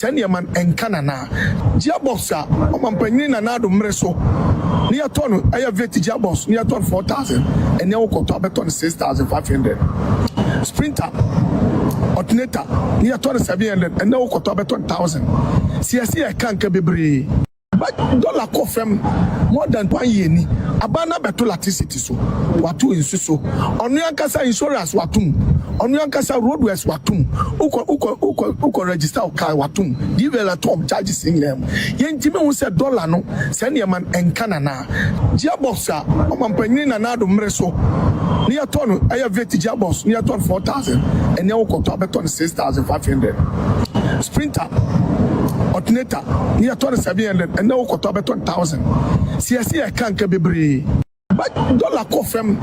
Send man and canana. Jabosa, Omampany na do mreso. Near ton, I have vetted Jabos, near ton 4,000, and now Cotabeton 6,500. Sprinter, alternator, near ton 700, and now Cotabeton 1,000. See, I can't be brave. But dollar coffem more than 1 year. Abana beto electricity so. Watu insuso. Onyankasa insurance watum. Onyankasa roadways watum. Uko register car watum. Divela tom charges in them. Yentime who said dollar no. Send your man and canana. Jabosa. Omampany na do mreso. Near ton, I have vetted Jabos, near ton 4,000, and now Cotabeton 6,500. Sprinter, alternator, near ton 700, and now Cotabeton 1,000. See, I can't be brave. But dollar coffem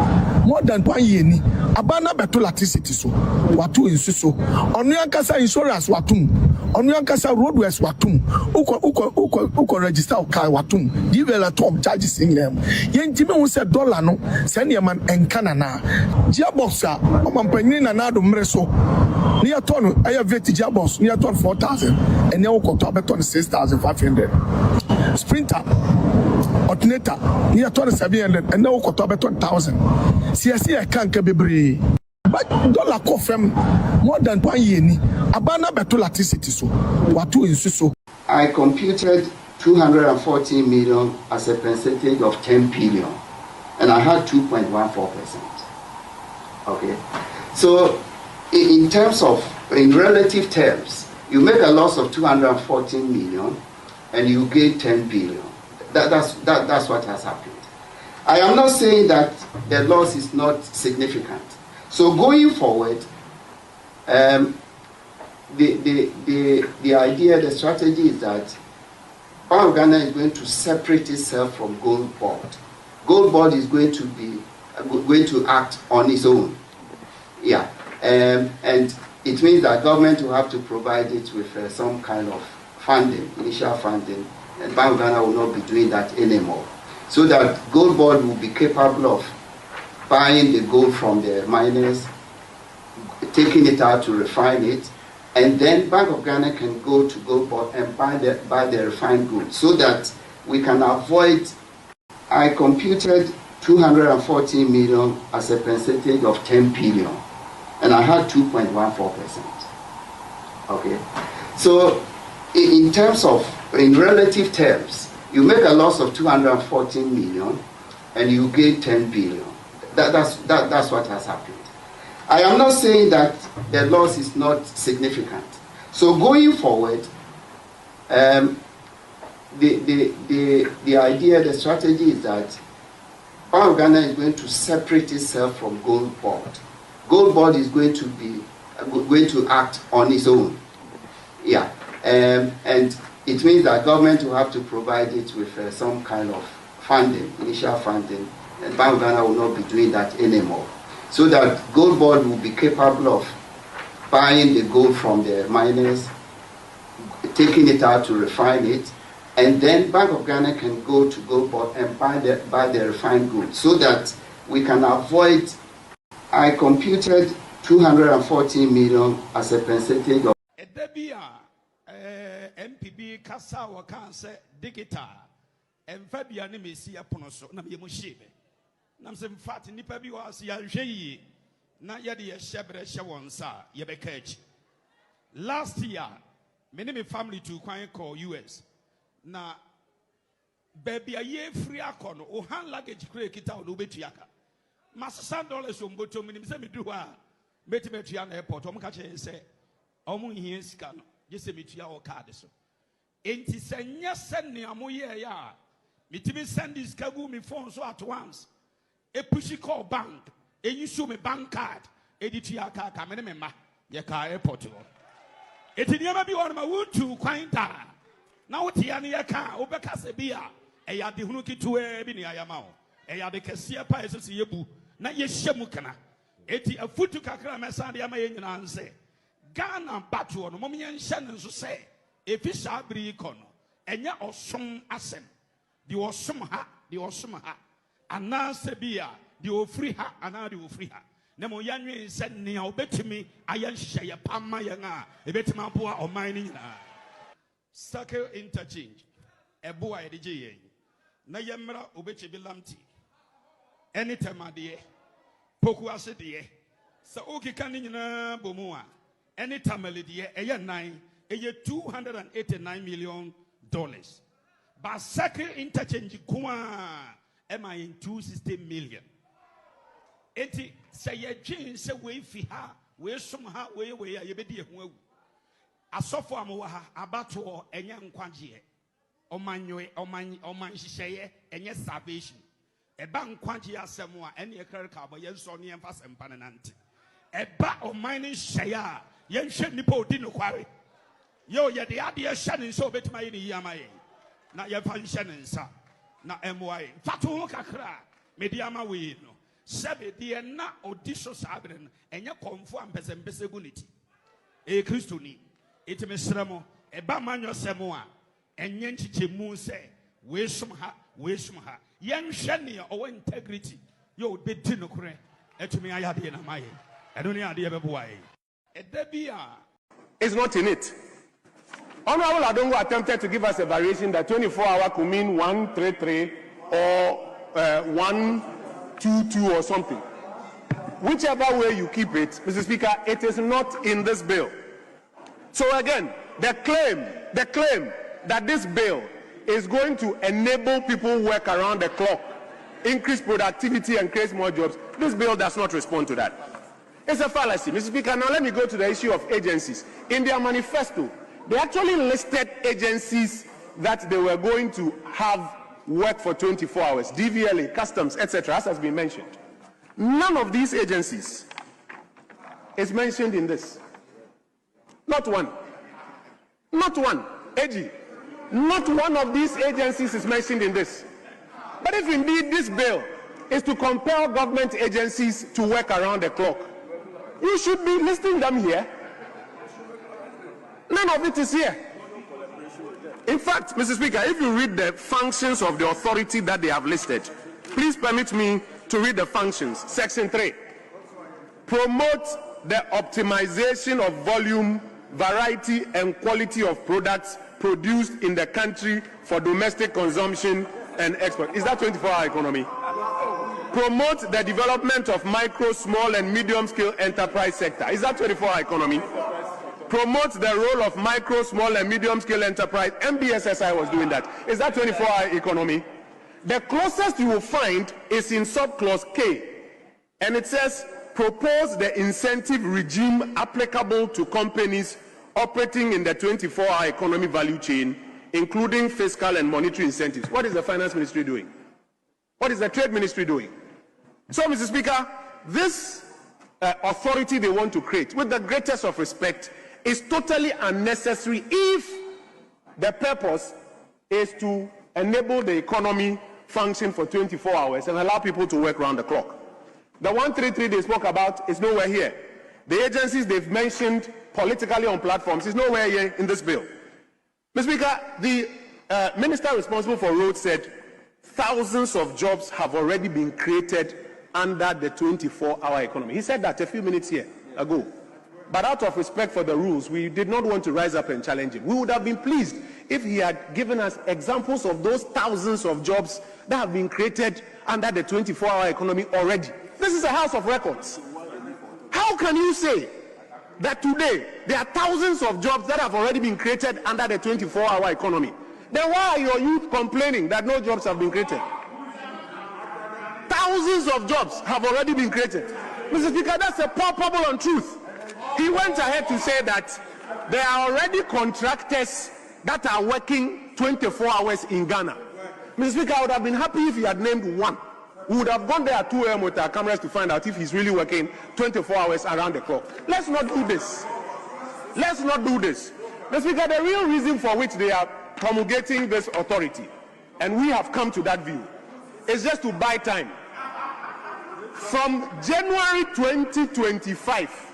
more than 1 year. Abana beto electricity so. Watu insuso. Onyankasa insurance watum. Onyankasa roadways watum. Uko register car watum. Divela tom charges in them. Yentime who said dollar no. Send your man and canana. Jabosa. Omampany na do mreso. Near ton, I have vetted Jabos, near ton 4,000, and now Cotabeton 6,500. Sprinter, alternator, near ton 700, and now Cotabeton 1,000. See, I can't be brave. But dollar coffem more than 1 year. Abana beto electricity so. Watu insuso. I computed 240 million as a percentage of 10 billion, and I had 2.14%. Okay, so in relative terms, you make a loss of 214 million and you gain 10 billion. That's what has happened. I am not saying that the loss is not significant. So going forward, the idea, the strategy is that Bank of Ghana is going to separate itself from Gold Board. Gold Board is going to act on its own. Yeah. And it means that government will have to provide it with some kind of funding, initial funding, and Bank of Ghana will not be doing that anymore. So that Gold Board will be capable of buying the gold from the miners, taking it out to refine it, and then Bank of Ghana can go to Gold Board and buy the refined goods, so that we can avoid. I computed 240 million as a percentage of 10 billion. And I had 2.14%. Okay, so in relative terms, you make a loss of 214 million and you gain 10 billion. That's what has happened. I am not saying that the loss is not significant. So going forward, the idea, the strategy is that Bank of Ghana is going to separate itself from Gold Board. Gold Board is going to act on its own. Yeah, and it means that government will have to provide it with some kind of funding, initial funding, and Bank of Ghana will not be doing that anymore. So that Gold Board will be capable of buying the gold from the miners, taking it out to refine it, and then Bank of Ghana can go to Gold Board and buy the refined goods, so that we can avoid. I computed 240 million as a percentage of. MPB kasa wakanse digital emfabia ne mesia pono so na me muhye nam se mfat nipa bi was ya hweyi na ye de ye hyebre hye wonsa ye beka achi. Last year me ne me family to kwan call US na baby aye free akono o hand luggage kure kita o betuaka mas $100 omboto minim se me du ha beti betua na airport o mka che se o mu hie sika no je se metua o card so enti senya sene amoye ya mitimi send this kagu me phone so at once e pushi call bank e issue me bank card e ditua ka ka me ma ye ka airport o eti niam bi won ma wutu kwan ta na wotia ne ye ka obeka se bia e ya de hunu kitu e bi ne ayama o e ya de kese pa esese yebu na ye hyemu kana eti afutu kakra mesa de ama ye nyina nse Ghana batwo no momye nhye ne nso se efi sabri kono enya osom asem di osom ha ana se bia di ofri ha ana di ofri ha na mo yanwe se ne obetimi aye nhye ye pamma ye nga ebetimi aboa oman ni nyina circle interchange eboa edije yen na yemra obeche bilamti anytime ade poku ase de so okika ni nyina bomu a anytime alede eye 9 eye $289 million but circle interchange kuma am in 260 million. Eti say ye twin say we fi ha we som ha we a ye bedi ehu awu asofo amwa ha abato enye nkwagye omanwe oman hihye enye salvation eba nkwagye asem a ene ekreka abo ye nso ne emfa sempa ne nante eba oman ne hye a ye hwe nipa odi no kware yo ye de ade hye ne nso obetima ye ne yamaye na ye fa hye ne nsa na emwae fatu kakra mediama we no sebe de na odiso sabre no enye konfo ampesempese guniti e kristo ni etimesremo eba manyo semo a enye nchichemu se we som ha yenhwe ne owo integrity yo bedi no kore etumi ayade na maye eno ne ade beboae edabia is not in it. Honorable Adongo attempted to give us a variation that 24-hour could mean 133 or 122 or something. Whichever way you keep it, Mr. Speaker, it is not in this bill. So again, the claim that this bill is going to enable people work around the clock, increase productivity and create more jobs, this bill does not respond to that. It's a fallacy. Mr. Speaker, now let me go to the issue of agencies. In their manifesto, they actually listed agencies that they were going to have work for 24 hours, DVLA, customs, etc., as has been mentioned. None of these agencies is mentioned in this. Not one. Not one. AG. Not one of these agencies is mentioned in this. But if indeed this bill is to compel government agencies to work around the clock, you should be listing them here. None of it is here. In fact, Mr. Speaker, if you read the functions of the authority that they have listed, please permit me to read the functions. Section 3. Promote the optimization of volume, variety, and quality of products produced in the country for domestic consumption and export. Is that 24-hour economy? Promote the development of micro, small, and medium-scale enterprise sector. Is that 24-hour economy? Promote the role of micro, small, and medium-scale enterprise. MBSSI was doing that. Is that 24-hour economy? The closest you will find is in subclause K, and it says, propose the incentive regime applicable to companies operating in the 24-hour economy value chain, including fiscal and monetary incentives. What is the Finance Ministry doing? What is the Trade Ministry doing? So, Mr. Speaker, this authority they want to create, with the greatest of respect, is totally unnecessary if the purpose is to enable the economy function for 24 hours and allow people to work around the clock. The 133 they spoke about is nowhere here. The agencies they've mentioned politically on platforms is nowhere here in this bill. Mr. Speaker, the minister responsible for roads said thousands of jobs have already been created under the 24-hour economy. He said that a few minutes here ago. But out of respect for the rules, we did not want to rise up and challenge him. We would have been pleased if he had given us examples of those thousands of jobs that have been created under the 24-hour economy already. This is a house of records. How can you say that today there are thousands of jobs that have already been created under the 24-hour economy? Then why are your youth complaining that no jobs have been created? Thousands of jobs have already been created. Mr. Speaker, that's a palpable untruth. He went ahead to say that there are already contractors that are working 24 hours in Ghana. Mr. Speaker, I would have been happy if he had named one. We would have gone there at 2 a.m. with our cameras to find out if he's really working 24 hours around the clock. Let's not do this. Let's not do this. Mr. Speaker, the real reason for which they are promulgating this authority, and we have come to that view, is just to buy time. From January 2025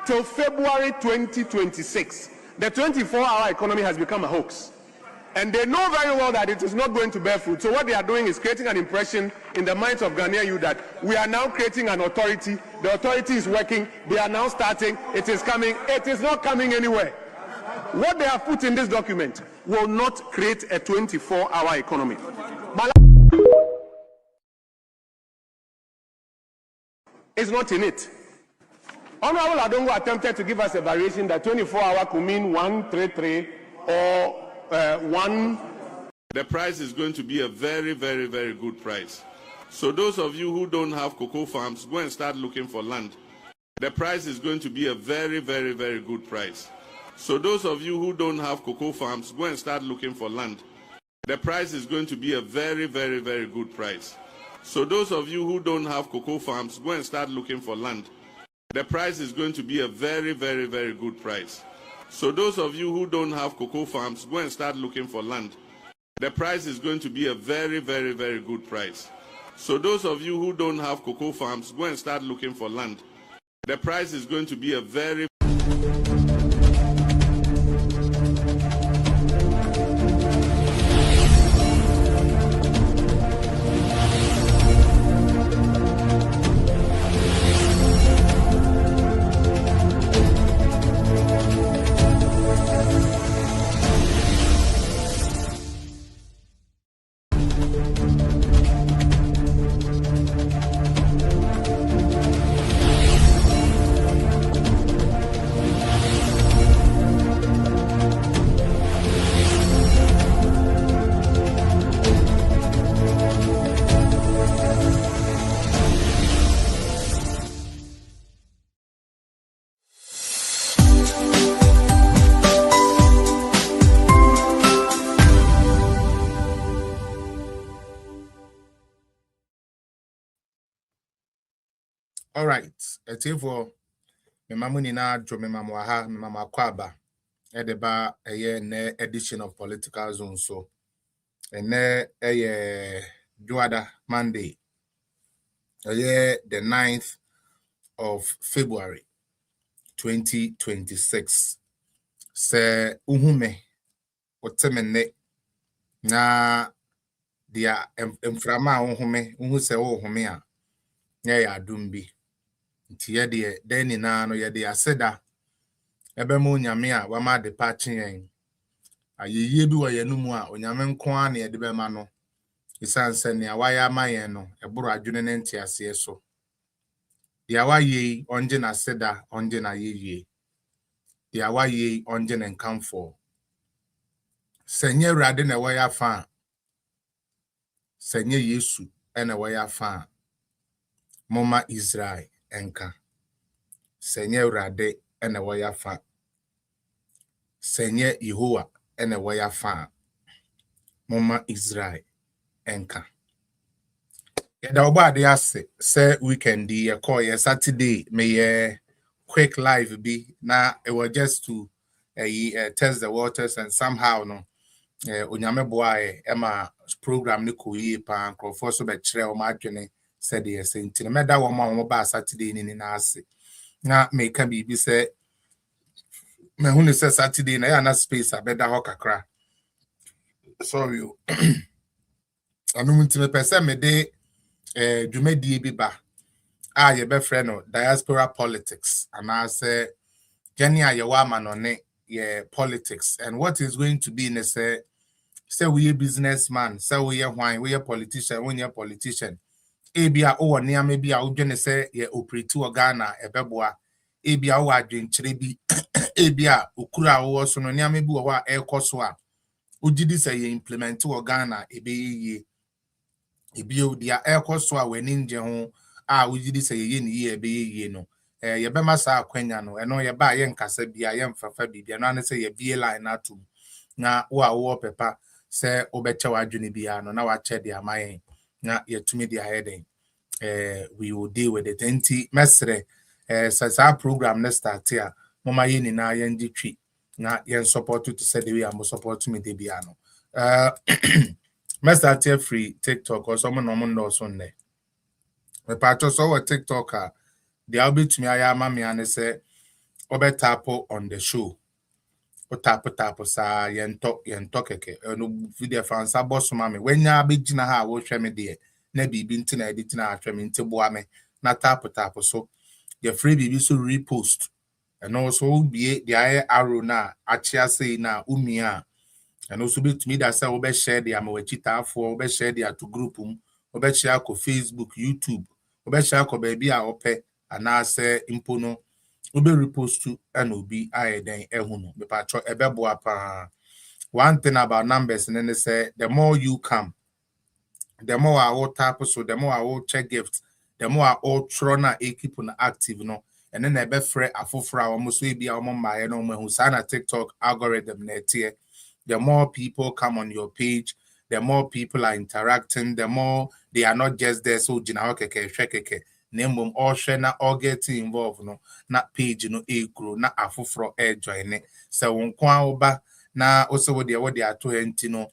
till February 2026, the 24-hour economy has become a hoax. And they know very well that it is not going to bear fruit. So what they are doing is creating an impression in the minds of Ghanaian youth that we are now creating an authority. The authority is working. They are now starting. It is coming. It is not coming anywhere. what they have put in this document will not create a 24-hour economy. But it's not in it. Honorable Adongo attempted to give us a variation that 24-hour could mean 133 or 1. The price is going to be a very, very, very good price. So those of you who don't have cocoa farms, go and start looking for land. The price is going to be a very, very, very good price. So those of you who don't have cocoa farms, go and start looking for land. The price is going to be a very, very, very good price. So those of you who don't have cocoa farms, go and start looking for land. The price is going to be a very, very, very good price. So those of you who don't have cocoa farms, go and start looking for land. The price is going to be a very, very, very good price. So those of you who don't have cocoa farms, go and start looking for land. The price is going to be a very All right. For me mamuni na dro me mamwaha me mama kwaba edeba eye ne edition of Political Zone so ene eye Adaadaa Monday eye the 9th of February 2026 se uhume otemene na dia emframa uhume uhu se uhume a ya adumbi nti ye de deni na no ye de aseda ebe mu nyame a wama de pache yen ayeye bi wo ye no mu a onyame nko a na ye de be ma no isanse ne awaya ma yen no eburu adwene ne ntiase so dia waye onje na seda onje na yeye dia waye onje ne nkamfo senye urade na waya fa senye Yesu ena waya fa Moma Israel enka senye urade ene waya fa senye Yehowa ene waya fa Moma Israel enka yeda obade ase se weekend ye call ye Saturday me ye quick live be na it was just to test the waters and somehow no onyame boae ema program ni ko yi pa nkrofo so be kire o ma adwene said yes inti me da wo ma ba Saturday ni na ase na me ka bibi se me hunu se Saturday na ya na space abeda ho kakra sorry anu nti me pese me de dwumadi bi ba a ye be frɛ no diaspora politics and I say Kenya ye wa ma no ne ye politics and what is going to be in say we a businessman say we a wine we a politician we a politician ebia o woni am ebia o dwene se ye operate o Ghana ebeboa ebia o adwenkyere bi ebia okura wo so no ne am bi wo a ekoso a ugidi se ye implement o Ghana ebeye ebia o dia ekoso a wani nje ho a ugidi se ye ni ye ebeye no ye be masa akwanya no eno ye ba ye nkasa bia ye mfafa bibia no ane se ye bie line atum na wo pepa se obecha wadwene bia no na wa che de amayen na yetumi de aheden we will deal with it enti mesre sa program na start here mama ye ni na ye nditwi na ye support to say the way am support me de bia no start here free TikTok or someone no so ne me patcho so TikTok the albit me ayama me and say obetapo on the show o tapo sa yento keke no video fansa boss mama when ya begina ha wo hwe me de na bibi nti na edit na ahwe me nti boa me na tapo so ye free bibi so repost and also be the arrow na achia say na umia and also be to me that say we share the amawachita for we share the to group we share ko Facebook, YouTube, we share ko baby a ope and I say impono we repost to and obi aye den ehu no me patcho ebebo apa. One thing about numbers and then they say the more you come, the more I will tap, so the more I will check gifts, the more I will try na keep on active, no. And then I be free a full almost be our mom my no who sign a TikTok algorithm net here. The more people come on your page, the more people are interacting, the more they are not just there. So jina keke name all share na all get involved, no. Na page no a grow na a full join it. So one kwa na also what they are 20 no.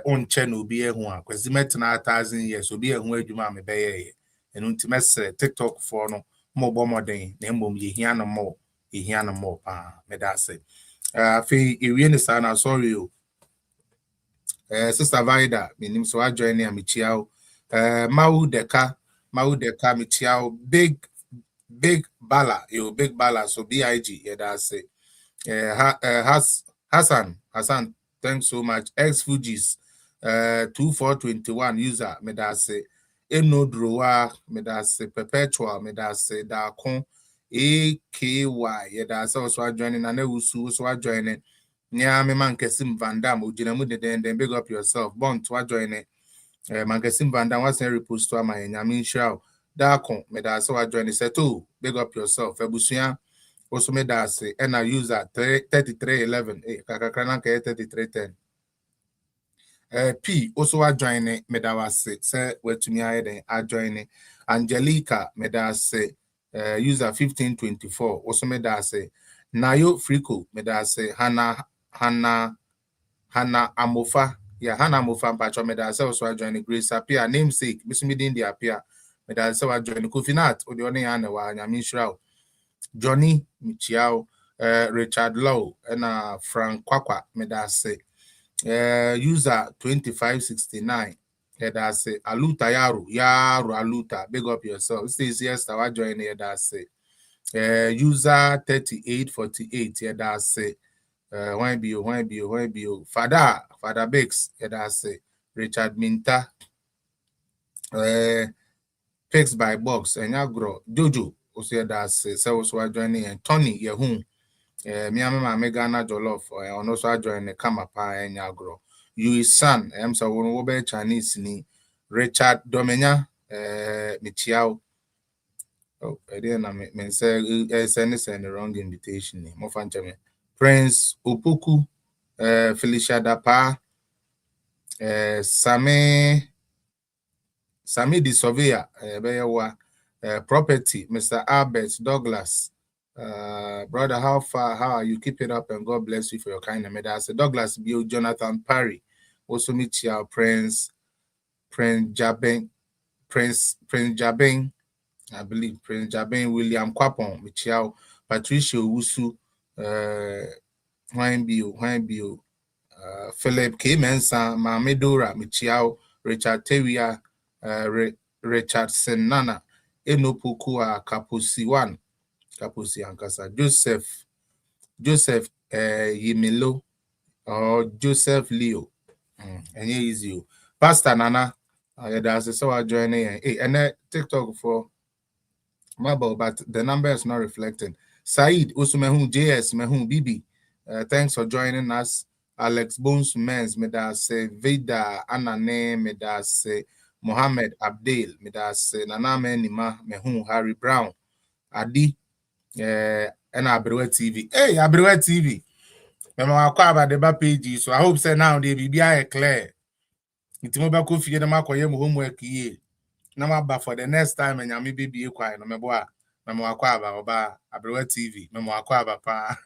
On channel be a one, because the met 1,000 years will be a way you mammy bay, and untimess TikTok for no more bomber day, name ye hear no more, ye hear no more, me that say. Fee, you really son, I sorry you. Sister Vida, meaning so I join near Michiao, Mau Deka, Michiao, big bala, you big bala, so BIG, yeah, that's it. Hassan, thanks so much. X Fujis 2421 user medase eno drowa medase perpetual medase da kon AKY yedase also joining and also joining nya me man kesim vandam ojina mu den big up yourself born to join man kesim vandam was repost to my nyame nhira da kon medase wa join seto big up yourself ebusuya also made us and I use that 3311 kakakana 3310 P also I join it medawase say where to me I join it Angelica medase user 1524 also made us Nayo Frico medase Hana Amofa Hana Amofa Pacho medase also I join Grace appear namesake bismidin the appear medase I join Kofinat or the only ana wa nyamishra Johnny Michiao, Richard Lowe, and Frank Kwakwa, medase. User 2569. That's Aluta Yaru Aluta. Big up yourself. It says yes, I will join here. That's user 3848. Yeah, that's why be you. Father Bakes. Yeah, that's Richard Minta. Picks by Box and Agro Jojo. Also that's so joining and Tony Yahoo. Me and my Ghana Jollof or also join the Kamapa and Yagro. You is son, so one be Chinese ni Richard Domenya Michiao. Oh, I didn't say send the wrong invitation. Mofanchame Prince Upuku Felicia Dapa Sami the surveyor property Mr. Albert Douglas. Brother, how are you? Keep it up and God bless you for your kindness. May I say Douglas Bill Jonathan Parry. Also meet your Prince Jabeng, I believe Prince Jabeng William Kwapon, Michiao, Patricia Wusu, Wine Bill, Philip K. Mensa, Mamedora, Michiao, Richard Teria, Richard Senana, Enopukua Kapusi 1. Kapusi Ankasa, Joseph Yimilo or Joseph Leo. And here is you. Pastor Nana, that's so I join and TikTok for mobile, but the number is not reflecting. Said Usumehu JS Mehu Bibi. Thanks for joining us. Alex Bones Mens, Medase Vida Anane, Medase Mohammed Abdel, Medase Naname Nima Mehu Harry Brown, Adi. And Abrewa TV. Hey, Abrewa TV. Mema wakwa about the page, so I hope say now they be clear. It's mobile coffee na makoye mu homework ye. Na maba for the next time and yami baby quiet no meboa. Mema wakwa about oba Abrewa TV. Mema wakwa about pa.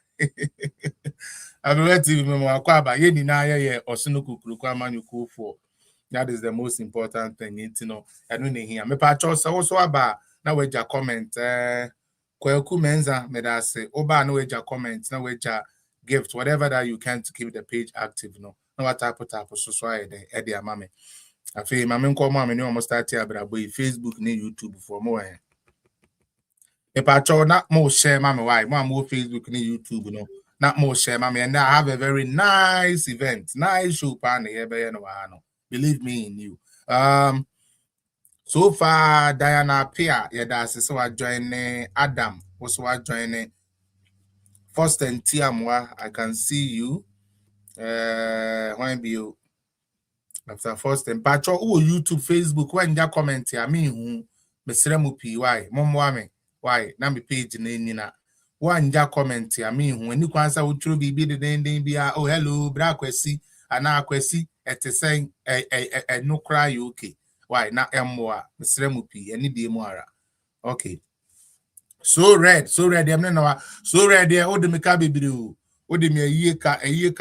Abrewa TV mema wakwa about ye ni na ye osunu kukuru kwa manyuku for. That is the most important thing, you know. I don't hear. Me pa cho so about na we ja comment Kweku Menza medase oba no weja comments no weja gift whatever that you can to keep the page active no what type so I de amame afi mame nko mo amene almost start here but Facebook ni YouTube for more If I show not more share, mommy, why? More Facebook and YouTube, not more share, mommy. And I have a very nice event, nice show, pan believe me in you. So far, Diana Pia, so I join Adam, also I join First and Tiamwa. I can see you. When be you after first and Pacho, YouTube, Facebook, when you comment here, me who Mr. P. Why, Momwame, why, na me page nina. One ja comment here, me who when you answer would truly be the name be oh hello, Braquesi, and now Quesi at the saying a no cry okay. Why not Mwa, Mr. Mupi, any demora. Okay. So red, I'm not so red there, oh the Mikabi Bidu. O de me a year ka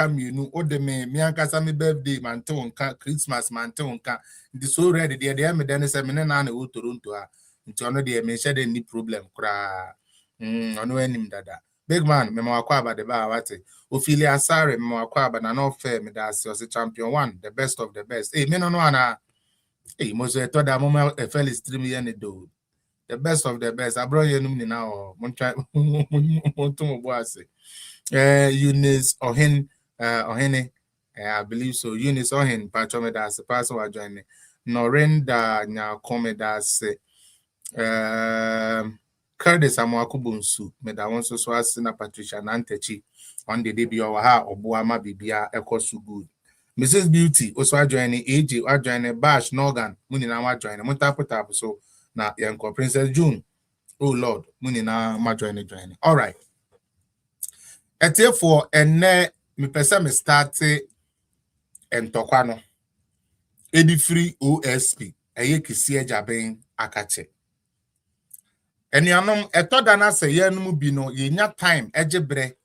me o de me ankasa me birthday man to nka Christmas man to nka the so ready there me den say me na na o Toronto a nti ono de me share any problem kra ono anim dada big man me ma akwa aba de ba wate Ophelia Asare me ma akwa aba na no fair me da se champion one the best of the best me no ana mo so to da mo e Felix 3 million do the best of the best abro yenum ni na o mo try mo to mo bo ase Eunice Ohen Ohene, I believe so. Eunice Ohen, Pachomedas, the person who joined Norenda Nya Comedas, Curtis Amakubunsu, Meda also Swasina Patricia Nantechi on the debut of her or Boama Bibia Ecosu good. Mrs. Beauty also joining AJ, I joined Bash Norgan, Munina joining Montapotap, so now Yanko Princess June. Oh Lord, Munina ma joining. All right. Therefore, and me person me start and tokwano. Edi free OSP. Eye kisi jaben akache. And yanom etodana se ye no bi no ye nya time ejebre.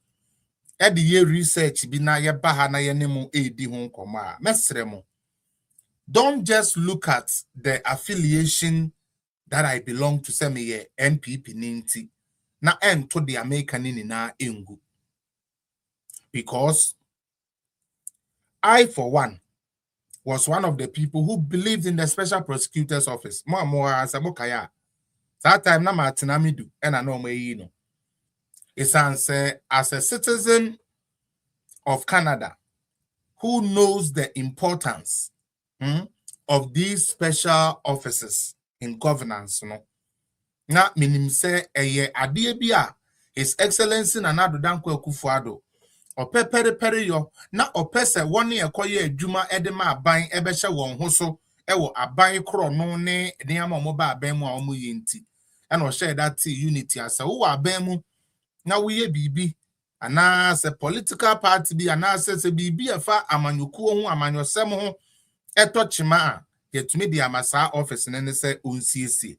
Edi ye research bi na ye baha na ye nemu edi ho nkoma. Mesremo. Don't just look at the affiliation that I belong to, say me ye NPP ninti. Na to the American ni na engu. Because I, for one, was one of the people who believed in the special prosecutor's office. More as a mokaya. That time na matinamidu and I know me it's as a citizen of Canada who knows the importance of these special offices in governance. Na minim say eye adie bia His Excellency Nana Akuafuor pere yo na opese woni ekoye adwuma edema aban ebehye won ho so ewo aban kro no ne niam mo ba aban mu a omo yenti e no share that unity asa wo aban mu na wo ye bibi ana se political party bi ana se bibi afa amanyokuo ho amanyosem ho etochima a yetumi di amasa office ne se onsiesi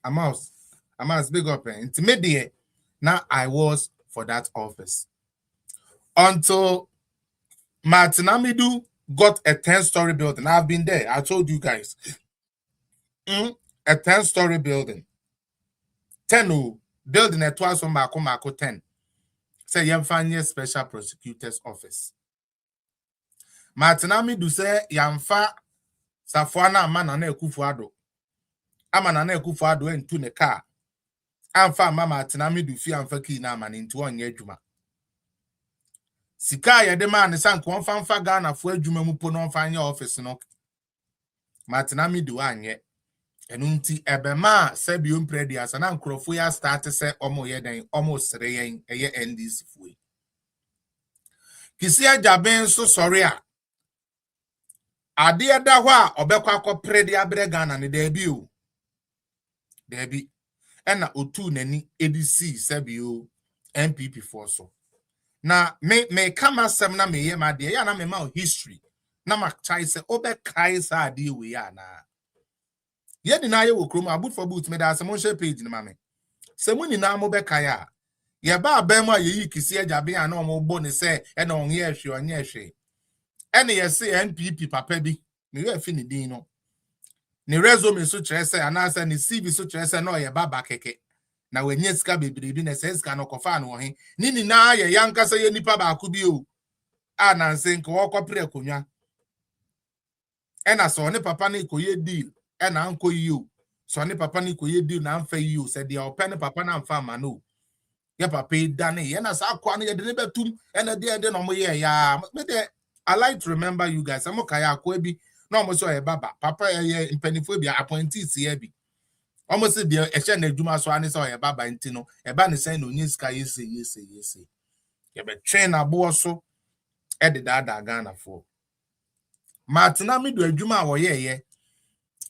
Amas big up intimidate now I was for that office until Martinamidu got a 10-story building. I've been there. I told you guys. A 10-story building. 10 building at twice on Mako 10. Say Yamfanya Special Prosecutor's Office. Martinamidu say Yamfa Safwana Amanane Akuafuor. Amanane Akuafuor into the car. Amfa Mama Martinamidu fi amfa ki na man into one yejuma. Sika ya de man san ko fanfa Ghana fo adwuma mu po no fanya office no Martinamidu anye enu nti ebema sebio mpredi asana nkrofo ya start se omo ye den omo sere yen eye NDC fuwe kisi ajaben so sorry a ade da ho a obekwa akopredi abre Ghana ne debi o debi ena otu nani ADC sebio MPP for so na me kama sem na me ye ma de ya na me ma history na ma chai se obe kai sa de we ya na ye ni na ye wo krom abut for boot me da some share page ni ma me se mu ni na mo be kai a ye ba ba mu a ye yi kisi ajabe a na mo bo ni se e na on ye hwe onye hwe ene ye se NPP papa bi me we fi ni din no ni resume so kire se ana se ni CV so kire se na ye baba keke na wenye sika bebrebe na se sika no kofa no he ni na ye yankasa ye nipa ba ku bi o a na nse nko okopre konwa ena so ne papa na ikoye deal ena anko yi o so ne papa ni ko ye di na amfa yi said the open papa na amfa ma no ye papa dane ye na sa akwa na ye de ne betum ena de no mo ye ya me de I like to remember you guys am ka ya akwa bi na mo so ye baba papa ye mpanifo bi appointees ye bi almost the ehye na adwuma so ane so ye baba nti no e ba ne sen no nyiska yese ye be train abo so e de dada Ghana for Martina mi do adwuma wo ye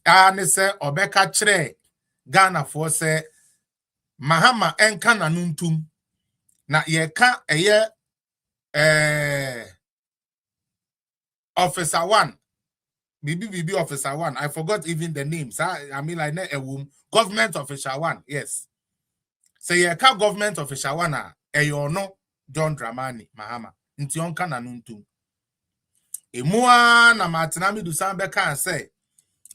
ne se obeka kire Ghana for se Mahama enka na nuntum na ye ka eye officer 1 bibi officer 1 I forgot even the names I mean like na government official 1 yes say ye ka government official 1 eyo no John Dramani Mahama nti onka na nuntum emua na Martina mi do sambe kan say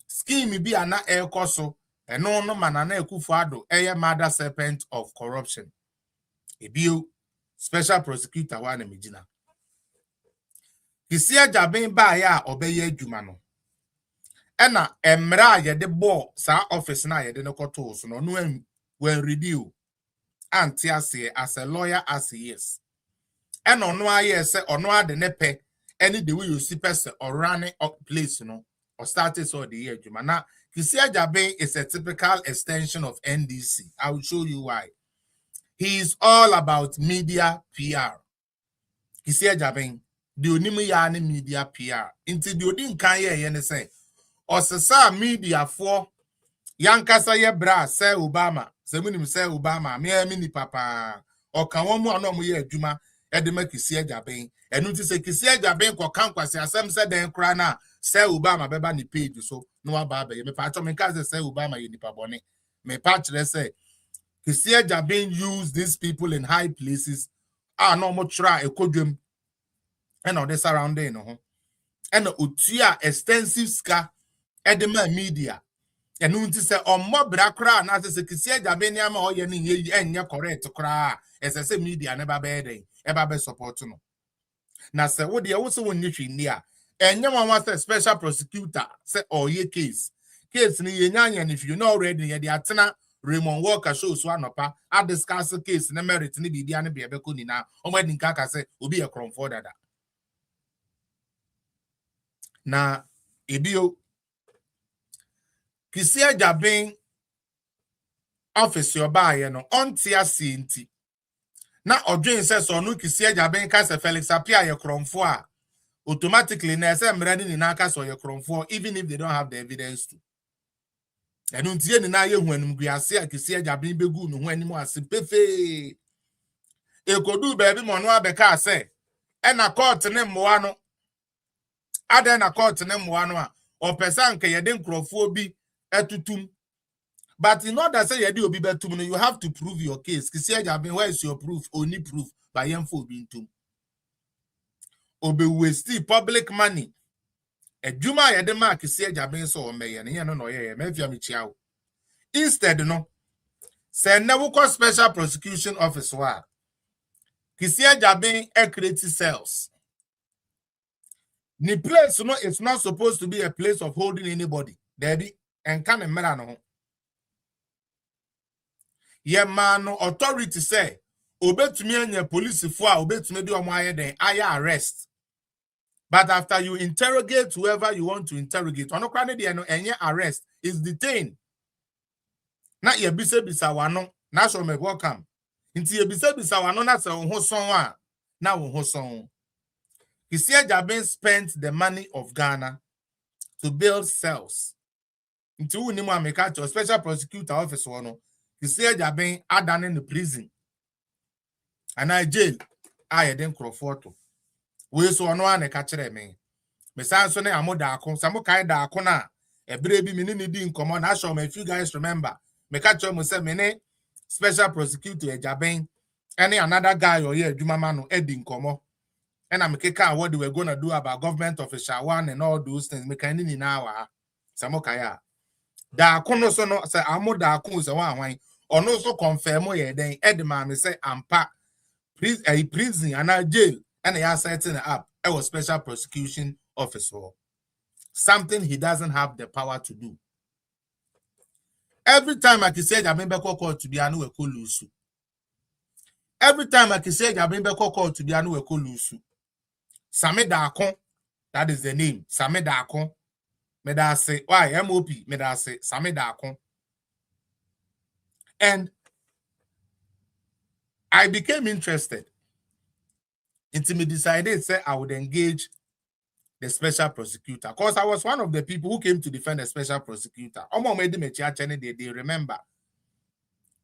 scheme bi ana ekoso eno no manana Akuafuor eye mother serpent of corruption ebio special prosecutor wa na megina kisia jaben ba ya obeye adwuma no ena emra ye de bo sa office na ye de no koto so no no when review anti as a lawyer as he is ena ono aye se ono ade ne pe any the way you see person or running up place no or started so the year adwuma na kisia jaben is a typical extension of NDC. I will show you why. He is all about media PR. Kisia jaben the onimu ya ne media PR. Inti the odin kan ye ne say osesa media for yankasa ye bra say Obama. Se munim say Obama me ni papa o kan won mu ano mo ye adwuma e de ma Kisia jaben. Enu ti se Kisia jaben ko kan kwase asem se den kra na say Obama beba ni page so no aba ye me pa to me ka say Obama ye nipa bone. Me pa kire say Kisia jaben use these people in high places no mo try ekodwem and all the surrounding no and otua extensive ska edema media and unti say ommo bra kra na say Kisia jaben ama oye ni ye enye correct kra say media never be den e ba be support no na say wo de wo se wonni hwini a enye wan say special prosecutor say oye case ni ye nyanya if you know already ye de atena Raymond Walker show so anopa a discuss case na merit ni bibia ne be beko ni na omadi nka ka say obi e Akuafuor dada na ebio Kisia jaben office oba ye no onti asenti na odwen se so no Kisia jaben ka se Felix Apia ye Akuafuor a automatically na se mrani ni na ka so ye Akuafuor even if they don't have the evidence to enu ntie ni na ye hu anumguase a Kisia jaben begu no hu animu ase pefe ekodu baby mo no abeka ase e na court ne mmoa no ade na court ne mmoa no a opesa nke ye de Akuafuor bi etutum but in order say ye de obi betum no you have to prove your case Kisia jaben where is your proof only proof by yemfo obi ntum obe waste public money adwuma ye de ma Kisia jaben so o meye ne ye no ye mafia me chiawo instead no say na wo special prosecution office wa Kisia jaben create cells. The place, it's not supposed to be a place of holding anybody. Daddy, and can a man Ye man authority say, obey me and your police for obey me do then I arrest. But after you interrogate whoever you want to interrogate, on and your arrest is detained. Not your bisa wano, na so me welcome. Into your bisa wano, that's a hoson now hoson. Kisia jaben spent the money of Ghana to build cells. Into Unimo Amekato, special prosecutor office one. Kisia jaben adan in the prison. And I jail. I then Akuafuor to. We so no one catcher me. Me sanso ne amoda akon. Samo kai da akona. Ebrebi mini ni di nkomo. Na show me if you guys remember. Me catch me say me special prosecutor jaben. Any another guy or here Jumama no edi nkomo. And I'm keka what they were gonna do about government official 1 and all those things. Me kind ni na Samokaya. Da kono so no say amo da kon se wan ono so confirm ye den edema me say ampa prison and jail and they are setting it up. It was special prosecution officer. Something he doesn't have the power to do. Every time I can say I remember call to be anu we ko lusu. Every time I can say I remember call to be anu we ko lusu. Same Dakon, that is the name. Same Dakon. Me da say why MOP me da say Same Dakon. And I became interested. Until me decided say I would engage the special prosecutor. Because I was one of the people who came to defend the special prosecutor. They remember.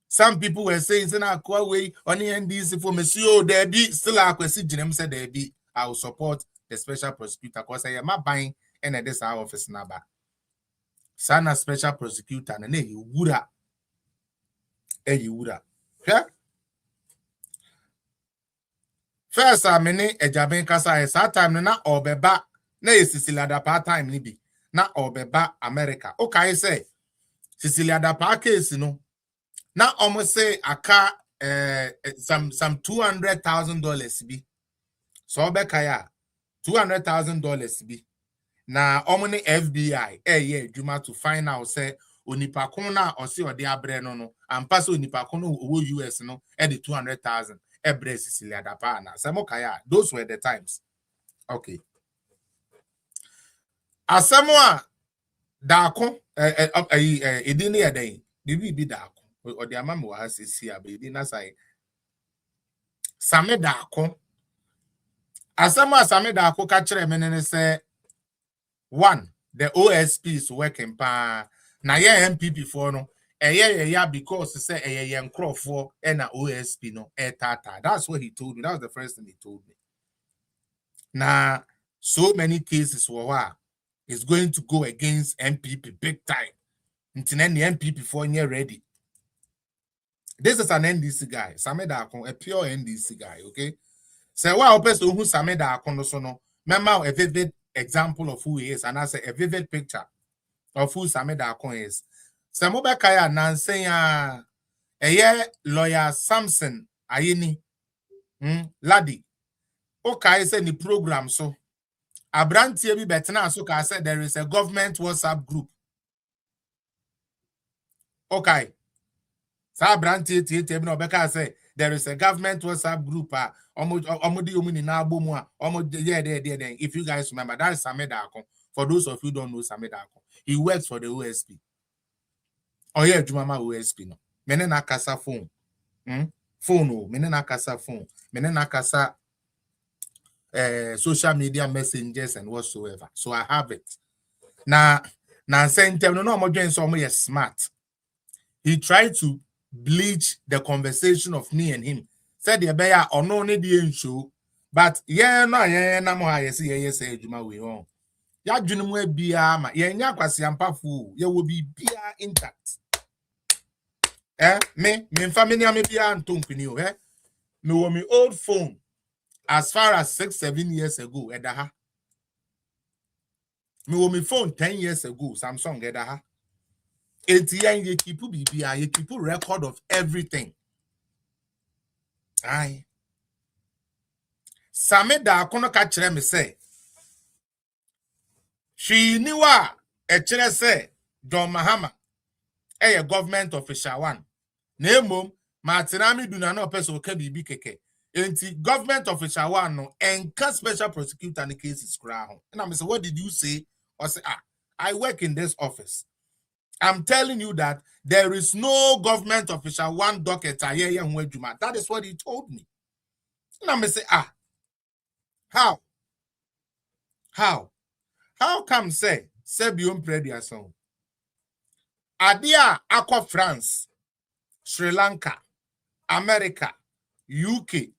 Some people were saying, Akuafuor on the NDC for Monsieur, there be still Akuafuor Jinem said there be. I will support the special prosecutor because I am not buying any this our office number. Sana special prosecutor and you would yeah. First, I mean, a Jaben Casa is that time na obeba na Cecilia da part time ni bi na obeba America. Okay, say Cecilia da part case no. Now almost say aka some $200,000 be. So obekaya $200,000 be. Na omni FBI yeah juma to find out say onipa kon na o se ode abre no and pass onipa kon no US no e the 200,000 ebre Cecilia da pa na samokaya. Those were the times. Okay. Asamoa Dakon edini eden bi Dakon or the amamo has see a baby na say Same Dakon. Asamoa Same Dakon ka kire menene say one, the OSP is working pa na ye MPP for no because say Akuafuor and OSP no tata. That's what he told me. That was the first thing he told me. Now so many cases were is going to go against MPP big time. Until the MPP for year ready. This is an NDC guy, Same Dakon, a pure NDC guy, okay? So what person who Same Dakon so no, remember a vivid example of who he is, and I say a vivid picture of who Same Dakon is. Samoba Kaya Nansenya a lawyer Samson Ayini Ladi. Okay, say the program so Abrantie bi betena so ka said there is a government WhatsApp group. Okay. Sa Abrantie tie no beka say there is a government WhatsApp group omodi omuni na agbomu a there. If you guys remember, that is Same Dakon. For those of you who don't know Same Dakon, he works for the OSP. Oh yeah, Jumama OSP no. Mene na kasa phone. Phone no, mene na kasa phone. Mene na kasa social media messengers and whatsoever. So I have it. Now saying no more doing so much smart. He tried to bleach the conversation of me and him. Said the bear or no need show, but yeah, no more I say Juma we on. Ya junumwe bia ma ye nya kwasi ampafu ye will be bia intact. Me family am bia antonkuni o me wo me old phone as far as 6-7 years ago edaha. Me wo me phone 10 years ago Samsung edaha. ATN ye keep bibia ye keep record of everything. Aye. Same Dakon ka kire me say she knew a chere say John Mahama a government official one. Name Martinami do not person can be keke. Enti government official one no and special prosecutor in the case is crown. And I'm say, what did you say? Or say, I work in this office. I'm telling you that there is no government official one docket. That is what he told me. And I'm say, how? How come say Sebium Predia song? Adia Aqua France, Sri Lanka, America, UK,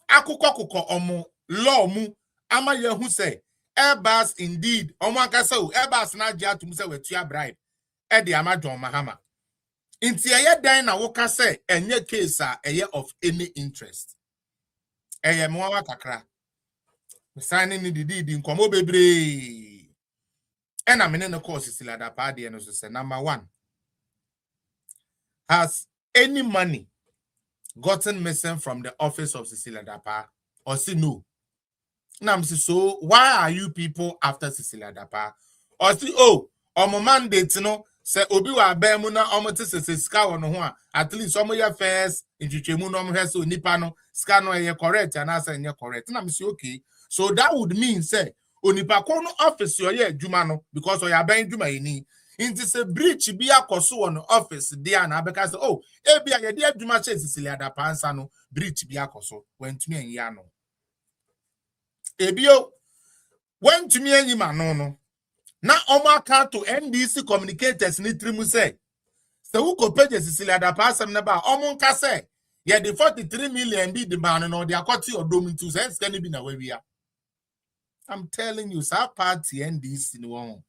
Akuko omo law mu ama yehu say Airbus indeed omo so Airbus na dia tum say wetua bribe e de ama John Mahama. Inti eye dan na woka say enye case eye of any interest. Eye mwa kakra. Signing ni didi nkomo bebre. And I'm in the course is like that party and also say number one. Has any money gotten missing from the office of Cecilia Dapa or say no? Now, so why are you people after Cecilia Dapa? Or say, oh, on my mandate, se obi wa ba mu na omote se ska wono ho a at least omo ya first intwetwemu no omo hwe onipa no ska no ye correct and answer nye correct na me say okay so that would mean say onipa ko no office yo ye adwuma no because o ya ban adwuma yini inti se breach bi akoso won office dia na abeka say oh e bia ye dia adwuma che sisili adapa ansa no breach bi akoso wantumi anyi no ebio wantumi anyi ma no na omo aka to NDC communicators ni trimu say se wo ko page sisili adapa asem na ba omo nka say ye the 43 million bi the man no they akoti odom ntu say scan bi na wawia. I'm telling you, sa party NDC ni won.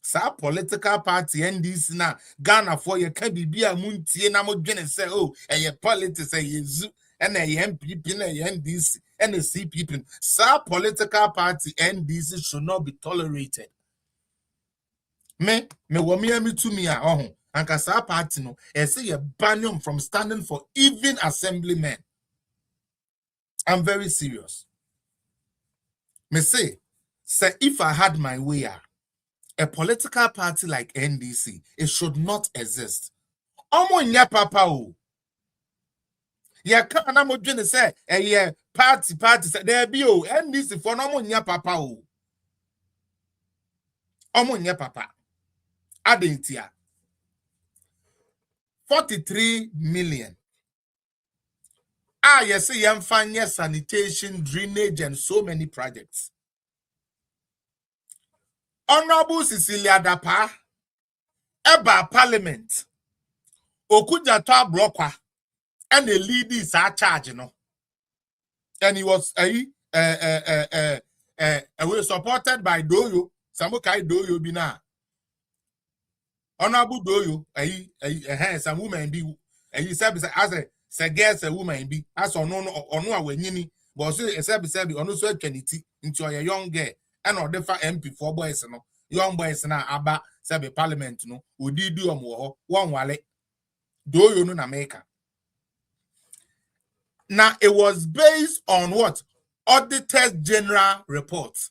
Sa political party NDC na Ghana for ye can be a muntie na mo dwene say oh ye politics ye zu and ye MPP na ye NDC and the CPP. Sa political party NDC should not be tolerated. Me wo me to me a oh anka sa party no e say ye ban him from standing for even assemblymen. I'm very serious. Me say if I had my way, a political party like NDC, it should not exist. Omo nya papa o. Ya ka na mo dwene say party say there be o NDC for no mo nya papa o. Omo nya papa. Adentia. 43 million. Yes, yemfanye sanitation, drainage, and so many projects. Honorable Cecilia Dapa, Eba Parliament, Okuja to Brokwa, and the ladies are charging, no. And he was supported by Doyo, Samukai Doyo Bina. Honorable Doyo, some woman be, he said, as a guess a woman be, as or no when yini, but so a sabi on so trinity into a young girl, and or defa MP for boys, no, young boys na aba sabi parliament, no, who did do one wale, Doyo no America. Now it was based on what? Auditor's General report.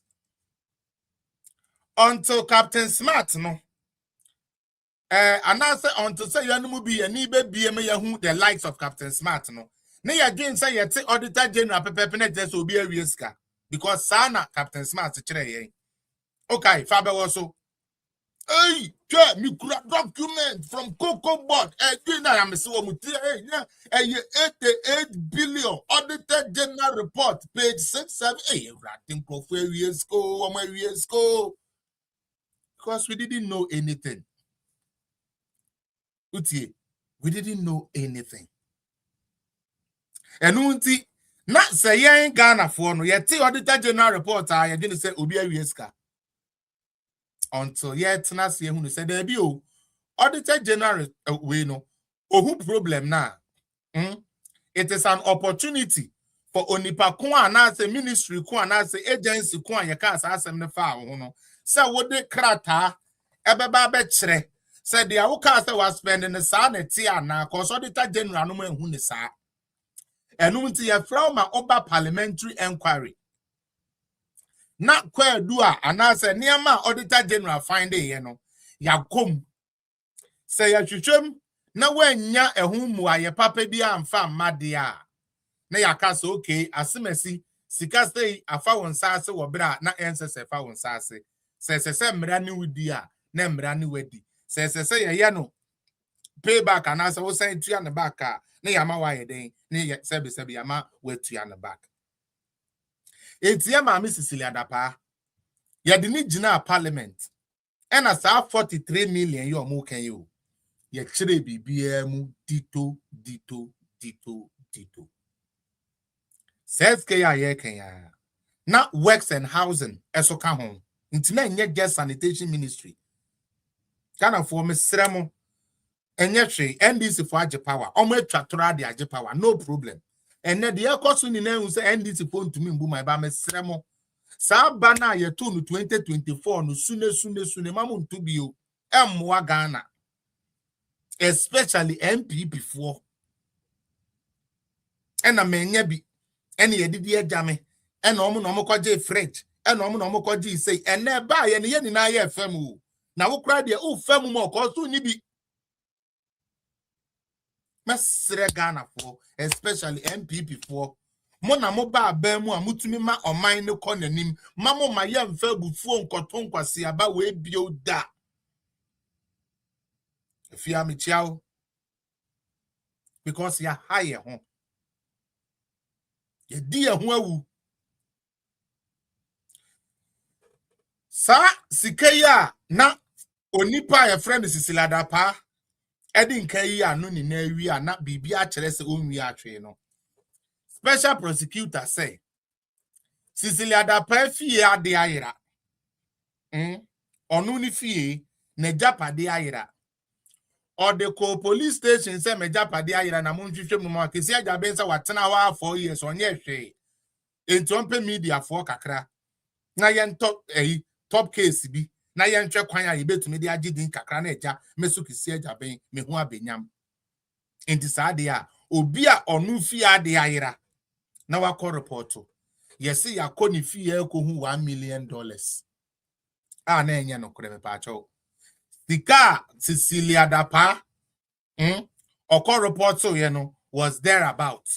Until Captain Smart, no. And I say until say you no be any baby the likes of Captain Smart, no. Nay again say you take Auditor General pepe just will be a risk because sana Captain Smart chere. Okay, Faber also. Hey, me document from Cocoa Board. I am so much. 88 billion Auditor General report, page 67. Hey, writing for years go. Because we didn't know anything. We didn't know anything. And unti not say yen Ghana for no yet Auditor General report I didn't say obi awieska. Until yet na see who said there be o Auditor General we no who problem na it is an opportunity for onipa ko ana say ministry ko ana say agency ko an ye ka asem ne fa ho no say wo de krata ebeba be kire said the Awuka was spending the sun at Tiana, cause Auditor General no man who is sa. And until you from my upper parliamentary inquiry. Not quite doa, and I said, near my Auditor General find a yeno. Ya come. Say ya chuchum, na when ya a whom wa ya papa be and fam madia. Na ya castle okay, as messy, Sikaste, a found sasse or bra, not answer a found sasse. Says a sem brand dia, nem brand wedi. Say yano payback and as I was saying to you on the back car. Ne yama why day, ne sebi yama wait to you on the back. It's yama Mrs. Cecilia Dapa. Ya the need jina parliament. And as 43 million you mo can you. Ya chire BBM dito. Says Kaya ye Kenya. Not works and housing esoka home. Intina nye get sanitation ministry. Ghana for me sremo enye NDC for age power omo atwatora de age power no problem enne de ekoso ni na hu se NDC for ntumi mbu my ba me sremo sa ba na ye to no 2024 no sune mamu ntubi o emwa Ghana especially MPP for ena menye bi ene ye didi agame ena omo no mo kwaje fridge ena omo no mo kwaje say enne ba ye ne ye ni na ye fam o na wo kra de o fam mo ko so ni bi mesre Ghana for especially MPP for mo na mo ba aba mu a mutumi ma oman ne kɔ nanim ma mo ma ye mfa bufuo nkoto nkwase aba we bio da afia me chiao because ya high ho ye di ho awu sa sikaya na onipa ya friend Sisilada pa edi nkai anu ni na wi ana bibi a kire se onwi atwe no special prosecutor say Sisilada pa fie ade ayira onu ni fie na japade ayira or the police station say me japade ayira na mo nhwehwe mu ma kesi ajabe nsa watena wa 4 years onye hwe entompe media for kakra na yen top case bi na yen twe kwan a yebetumi de agidin kakra na eja meso kesi ajabe me hu abenyam enti saade a obi a onu fie ade ayira na wakọ report yesi yakọ ni fie ekohu $1 million a na enye no kure me pa cho sika Cecilia Dapa okọ report so ye no was there about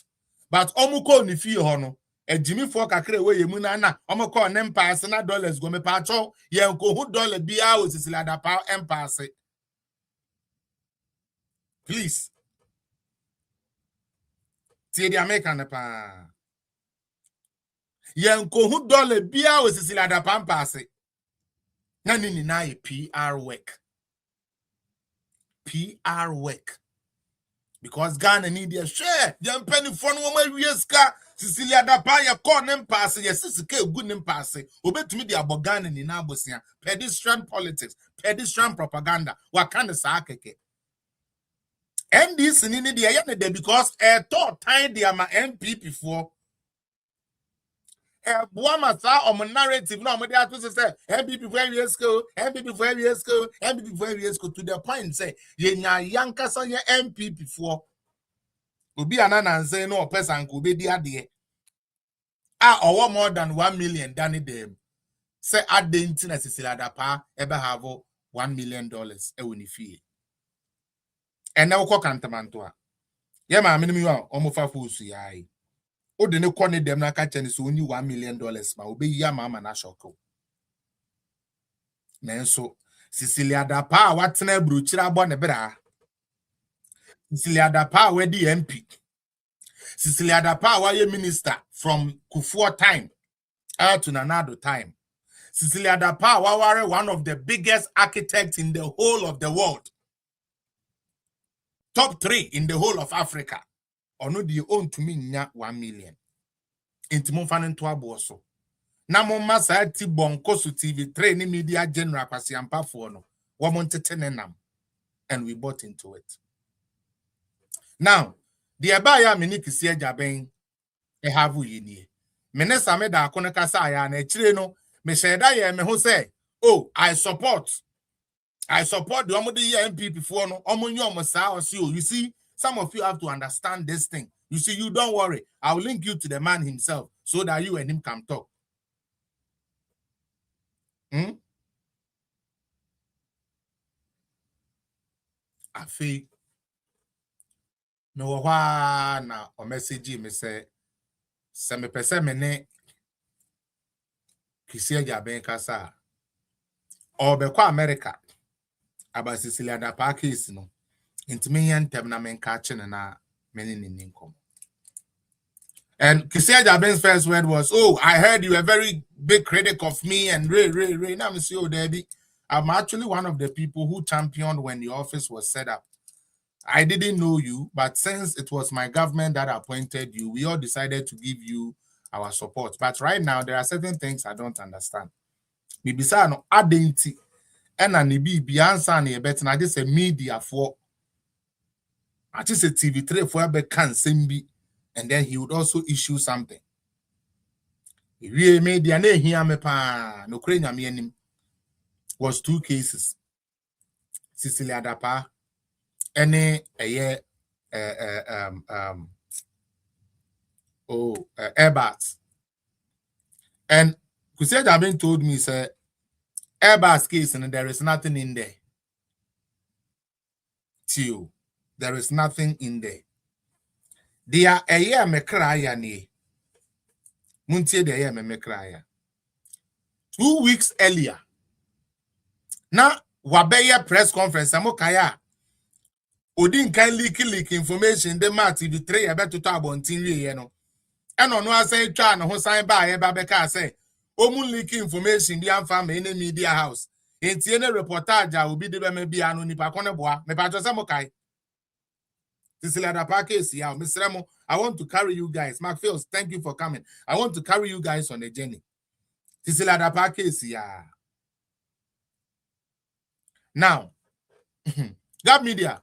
but omuko ni fie ho no ejimi fo kakra we yemu na omuko ne mpaase na dollars go me pa cho ye nkohu dollar bia o Cecilia Dapa empaase please tie di American pa ye nkohu dollar bia o Cecilia Dapa empaase na nini na PR work because Ghana need a share yan penny for no ma wieska Cecilia Dapa ya call nem pass yes sika egu nem pass obetumi di abogana ni na abosia pedestrian politics pedestrian propaganda wakanda sa akeke NDC ni di ya ne because thought time di ama MPP for boama sa narrative na omode atu say MPP for years go MPP for years go MPP for years go to the point say ye nya yankasa ye MPP for obi anana nse no person ko be di ade owo more than 1 million than them say ade na Cecilia Dapa ebe have $1 million e woni fie ene wo kantamanto a ye ma amene mi wa omofa fosu yayi o de ne kone dem na ka chene so oni $1 million ma obeyi ama na shoko nenso Cecilia Dapa watena bruchira abo ne bra Cecilia Dapa we di MP Cecilia Dapa wa ye minister from Akuafuor time to Nanado time Cecilia Dapa wa were one of the biggest architects in the whole of the world top 3 in the whole of Africa ono di own to me nya 1 million intimo fanen to aboso na mo masa ti bonko su TV3 ni media general kwasi ampafo no wo mo ntete nenam and we bought into it now the abaya minikisi ajaben e have yini menesa me da akono kasa ya na chire no me sheda ye me ho say oh I support the omodi MPP for no omonyo omosa o see you see some of you have to understand this thing you see you don't worry I will link you to the man himself so that you and him can talk afi no wa na o message me say se me pese me ne kisi ajaben kasa o be kwa America aba Cecilia Dapa case no intime yentem na menka chene na meni ninkom and kisi ajaben's first word was oh I heard you were a very big critic of me and Ray now me say oh Debbie I'm actually one of the people who championed when the office was set up. I didn't know you, but since it was my government that appointed you, we all decided to give you our support. But right now, there are certain things I don't understand. Bibisa no adenti, ena ni bi answer na yebet na just a media for. I just a TV3 for ebe kan sembi, and then he would also issue something. We media na hiya me pa no kure nyame anim was 2 cases. Cecilia Dapa any Airbags. And Kusia Jabin told me, say, Airbus case, and there is nothing in there. Tio, there is nothing in there. They are a year me cry ni. Muntie de year me cry. 2 weeks earlier. Now, wabeye press conference, amokaya. Odin can leak information. The mat TV3 about to talk about TV, no. And on one say, Chan, who signed by Babeka say, Omun leak information, the unfam any media house. In Tiene reportage, will be the maybe an unipacona bois, me patro samokai. This is the package here, Mr. Remo. I want to carry you guys. Mark Fields, thank you for coming. I want to carry you guys on a journey. This is the package here. Now, that media,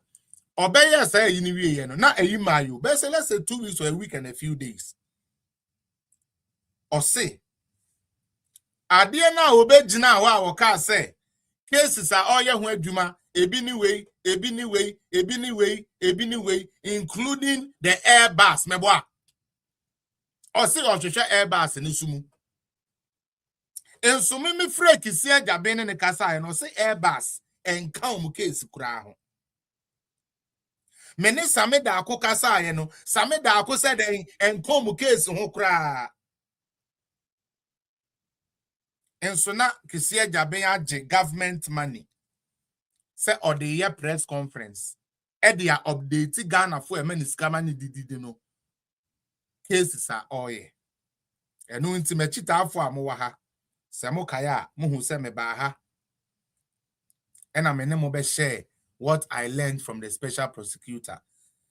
obey say you need not a you, but say let's say 2 weeks or a week and a few days. Or say, I dear now obey Jina or car say, cases are all your way, Juma, ebini way, including the Airbus, meboa. Or say, or to share Airbus in the sumu. And so me freak is here, Jabin and the Casa, and or say Airbus. And come case crown. Many Sameda Kokasa, you know, Sameda Ko said and come case who cry. And so now Kisia Jabea government money. Say or the year press conference. Edia update Ghana for a many scamani did no. Cases are all ye. And no intimate chita for Moaha. Samokaya, Muhu Semebaha. And I'm a share what I learned from the special prosecutor.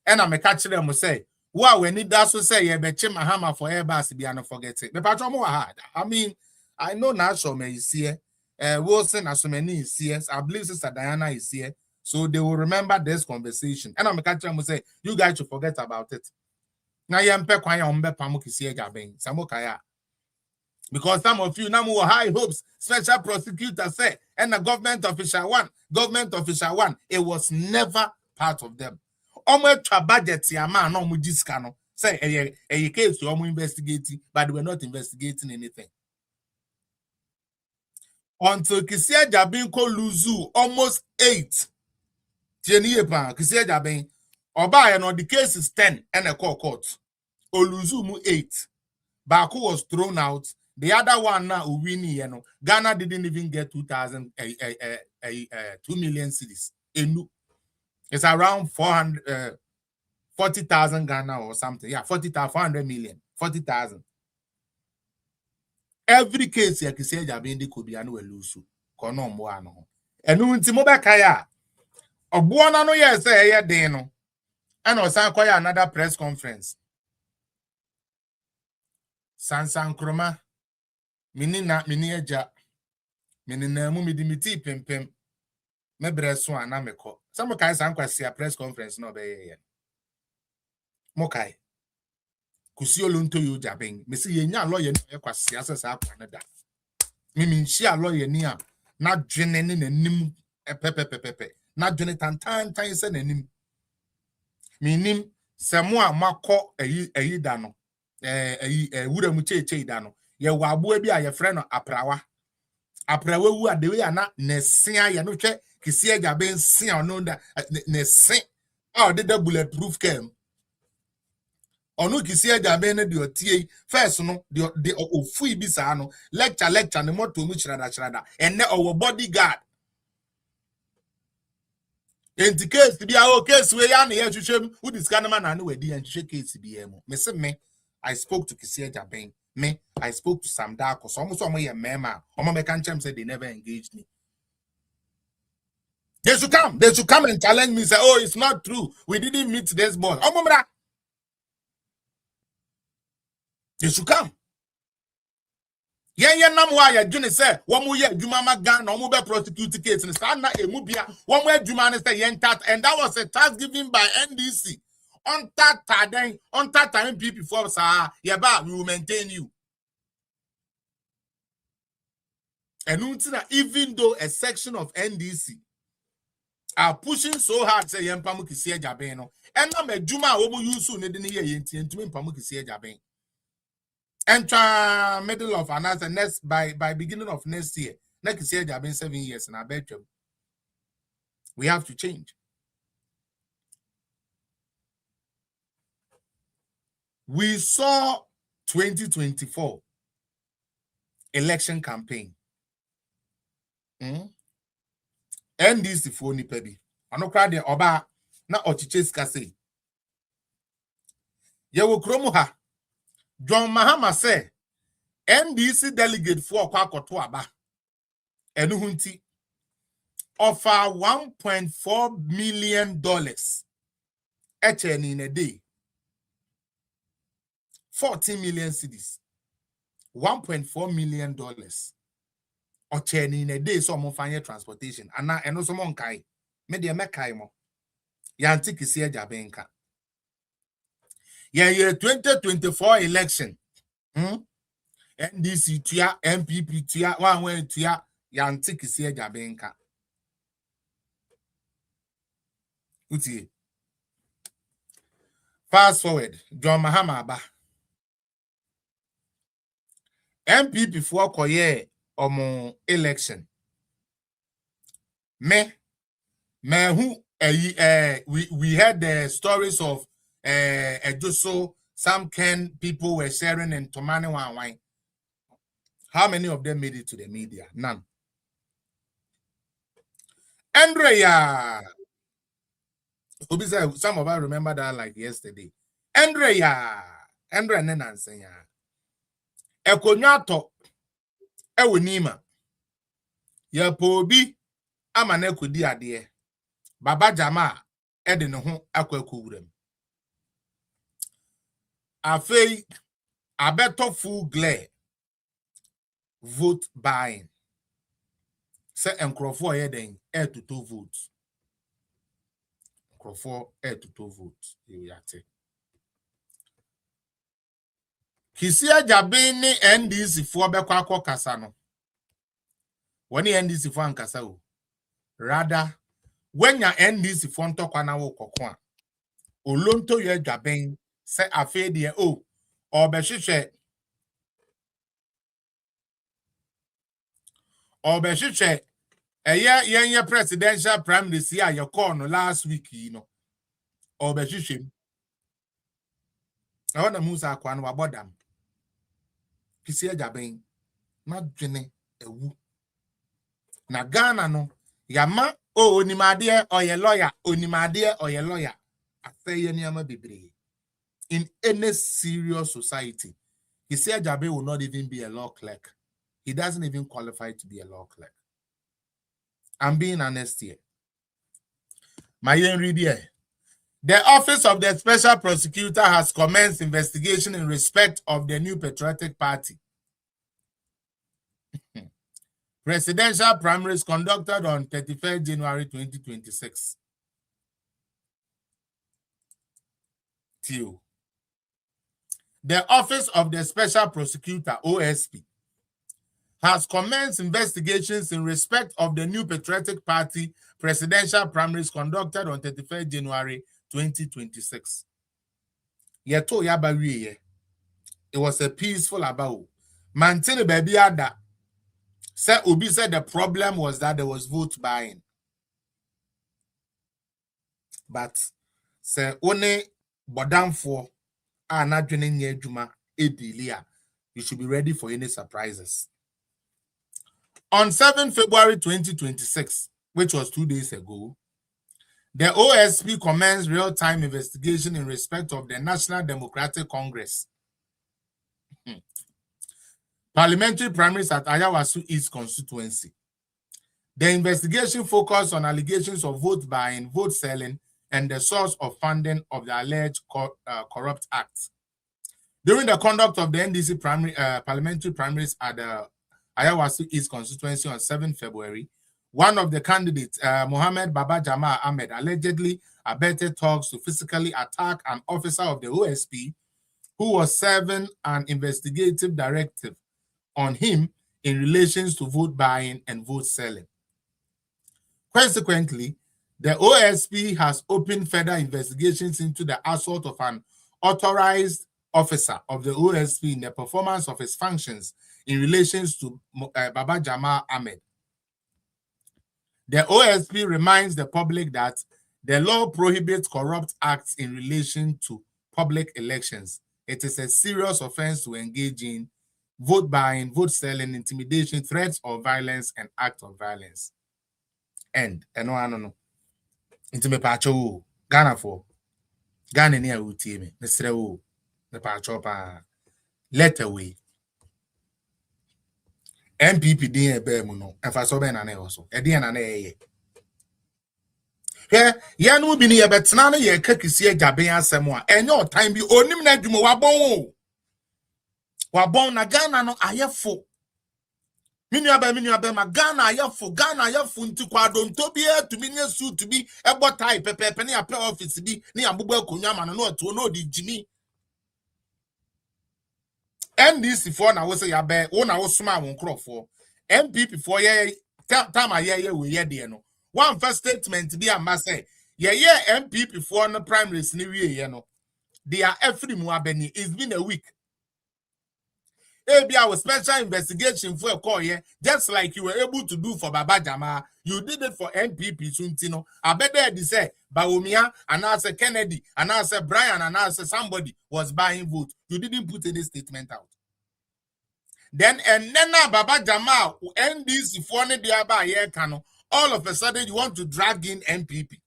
And I'm a catcher them will say, wow, when it does so say, yeah, but my hammer for Airbus be and forget it. But patron more hard. I mean, I know National may is here, Wilson as so many is here, I believe Sister Diana is here, so they will remember this conversation. And I'm a catcher them will say, you guys should forget about it. Now, I'm Pequaya on Bepamukisia Gabin, Samokaya. Because some of you now more high hopes, special prosecutor say, and the government official one, it was never part of them. Almost a budget, ya man, no mujiscano. Say a case to almost investigating, but we're not investigating anything. Until Kisia Jabin ko Luzu almost 8. Jenny Pan, Kisia Jabin, or by and the case is 10 and a court. Oluzu mu 8. Baku was thrown out. The other one now, Uwini, you know, Ghana didn't even get 2 million cedis. It's around 40,000 Ghana or something. Yeah, 400 million, 40,000. Every case you can say Jabindi could be annual lusu. Kono moano. And Untimoba Kaya. Obuana no yes, say deno. And also another press conference. Sansan Kroma. Mini eja. Mini nemu midimiti pem. Me breso anameko. Some kai sankwasi a press conference no be Mokai. Kusio lunto yu Jabin. Me si yenya lawyer no kwasi asesa akwa na da. Mimi nshi a lawyer ni a na dwene ne nanim pepepepepe. Na dwene tantan se nanim. Minim semo a makọ eyi da no. Wura mu cheche da no. Ye wabo bi a ye frɛ no aprawa wu adewe ana nesia ye no hwɛ Kisia Jabin sia no da nese a de da bulletproof cam onu Kisia Jabin na de otie first no de ofu bi saa no lecture ne moto mu chirada enne owo bodyguard enti case bi a o case we ya na ye hwehwem wo discan man na no wadi en hwehwe case bi e mu me I spoke to Kisia Jabin. I spoke to Sam Darko. So almost my mema. Omo said they never engaged me. They should come and challenge me. Say, oh, it's not true. We didn't meet this boy. They should come. Yeah, namwa ya juni say, wamu ye jumama gan, omu be prosecute case. And sana emubia, wamu ye jumane say yen tat. And that was a task given by NDC. On that time, people before sir, yeah, we will maintain you. And even though a section of NDC are pushing so hard, say Yampamu Kisia Jabeno, and I'm a Juma Omo Yusu Nedini Yenti to Impamu Kisia Jaben. And middle of another next by beginning of next year. Next year, there have been 7 years, and I bet you we have to change. We saw 2024 election campaign. NDC for Nipebi. Ano crowd the oba na ochiches kase. Yewo kromu ha. John Mahama say NDC delegate for kwakoto aba. Enu hunti offer $1.4 million in a day. 14 million cedis. $1.4 million. Or in a day, so mo find transportation. And now, and also mon kai. Media mekai mo. Yanti kisiya jabenka. Yeah, 2024 election. NDC tuya, MPP tuya, one tuya, yanti kisiya jabenka. Uti. Fast forward, John Mahama aba. MPP for koye omo election. We heard the stories of just so some Ken people were sharing in Tomani wine. How many of them made it to the media? None. Andrea. Some of us remember that like yesterday. Andrea Nenansen. Ekonyato ewonima. Ya pobi amane kudi ade. Baba Jama ede ne ho akwakuwurem. Afei abeto full glare vote buying. Se Akuafuor yeden to 2 votes. Akuafuor to 2 votes. Yate. Kisia Jabini NDC for Bekwako Kasano. When NDC for Ankasa. Rather, when your NDC for Tokwana Kokwa. Olonto ye Jabin say afedi o or beshiche ye presidential primary see your corner last week, you know. Or beshiche. I want to move Akwan Wabodam. Kisia Jabin, not Jenny a woo. Na Ghana no, Yama, oh, Onimadia or your lawyer, Onimadia or your lawyer. I say Yama Bibri. In any serious society, Kisia Jabin will not even be a law clerk. He doesn't even qualify to be a law clerk. I'm being honest here. My reader. The Office of the Special Prosecutor has commenced investigation in respect of the New Patriotic Party. Presidential primaries conducted on 31st January 2026. The Office of the Special Prosecutor, OSP, has commenced investigations in respect of the New Patriotic Party presidential primaries conducted on 31st January 2026. It was a peaceful about. Mantini baby ada. Said Obi said the problem was that there was vote buying. But say only bodam for not joining near Juma Edilia. You should be ready for any surprises. On 7 February 2026, which was 2 days ago, the OSP commenced real-time investigation in respect of the National Democratic Congress parliamentary primaries at Ayawasu East constituency. The investigation focused on allegations of vote buying, vote selling, and the source of funding of the alleged corrupt acts. During the conduct of the NDC parliamentary primaries at the Ayawasu East constituency on 7 February, one of the candidates, Mohammed Baba Jama Ahmed, allegedly abetted talks to physically attack an officer of the OSP who was serving an investigative directive on him in relations to vote buying and vote selling. Consequently, the OSP has opened further investigations into the assault of an authorized officer of the OSP in the performance of his functions in relations to Baba Jama Ahmed, The OSP reminds the public that the law prohibits corrupt acts in relation to public elections. It is a serious offense to engage in vote buying, vote selling, intimidation, threats of violence, and acts of violence. End. And no. Intime pacho Ghana for Ghana near UTM. Mr. O. The pacho pa. Let away. MPP din ebe mu no. Enfa so be na na also. E din na na ye. Ya no bi ni ye betena na ye kakisi ajaben asem a enyo time bi onim na adwuma wabon na Ghana no ayefo minu aba ma Ghana ayefo nti kwado ntobi to bi ne suit to bi ebo tie pepepe ne apɛ office bi ne abobɔ akonwa ma no to no di jimi NDC for na wo say ya be wo na wo soma won krofo MPP for ye time aye we ye de no one first statement bi am say ye MPP for no primaries ni wie ye no they are every mu abani. It's been a week. Maybe our special investigation for a call here, just like you were able to do for Baba Jama. You did it for MPP Suntino. I bet they say Baumia and I say Kennedy and I say Brian and I say somebody was buying vote. You didn't put any statement out. Then Baba Jama who end this if one day about here cano. All of a sudden you want to drag in MPP.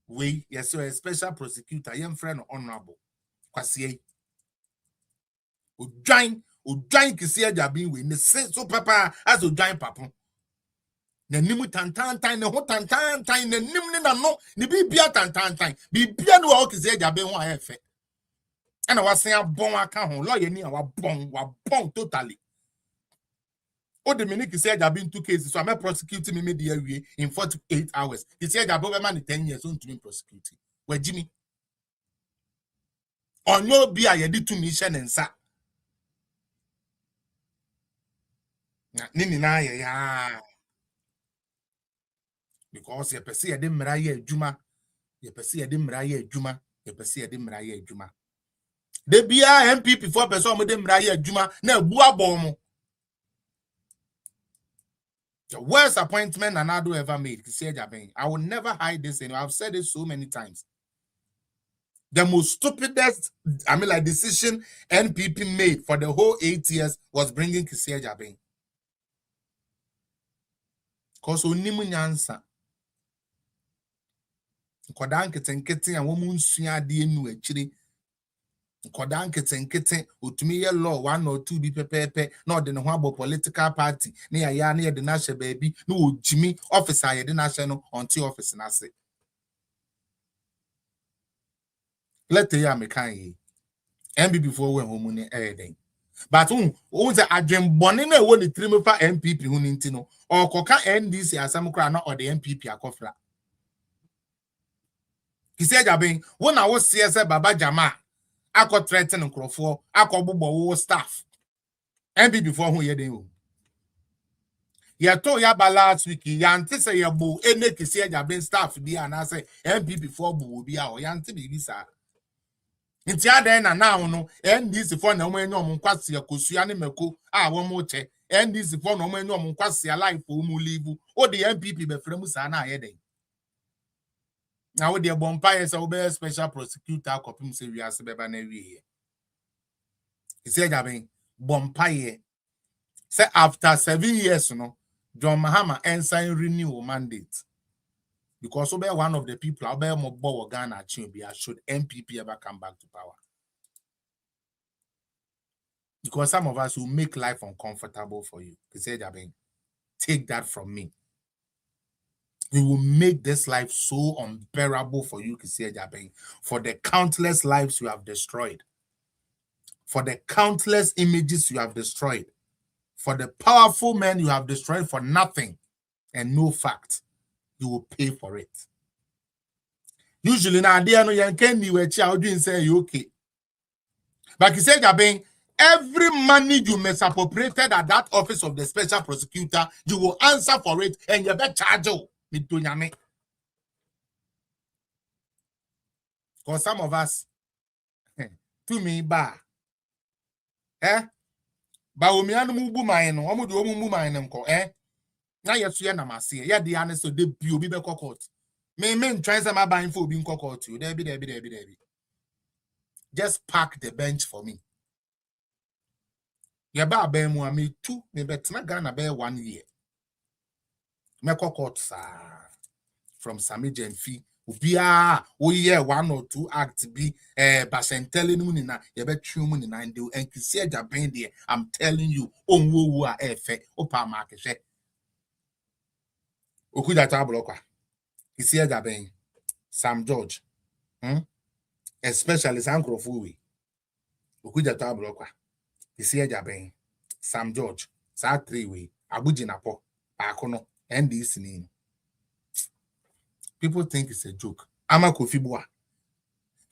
We yes, so a special prosecutor, young friend honorable. Kwasiye. Ujwain kisi Ajabin we ne so papa as ujwain papa. Na nimu tantan ne ho tantan ne nim ne na no ne bibia tantan bibia no wa kisi Ajabin ho ayefe. Ana wasen abon aka ho lawyer ni wa bon totally. O de mini kisi Ajabin 2 cases so am prosecute me media wie in 48 hours. Kisi Ajabin be man 10 years so to prosecute. We Jimmy onyo bi a ye di to me hye ne nsa. Nini na ye ya because ye pese ye de mra ye adwuma ye pese ye de mra ye adwuma ye pese ye de mra ye adwuma de bia MPP for person mo de mra ye adwuma na abu abon mo the worst appointment Anado ever made Kisi Ajaben. I will never hide this anymore. I've said it so many times. The most stupidest decision NPP made for the whole 8 years was bringing Kisi Ajaben. Because onimu nyansa nkoda nketen a womu nsua de enu akire nkoda nketen otumi ye law 1 or 2 bi pepepe na ode ne ho abo political party na ya na ye de na hye baabi na ojimi officer ye de na hye no onti office na se let ya me kan yi MPP before when homu ne den but who say adwenbone na ewo ni trimifa MPP hu ni nti no okoka NDC asam kra na ode MPP akofra Kisi Ajaben wona wo se se Baba Jama akọ threaten nkrofo akọ gbogbo wo staff MPP before hu ye den o ye to ya ba last week ya ante se ye bo ene Kisi Ajaben staff bi ana se MPP before bo bi a o ya ante bi sa nti adan na now no NDC for na mo enyom nkwase akosua ne mako a wo mo che NDC for na mo enyom nkwase life o mu live o de MPP be frem sa na ye den now the bompire is a special prosecutor copim say we are sebeba na wie. He said Ajaben bompire say after 7 years no John Mahama ensign renew mandate. Because obe one of the people obe mo bo Ghana Chiobia should MPP ever come back to power. Because some of us will make life uncomfortable for you. He said Ajaben take that from me. We will make this life so unbearable for you, Kisi Ajaben, for the countless lives you have destroyed, for the countless images you have destroyed, for the powerful men you have destroyed for nothing and no fact. You will pay for it. Usually, now, they are no young candy where child say you okay. But Kisi Ajaben, every money you misappropriated at that office of the special prosecutor, you will answer for it and you better charge you. Because some of us to me bar ba omianu mu bu man no omo de omo mu man nko na yeso ye na mase ye de ane so de bi obi be court me ntwan say ma ban for obi nko court o there be just park the bench for me ye ba ban mu am tu me betena Ghana be 1 year me court sa from Samijan fee Ubia, oh yeah, 1 or 2 acts be Basentele Munina, you bet true money 9 do, and Kisia Japan there. I'm telling you, on woo are efe, opa market. Okuda Tabloka, Kisia Japan, Sam George, especially Sam Akuafuor. Okuda Tabloka, Kisia Japan, Sam George, Sa 3-way, Abujinapo, Akono, and this name. People think it's a joke. Ama Kofibua.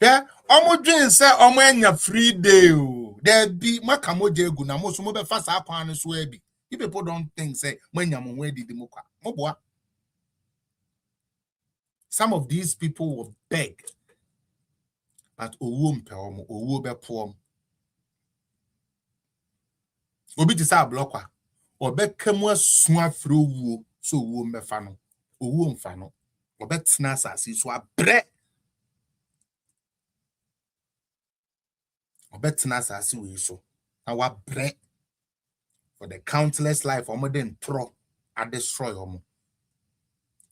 Yeah, omo dream say omo enya free day o. There be makamoje egu na mo so mo be fa sa kwan so abi. If people don't think say manya mo we didi mo kwa. Mo boa. Some of these people will beg. But owo mpe omo, owo be po. Obi ti sa blokwa. Obekemu asu afre owo so owo mbefa no. Owo mfa no. Obetena asase so abre. Obetena asase we so. Na wa bre for the countless life omo den tro a destroy omo.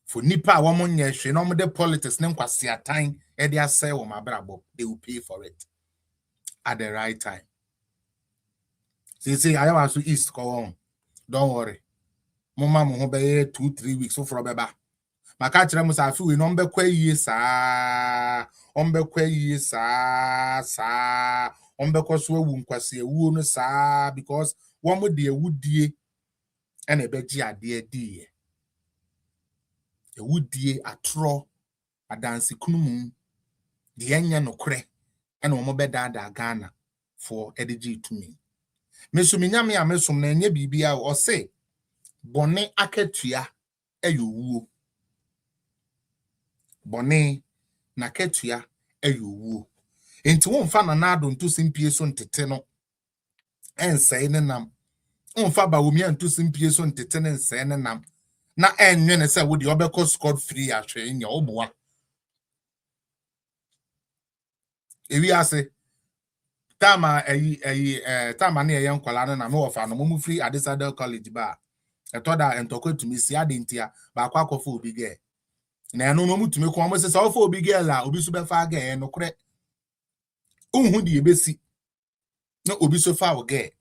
For nipa womo nye hwe na omo de politics ne nkwase atan e de asay wo mabrabo, they will pay for it at the right time. See I want to east go on. Don't worry. Mama mo ho be 2-3 weeks so for beba. Maka kire mo sa afi we no mbekwa yie saa. Ombekwa yie saa. Ombekwa so awu nkwase awu no saa because womo de awudie and ebeji ade die. Ewudie atro adansi kunum de enya nokre ena womo bedada Ghana for edg to me. Mesumi nyame a mesum na enye bibia o se bone akatua eyowuo. Bone na katua eyowuo. Enti won fa na nado nto simpie so ntete no ensei ne nam. Won fa ba womi anto simpie so ntete ne ensei ne nam. Na enwe ne se wo de obekọ scot free ahwe nya oboa. Ewi ase tama tama ne yen kwala no na me wofa no mo free Adaadaa college ba. Etoda entoko tumi si adentia ba kwa akofo obi ge. Na eno no mutumi ko mo se se ofo obi ge la obi so be fa ge no kre. Unhu de ebesi. Na obi so fa wo ge.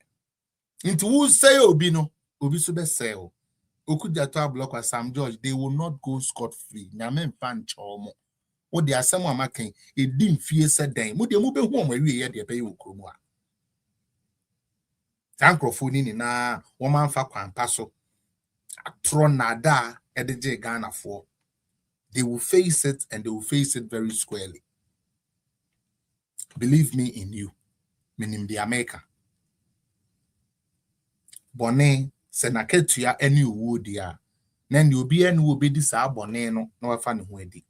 Nti wo say obi no, obi so be say o. Okujato block Sam George, they will not go scot free. Nyame mfa chomo. Wo de asem amaken edi mfie se dan. Mo de mo be hu o mawie ye de be wo kromu a. Tankrofoni ni na wo manfa kwampa so. Atro nada edege Ghana for. They will face it and they will face it very squarely. Believe me in you. Meaning the America. Bone senaketua eni owo dia. Na ndi obi enu obedi sa bone no na wafa ne ho adi.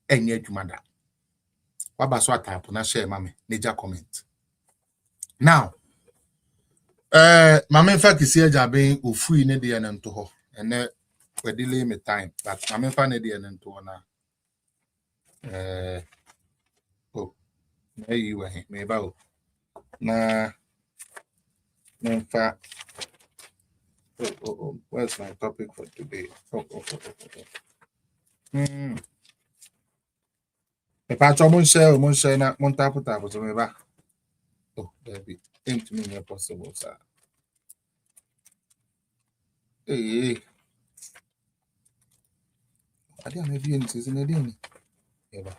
Enye adwumada. Waba so type na share mame neja comment. Now, mame fa kisi ajaben ofui ne de na nto ho. Ene we delay me time, but mame fa ne de na nto ho na. Oh, na yi wa he me ba o. Na fa where's my topic for today? Me pa cho mon share na mon tapu so me ba. Oh, baby, think to me possible, sir. Hey, I didn't have any season again. Eba.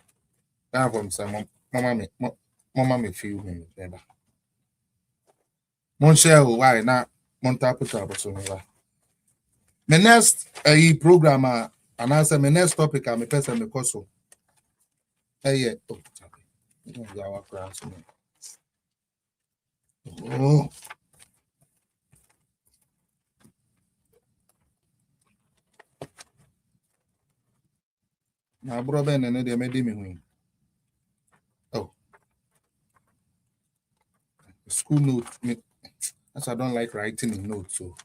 Now from some mama me few minutes, eba. Mon share why na mon tapu so me ba. My next programmer and answer my next topic I'm a person me koso. Yeah. Oh, oh. My brother and they made me win. Oh. School note me. That's I don't like writing in notes. So,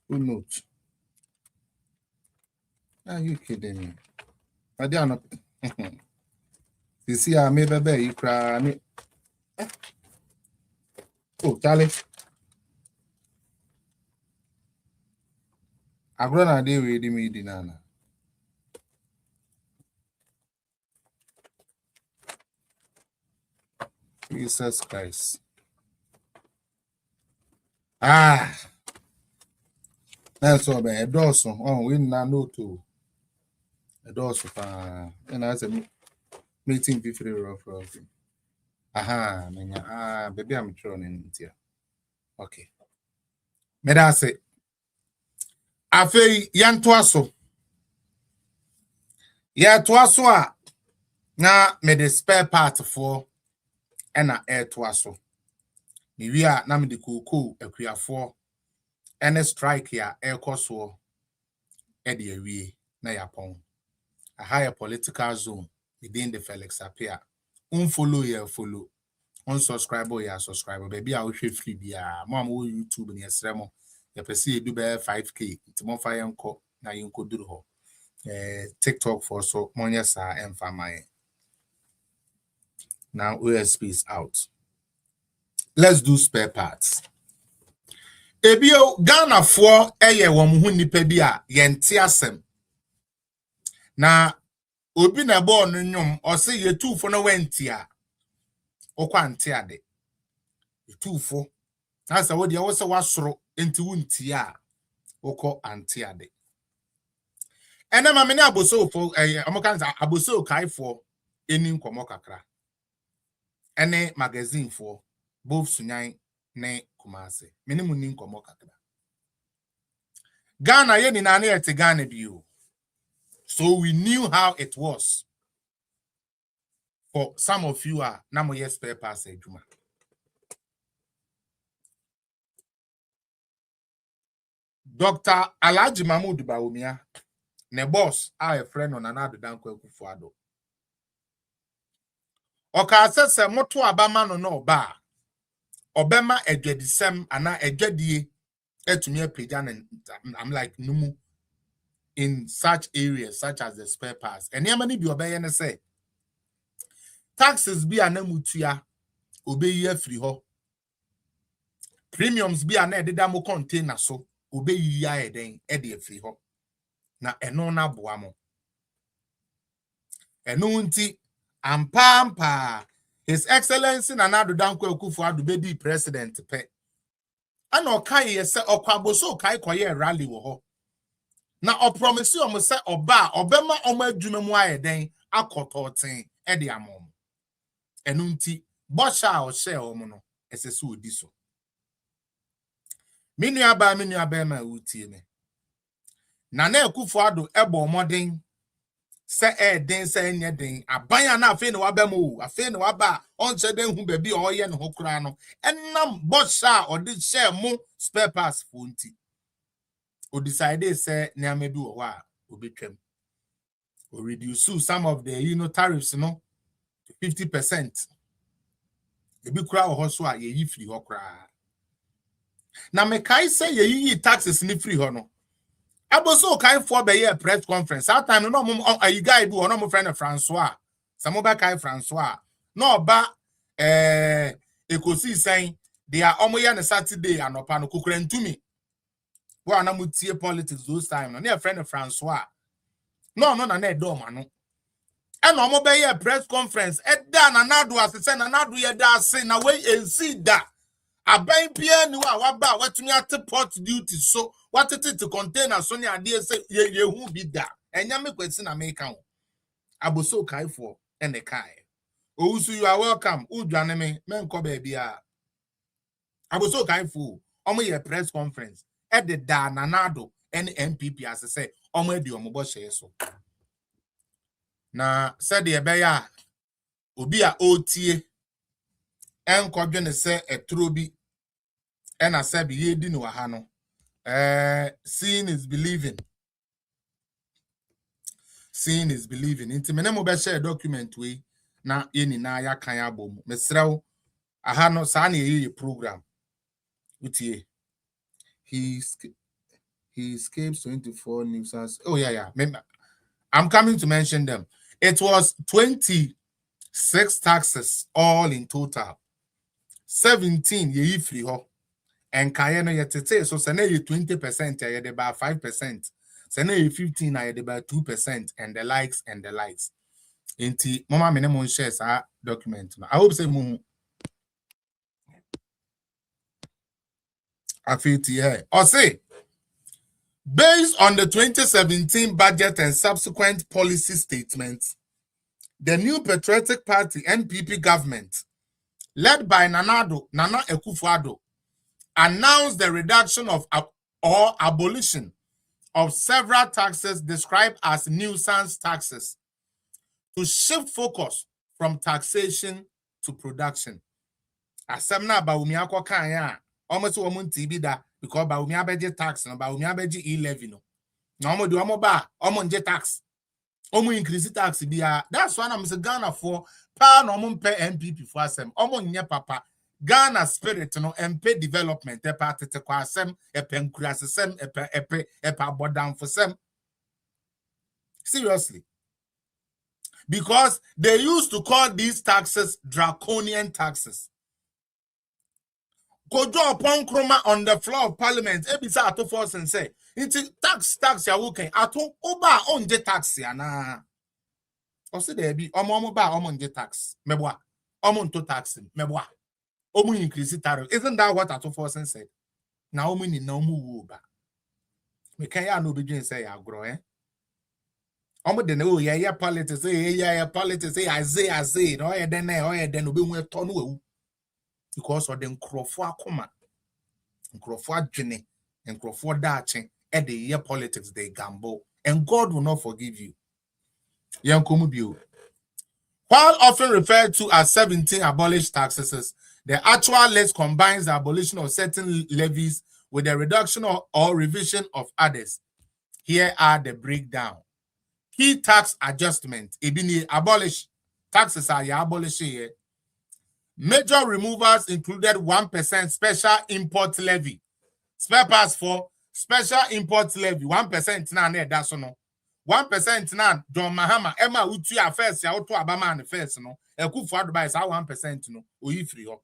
who notes? Are you kidding me? I dare not. You see, I may be you cry. Oh, Charlie. I'm gonna do with me dinner. Jesus Christ. Ah, that's all bad. Dawson. Oh, we not know too. A Dawson. And I said, meeting people rough. Aha, baby, I'm throwing in here. Okay. Me da say. Afei, yantoa so. Ya toa so a na me the spare part for na air toa so. Me wi a na me the koko Akuafuor ene strike ya air koso e de awie na yapon. A higher political zone within the Felix appear. Unfollow ya follow. Unsubscribe ya subscribe. Baby a wo hwe free bia. Mo am wo YouTube ni esremo. Ya pese edu be 5k. Ntimo fa yenko na yenko duru ho. TikTok for so monya sa emfamaye. Now OSP is out. Let's do spare parts. Ebio Ghana for eye won nipa bi a yente asem. Na obi na bo no nwom o se ye tufo no wenti a okwa ante ade. Tufo na sa wo de wo se wasoro enti wunti a okọ ante ade. Ene ma me ne aboso fo amokan aboso kaifo eni nkomo kakra. Ene magazine for both Sunyan ne Kumase. Minimum nin komo kakra. Ghana ye ni nane ete Ghana bio. So we knew how it was. For some of you are namo yes spare pass ejuma. Dr. Alhaji Mahmoud Bawumia, ne boss, a friend on another Akuafuor. Oka se moto abama no ba. Obema edwedisem ana edwadie etumi apagya. I'm like numu in such areas such as the spare parts. And yamani bi obeye ne say taxes bi anamutua obeyi afri ho. Premiums bi ana ededa mo container so obeyi ya eden ede afri ho. Na eno na boa mo. Eno nti ampa His Excellency Nana Akuafuor bedi president pe. Ana okai ye se okwaboso okai koye rally wo ho. Na o promise o mo se oba obema omo adwuma mu ayeden akototen e de amom. Enu nti bosha o share o mo no esese odi so. Minu aba ma utie me. Nana Akuafuor ebo modern se den se enye den aban na afi ne wabam afi ne waba onche den hu baby oye ne ho kura no enam bosha odi share mu spare parts fonti o decide say ne amebi wo a obetwam o reduce some of the tariffs no to 50%. Ebi kura wo so a ye yi free ho kura na me kai say ye yi taxes ni free ho no Aboso Kaifo be ye press conference. That time no you guy do no mo friend Francois. Samoba Kai Francois. No ba ekosi saying they are omoya na Saturday anopa no kukurentumi. Wo na mutie politics those time no. Na friend Francois. No na do ma no. E no mo be ye press conference. E da na nado asese na nado ye da ase na we ensi da. Aban pia ni wa waba watumi ate port duty so what it to container so ne ade say ye hu bi da enya me kwesi na me kan Aboso Kaifo ene kai Owusu you are welcome udwane me nko ba bia Aboso Kaifo omo ye press conference e de da nanado ene MPP asese omo edi omo bo hye so na said de be ya obi a otie enkodwe ne se etro bi ena sabi ye di no ha no seeing is believing. Seeing is believing. Inti mene mo be share document we na ye ni na ya kan abom. Mesrew aha no sa na ye program. Utie. He escapes 24 news as I'm coming to mention them. It was 26 taxes all in total. 17 ye free ho. And kayeno yetete so sene ye 20% ye about 5%. Sene ye 15 ye about 2% and the likes and the likes. Inti mama minimum shares our document. I hope say mu afiti here. Or say based on the 2017 budget and subsequent policy statements, the new patriotic party NPP government, led by Nana Akuafuor, announced the reduction of or abolition of several taxes described as nuisance taxes to shift focus from taxation to production. Asemna ba umi akwa kan ya almost woman TB da because ba umi abeje tax no ba umi abeje e-levy no. Na omo di omo ba omo nje tax. Omo increase tax bia. That's why I'm say Ghana for pa no omo pay MPP for asem. Omo nye papa Ghana spirit no MP development e pa tete kwa asem e pe nkurase sem e pa abodan for sem. Seriously. Because they used to call these taxes draconian taxes. Go draw upon chroma on the floor of parliament. Ebisa ato force and say, "It's tax ya wuken ato oba onje tax ya na." Ose there be omo ba omo nje tax. Mebwa. Omo nto tax mebwa. Omo increase tariff. Isn't that what ato force said? Na omo ni na omo wu ba. Me kan ya no be say ya agro Omo de no ya politics ya politics I say no ya den obi hu eto no wu. Because of the Akuafuor akoma, Akuafuor adwene, Akuafuor dache, and the year politics they gamble, and God will not forgive you. Yankomu. While often referred to as 17 abolished taxes, the actual list combines the abolition of certain levies with the reduction or revision of others. Here are the breakdown. Key tax adjustment. Ibini abolish taxes are abolish here. Major removals included 1% special import levy. Spare parts for special import levy. 1% na that's no. 1% na John Mahama. Emma Utu affairs ya auto Abama and first no. Akuafuor advice 1% no. Oyi free up.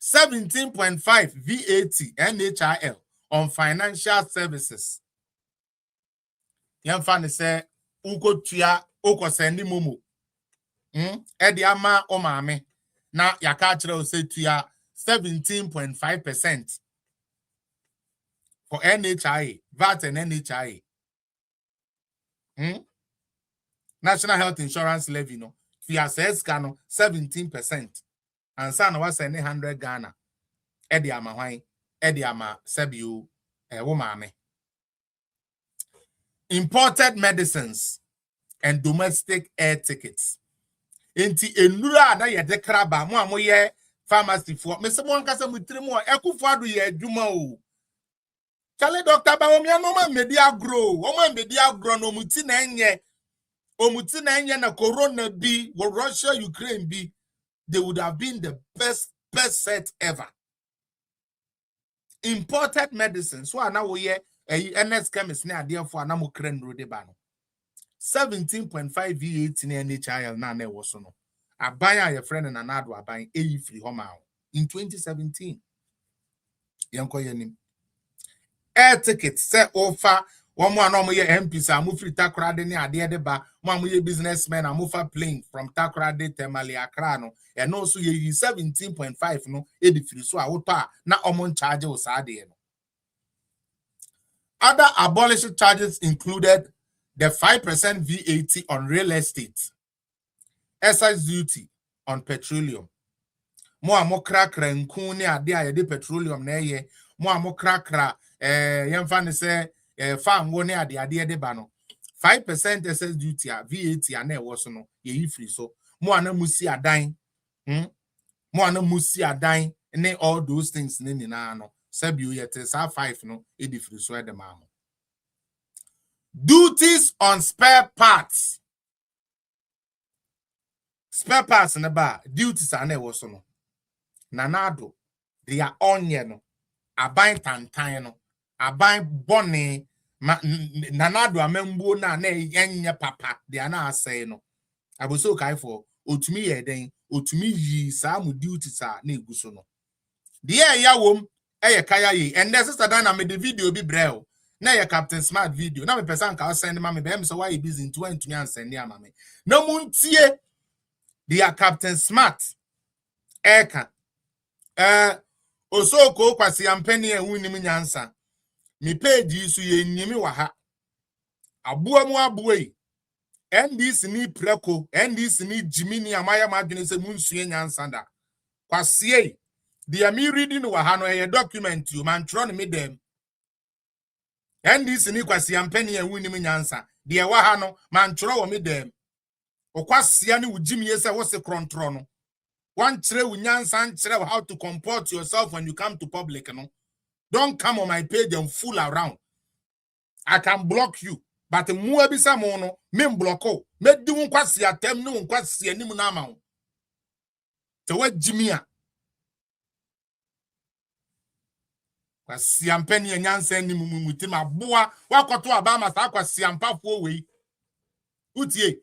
17.5 VAT NHIL on financial services. Yan say uko tuya uko sendi mumu. Edi ama o maame. Na yaka kire say tuya 17.5% for NHIA, VAT and NHIA. National Health Insurance Levy no. Tuya says kano 17%. And sana was 100 Ghana. Edi ama hwan, edi ama sebiu wo maame. Imported medicines and domestic air tickets. Enti enura na ye dekraba mo amoye pharmacy for me se mo ankasa mutiri mo Akuafuor ye adwuma o chale doctor ba o me no ma media grow no muti na enye na corona bi wo Russia Ukraine bi they would have been the best set ever. Imported medicines so na wo ye NS chemist na ade for na mo kran ro de ba no 17.5 VAT na NHIL na wo so no abaya your friend na nado aban free homa in 2017 yanko yenim air tickets say offer one more no ye MPs amu free takrade ni ade de ba mo amu ye businessmen amu fa plane from takrade Temale Accra no and also ye 17.5 no free so awuto na omo charge o sa de no. Other abolition charges included the 5% VAT on real estate, excise duty on petroleum. Mo amokrakra nku ne ade a yede petroleum na ye, mo amokrakra yemfa ne se farm wo ne ade de ba no. 5% excise duty a VAT a na e wo so no ye free so. Mo anamusi adan. Mo anamusi adan ne all those things ne nyina no. Sabiu yete sa 5 no e di free so e de ma. Duties on spare parts. Spare parts in the bar, duties are never so no. Nanado, they are onion, aban tantan no, aban bonny, nanado amembo na yenye papa, they are not saying no. I was so kai for otumi yeden, otumi yi sa mu duty sa na eguso no. The ya wom, kaya yi, and there's sister Dana made the video be brel. Na ya Captain Smart video. Na me person ka send mama be so why you busy in 20 and send ya mama. No muntie the Captain Smart eka osoko kwasi ampeni e hunim nyansa. Mi page su ye nyimi wa ha. Abua mu abuei. NDC ni preko, NDC ni Jimini amaya madwene se munsue nyansa da. Kwasi the me reading wa ha no e document you man tro me dem. NDC ni kwasi ampeni e hunim nyansa. The wa ha no man tro wo me dem. Okwasia ni ujimi yesa wo se krontro no. One tre unyansa ntre how to comport yourself when you come to public no. Don't come on my page and fool around. I can block you. But mu ebisa mo no, me blocko. Me di unkwasi atem no unkwasi anim na ama wo. Te wa jimia. Kwasi ampeni nyansa anim mutim aboa, wakoto abama sa kwasi ampafo we. Utie.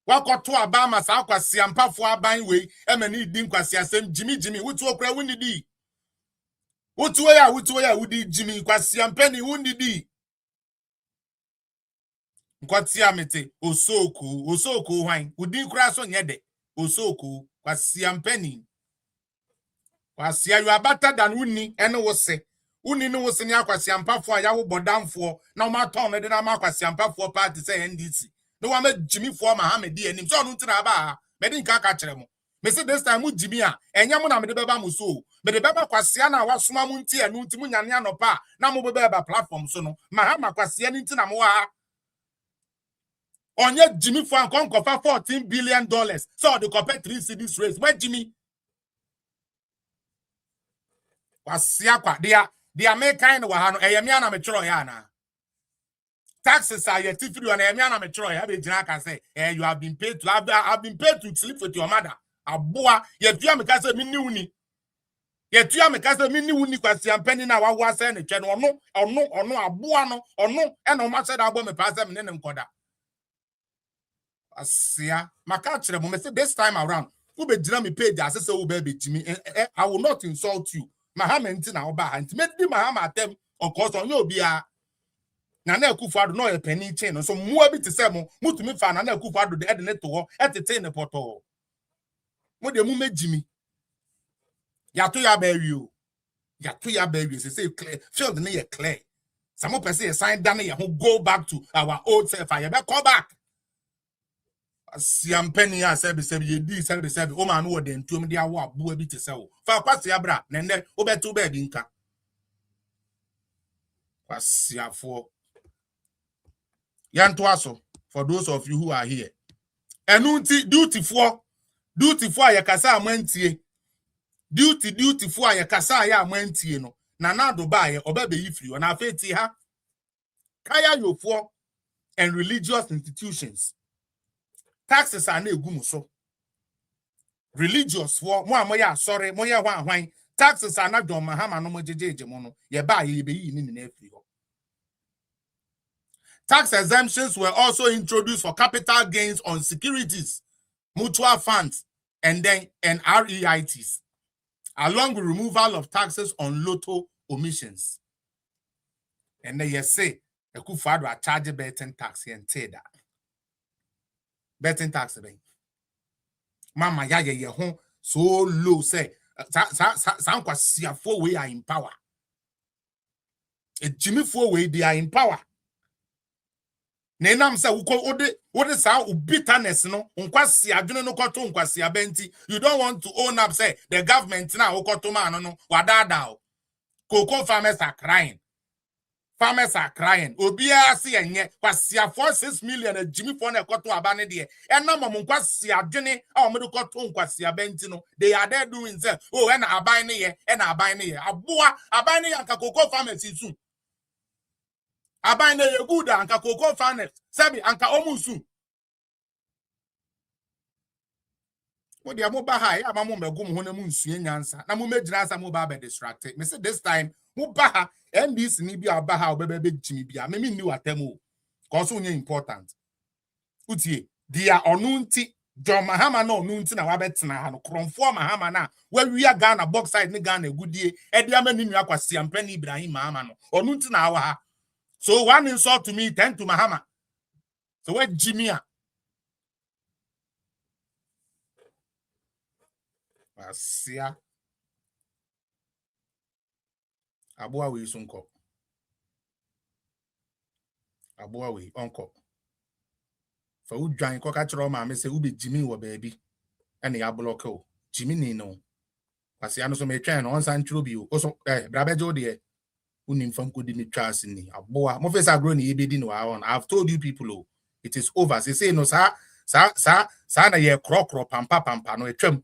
Wakoto abama sa kwasi ampafo aban we, emani di kwasi asem jimi wutu okra wuni di. Wutu ya wudi jimi kwasi ampeni wuni di. Nkwati amete osoko hwan udi kura so nyede osoko kwasi ampeni kwasi ayu abata dan wuni ene wose uni ni wose ni akwasi ampafo aya wo bodamfo na o ma ton ne de na ma akwasi ampafo party say NDC no wa ma jimi fo ma ha me di anim so no ntina ba me di nka ka kire mo me say this time mu jimi a enya mo na me de beba mo so me de beba kwasi na wasoma mu nti enu nti mu nyane anopa na mo beba platform so no ma ha makwasi ni ntina mo wa onye Jimmy for conquer $14 billion. So the compare 3 cities race. Where Jimmy? Wasiakwa. They are making wahano. Eyemiana metro yana. Taxes are yet if you and Eyemiana metro. Have a can say, you have been paid to have been paid to sleep with your mother. A boa, yet you make us a mini. Yet you make us a mini uni question penny now. I was saying a channel or no, a boa or no, and no matter about me pass them in them coda. Asia, makachre mo say this time around, who be jina me page as say who be Jimmy. I will not insult you. Mahamenti na oba and make the Mahama them of course on you be a na Akuafuor no a penny chain. So more bit to say mo to me fan na Akuafuor the edit to entertain the portal. Mo de mu me Jimmy. Ya to ya bury you. Ya to ya bury say clear. Feel the near clear. Some more person sign down here who go back to our old self. I better call back. Siampeni ya sebi ye di sebi o ma no wo den tuom dia wo abo bi te se wo fa kwase abra na nne obetu be di nka Akuafuor yanto aso for those of you who are here enunti duty for ayakasa amantie duty for ayakasa ya amantie no na do ba ye obabe yifri na afeti ha kaya yofo and religious institutions. Taxes are na egu so. Religious for mo amoya sorry mo ye hwan taxes are na John Mahama no mo jejeje mo no ye ba ye be yi ni na afri ho. Tax exemptions were also introduced for capital gains on securities, mutual funds, and REITs, along with removal of taxes on lotto omissions. And then you say Akuafuor are charge betting tax and say that. Betting tax ben mama ya ye ho so low say san Akuafuor we are in power. A Jimmy for we they are in power. Nenam say ode sa bitterness no unkwasi adwene no koto unkwasi abenti. You don't want to own up say the government na okoto man no Adaadaa. Cocoa farmers are crying. Farmers are crying. Obia see enye Akuafuor 6 million Jimmy for na koto abane de. Enam kwasi adwene a omedo koto kwasi abenti no. They are there doing say oh na aban ne ye aboa aban ne anka cocoa farmers isu. Aban ne ye good anka cocoa farmers. Sabi anka omusu. mo dia mo ba ha ya ma mo megum ho na mu nsue nyansa na mo megyina asa mo ba be distracted me say this time mo ba ha NDC ni bi aba ha obebe be gimi bia me ni watemu cause onye important utie dia onu nti John Mahama no onu nti na wa betena ha no kromfo Mahama na wa wia Ghana box side ni Ghana egudie e dia ma ni nua kwasi ampani Ibrahim Mahama no onu nti na awa ha so one insult to me 10 to Mahama so what Jimmy asia aboa we sunko aboa we onko fa udwan ko ka kiro ma me se ube Jimmy wo baabi ene ya block o Jimmy ni no asia no so me twan no on san tro bi o so brabejo de unim fam ko di ni twas ni aboa mo face agro ni ebedi no on I've told you people oh it is over say no sa na ye krokro pampa no etwam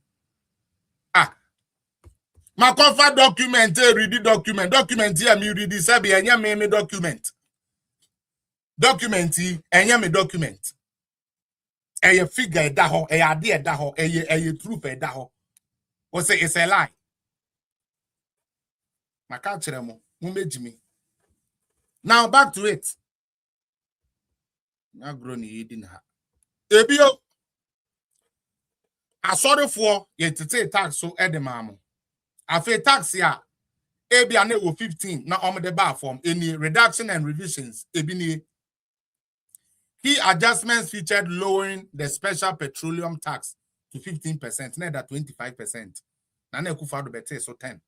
ma cover document read the document here me read this be enya me document enya me document eye figure da ho eye ade da ho eye truth da ho o say it's a lie ma ka kire mo megimi now back to it na grow ni yedi na ebio asorefo ye tete tax so edemamo afi tax ya ebia na wo 15 na the bar form any reduction and revisions ebini key adjustments featured lowering the special petroleum tax to 15%, na that 25%. Na Akuafuor better so 10.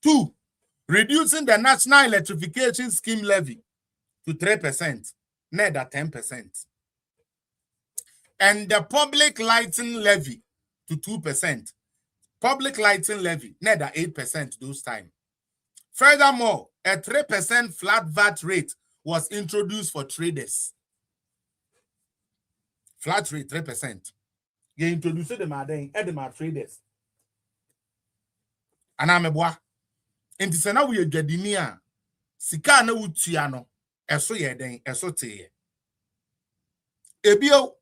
2. Reducing the national electrification scheme levy to 3%, na that 10%. And the public lighting levy to 2%. Public lighting levy, na that 8% those time. Furthermore, a 3% flat VAT rate was introduced for traders. Flat rate 3%. You introduced them at traders. And I'm a boy. In the Senate, we are getting Sika na utiano, eso yeden, eso teye. Ebio,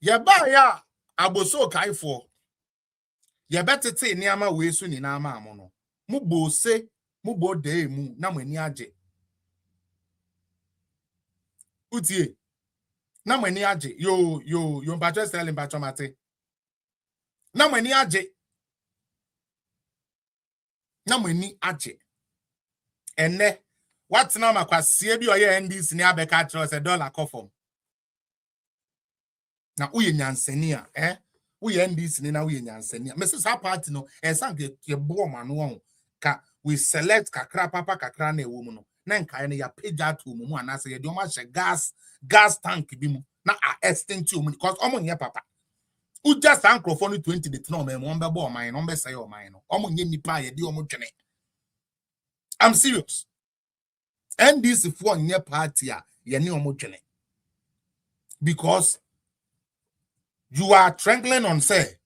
yaba ya aboso Akuafuor. Yabete te niama wesu ni na ama amono. Mubo se, mubo de mu, na mweni aje. Utie. Na mweni aje. Yo mbacho style mbacho mate. Na mweni aje. Na mweni aje. Ene. What's na makwa siebi oye NDC ni abeka tro se dollar kofom. Na uye nyansenia, uye NDC ni na uye nyansenia. Mrs. Ha party no, sanke ke bo manu ka we select kakra papa kakra na ewo mu no. Na nka ne ya page to mu anase ye de o ma she gas tank bi mu na extend mu because omo nye papa. U just microphone 20 de no me mo be bo man no be say o man no. Omo nye nipa ye de omo twene. I'm serious. NDC for nye party a ye ne omo twene. Because you are trangling on say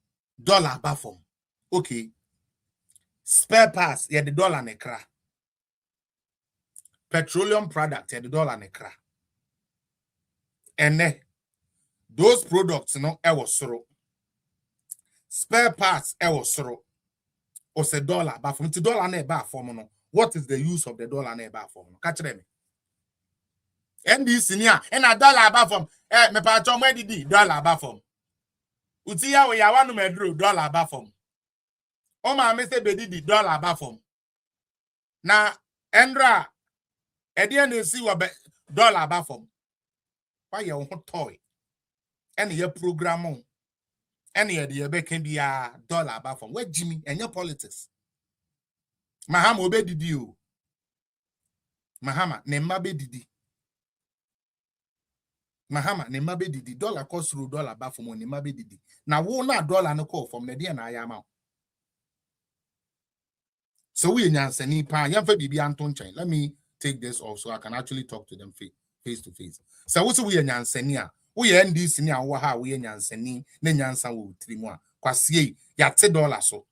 dollar bafom. Okay. Spare parts, yeah, the dollar nekra. Petroleum product, yeah, the dollar nekra. And those products, no, was soro. Spare parts, was soro. Or say dollar bafom. The dollar ne bafom, no. What is the use of the dollar ne bafom? Catch them. And this senior, and a dollar bafom. Me patron where did dollar bafom. Utia we ya wanu medru dollar bafom. Oma mese bedi di dollar bafom. Na endra edie na si wa dollar bafom. Why ye ho toy? Ene ye program ene ye de be kan bia dollar bafom. We Jimmy enye politics. Mahama obedidi o. Mahama ne mma bedidi. Mahama ne mma bedidi dollar cost through dollar bafom ne mma bedidi. Na wo na dollar no call from na de na ayama. So we nyansani pa yamfa bibi anton chen. Let me take this off so I can actually talk to them face to face. So what we nyansani a we NDC ni awo ha we nyansani na nyansa wo trimu a kwasie ya $10 so.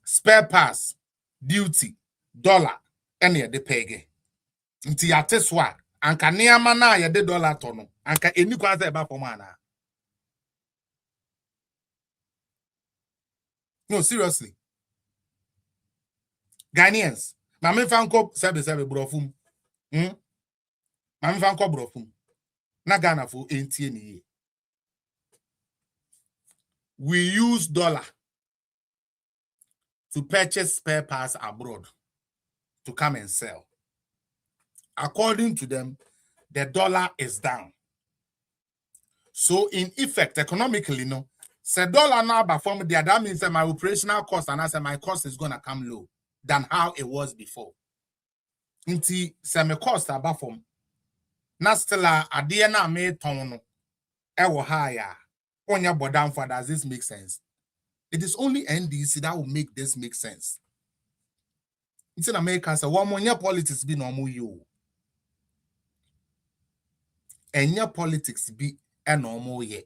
Spare parts, duty, dollar ene de pege. Nti ya so a anka neama na ya de dollar to no anka eni kwa za eba fom ana. No, seriously. Ghanaians. Mami fanko sebe brofum. Mami fanko brofum. Na Ghana for NTN. We use dollar to purchase spare parts abroad to come and sell. According to them, the dollar is down. So in effect, economically, no, say dollar now perform there, that means that my operational cost and I say my cost is gonna come low than how it was before. Inti say my cost about from na still a dear na me tono ewo higher. Onya bodam for does this make sense? It is only NDC that will make this make sense. It's in America, so one more politics be normal you. And your politics be a normal ye.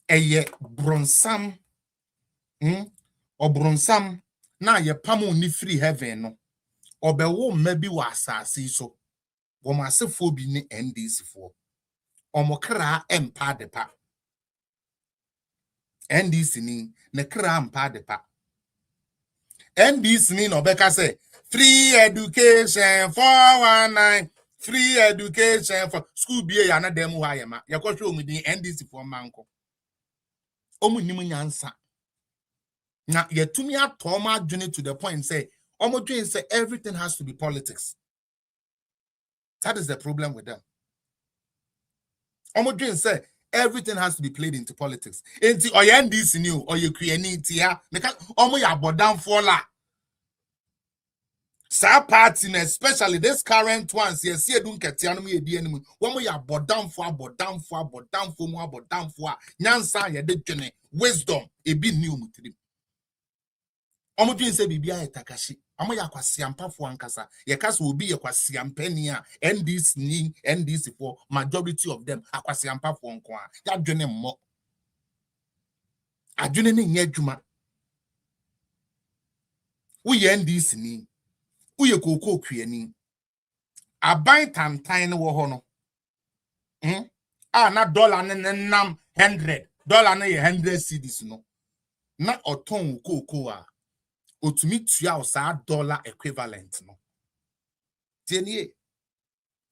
Ye bronsam or bronsam na ye pamo ni free heaven no. Or be wo maybe wasa so. Woma se phobi ni NDC for. Or mokra empa de pa. NDC ni ne kra empa de pa. NDC ni no beka say free education 419 free education for school be ya na dem wa yema ya ko hwe omudi NDC for manko omu nim nyansa na yetumi atoma adwene to the point say omodwen say everything has to be politics. That is the problem with them. Omodwen say everything has to be played into politics. Enti oye NDC new or you create tia because omo ya bodam for la. Sa party, especially this current ones, yes, see, don't get the enemy. One way you bodam for, nyansa, ya de wisdom, a bit new mutim. Omojin say, Bibia Takashi, Amoya Kwasiampa for Ankasa, Yakas will be a Kwasiampenia, and this ning, and this for majority of them, Aquasiampa for Unqua, Yadjane mo. Adjune Yedjuma. We end this ning. Uye koko kwieni aban tantan wo ho no na dollar ne nam 100 dollar na 100 cedis no na oton koko a otumi tua o sa dollar equivalent no tienie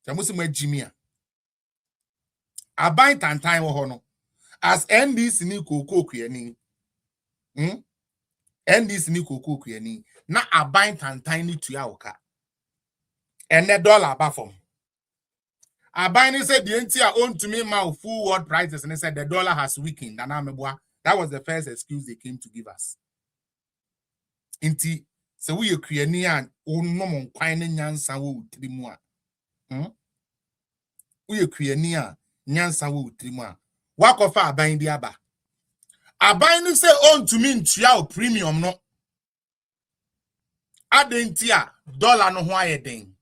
jamusi magimia aban tantan wo ho no as NDC ni koko kwieni NDC ni koko kwieni na aban tantan ni tua oka ene dollar ba from aban ni said the entire own to me ma full world prices and they said the dollar has weakened and that was the first excuse they came to give us inti so we kwieni an onom kwan ne nyansa wo utrimu a we kwieni a nyansa wo utrimu a wakofa aban bi aba aban ni say own to me ntua premium no adentia dollar no ho ayeden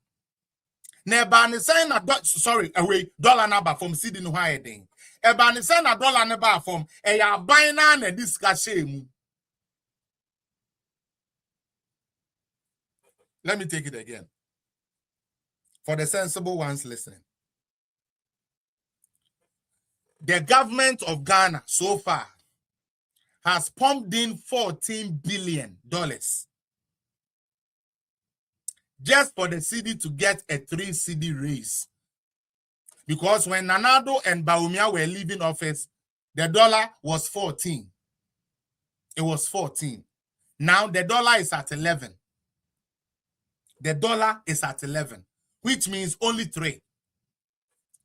na ba ne say na away dollar na ba from cedi no ho ayeden e ba ne say na dollar ne ba from e ya ban na discussion mu. Let me take it again for the sensible ones listening. The government of Ghana so far has pumped in $14 billion just for the city to get a 3 city raise. Because when Nanado and Baumia were leaving office, the dollar was 14. It was 14. Now the dollar is at 11. The dollar is at 11, which means only 3.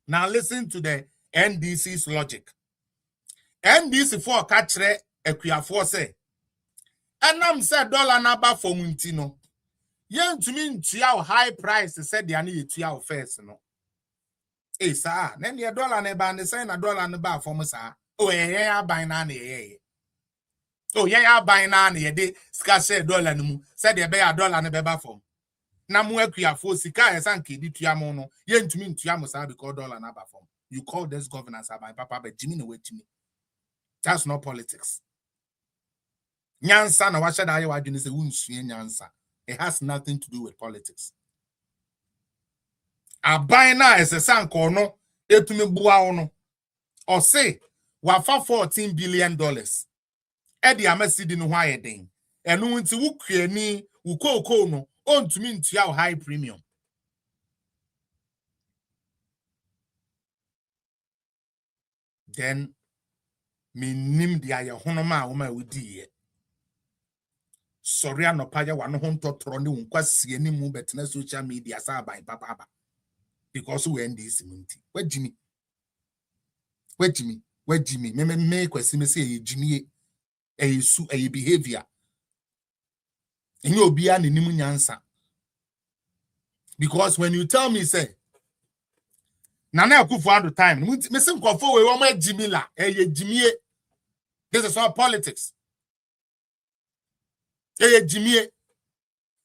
Now listen to the NDC's logic. NDC for catchre Akuafuor say, and I'm said dollar number for Muntino. Yen to mean to high price said the any to our face no. Eh sir, then the dollar ne band say na dollar ne ba for sir. Oh yeah buy na ne. Oh yeah buy na ne de scarce dollar no mu said the be a dollar ne be ba for. Na mu Akuafuor sika e san kedi tua mo no. Yen to mean tua mo sir because dollar na ba for. You call this governance by papa but Jimmy no wait to me. That's not politics. Nyansa na washa da ayewa adwene se wunsue nyansa. It has nothing to do with politics. Aban na esesan ko no etumi bua wo no. O say wafa $14 billion Edi amasidi no hwa yeden. Enu nti wo kuani wo kokoo no ontumi ntua wo high premium. Then minim dia ye honoma a wo ma wodi ye. Sorry anopa ya wano ho ntotoro ne wonkwasi ani mu betena social media sa aban papa because we end this munti. Wajimi me kwasi me say ejimi eyesu eye behavior. Enye obia ne nim nyansa. Because when you tell me say Nana Akuafuor at the time, me say nkofo we wo ma ejimi la eye jimie. This is all politics.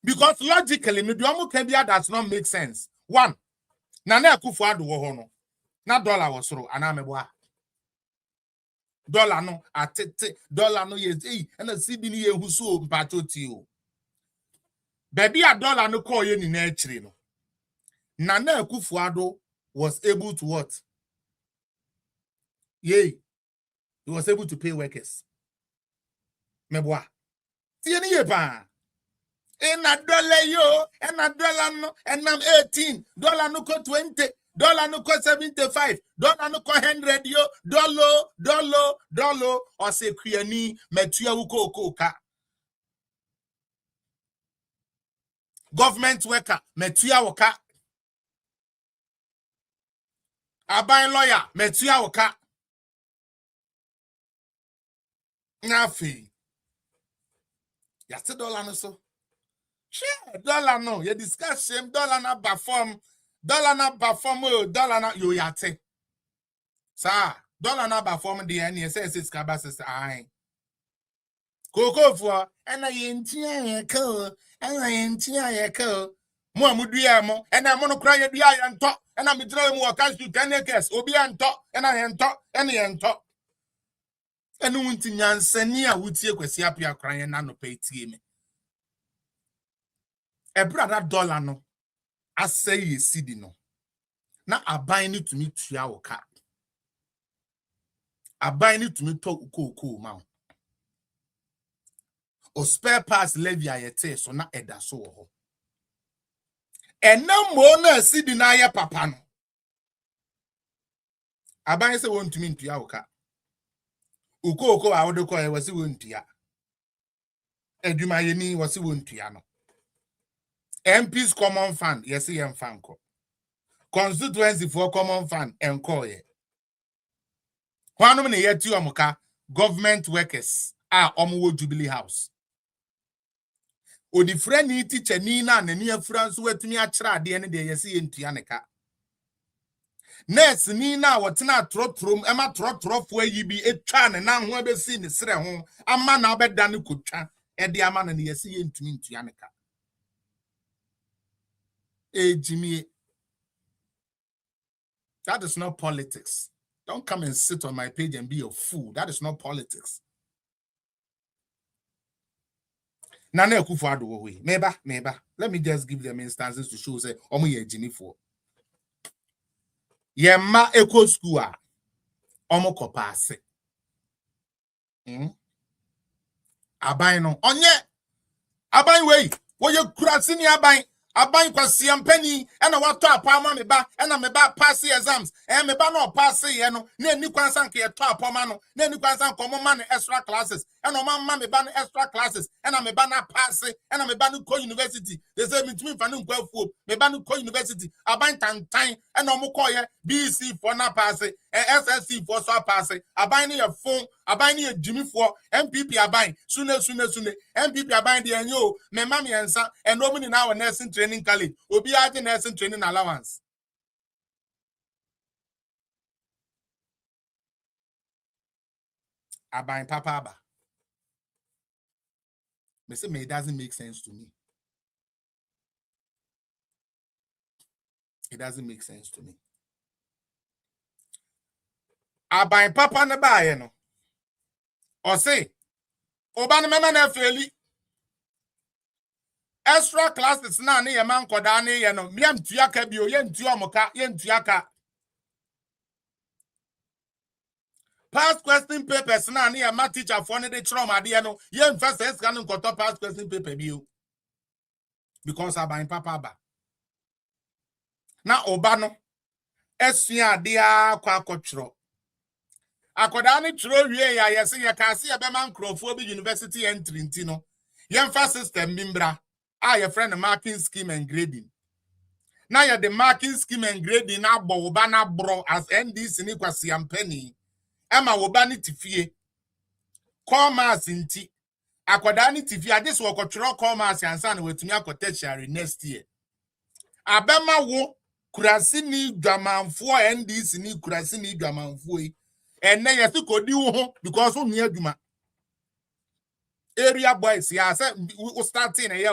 Because logically, Nuduamu does not make sense. One, Nana Akuafuor wo ho no. Na dollar was so anameboa. Dollar no atete dollar no yes and a CB ni ehuso mpatoti o. Baby a dollar no call ye ni na achire no. Nana Akuafuor was able to what? Yay. He was able to pay workers. Meboa. Tieni ye pa. And a dollar yo, and a dollar no, and I'm 18. Dollar no co 20, dollar no co 75, dollar no co 100 yo, dollar, or say kriani, metua uko koka. Government worker, metua waka. Abai lawyer, metua waka. Nafi. Yasti dollar no so. Sure, dollar no. You discuss shame. Dollar na perform. Dollar na yo yate. Sir, dollar na perform the any says it's cabasses. Aye. Akuafuor. And I entia ko. And I entia ko. Mo amudia mo. And I'm gonna cry at the eye and talk. And I'm drawing more cash to 10 acres. Obi and talk. And I and talk. And I and talk. And no one thing Yansenia would see a quasiapia crying and no pay team. A brother dollar no. I say ye see no. Now I bind it to me to our car. I bind it to me to cool mount. Or spare parts levy a yete so na eda so. And no more na see deny papa no. I bind say one to me to our car. Uko I would call was won to ya. Edumayeni was won to ya no. MP's common fund, yes, he and Fanco. Constituency for common fund, and call ye. One minute yet you amoka, government workers are Omo Jubilee House. O the friend ni teacher Nina and near France wet me a tra the end day, yes, in Tianeka. Nurse Nina, what's not trot room, Emma trot where you be a chan and now whoever seen the sre home, a man now bet than you could chan, and the man and yes, in Tianeka. Jimmy, that is not politics. Don't come and sit on my page and be a fool. That is not politics. Nana Akuafuor do we. Meba. Let me just give them instances to show say omo ye Jimmy for. Ye ma eco school omo ko pass. Aban no. Onye aban we. Wo ye kurasi ni aban. Aban kwasi ampani ena wato apama me ba ena me ba pass exams me ba no pass ye no na ni kwansan ke to apama no na ni kwansan komo ma extra classes ena ma me ba no extra classes ena me ba na pass ena me ba no go university they say me tumi fa no Akuafuor me ba no go university aban tantan ena omo ko ye BC for na pass SSC for so pass aban ne ye phone aban ne ye Jimmy for MPP aban sune MPP aban de enyo me ma me ensa eno mu ni na nursing training college obi age nursing training allowance aban papa aba me say it doesn't make sense to me. It doesn't make sense to me. Aban papa na ba ye no o say oba na mema na feli extra classes na ne man koda ne ye no miam tuaka bi o ye ntua moka ye ntuaka Past question papers na near my teacher for the trauma, dear no, young first can got past question paper view. Because I buy papa ba. Na obano, esia dia kwa kochro. Akodani chro wie ya yesi ya kasi ya bema Akuafuor University entry ntino. Young first system bimbra. Your friend the marking scheme and grading. Now you're the marking scheme and grading na obana bro as NDC ni kwasi ampeni. Emma obani tifie. Commerce inti. Akwadani tifie adis wakotro commerce ansan wetumi akotechari next year. Abema wo kurasi ni dwamanfo NDC ni kurasi ni dwamanfo yi. Enne yesi kodi wo ho because wo nia dwuma. Area boys ya say we starting here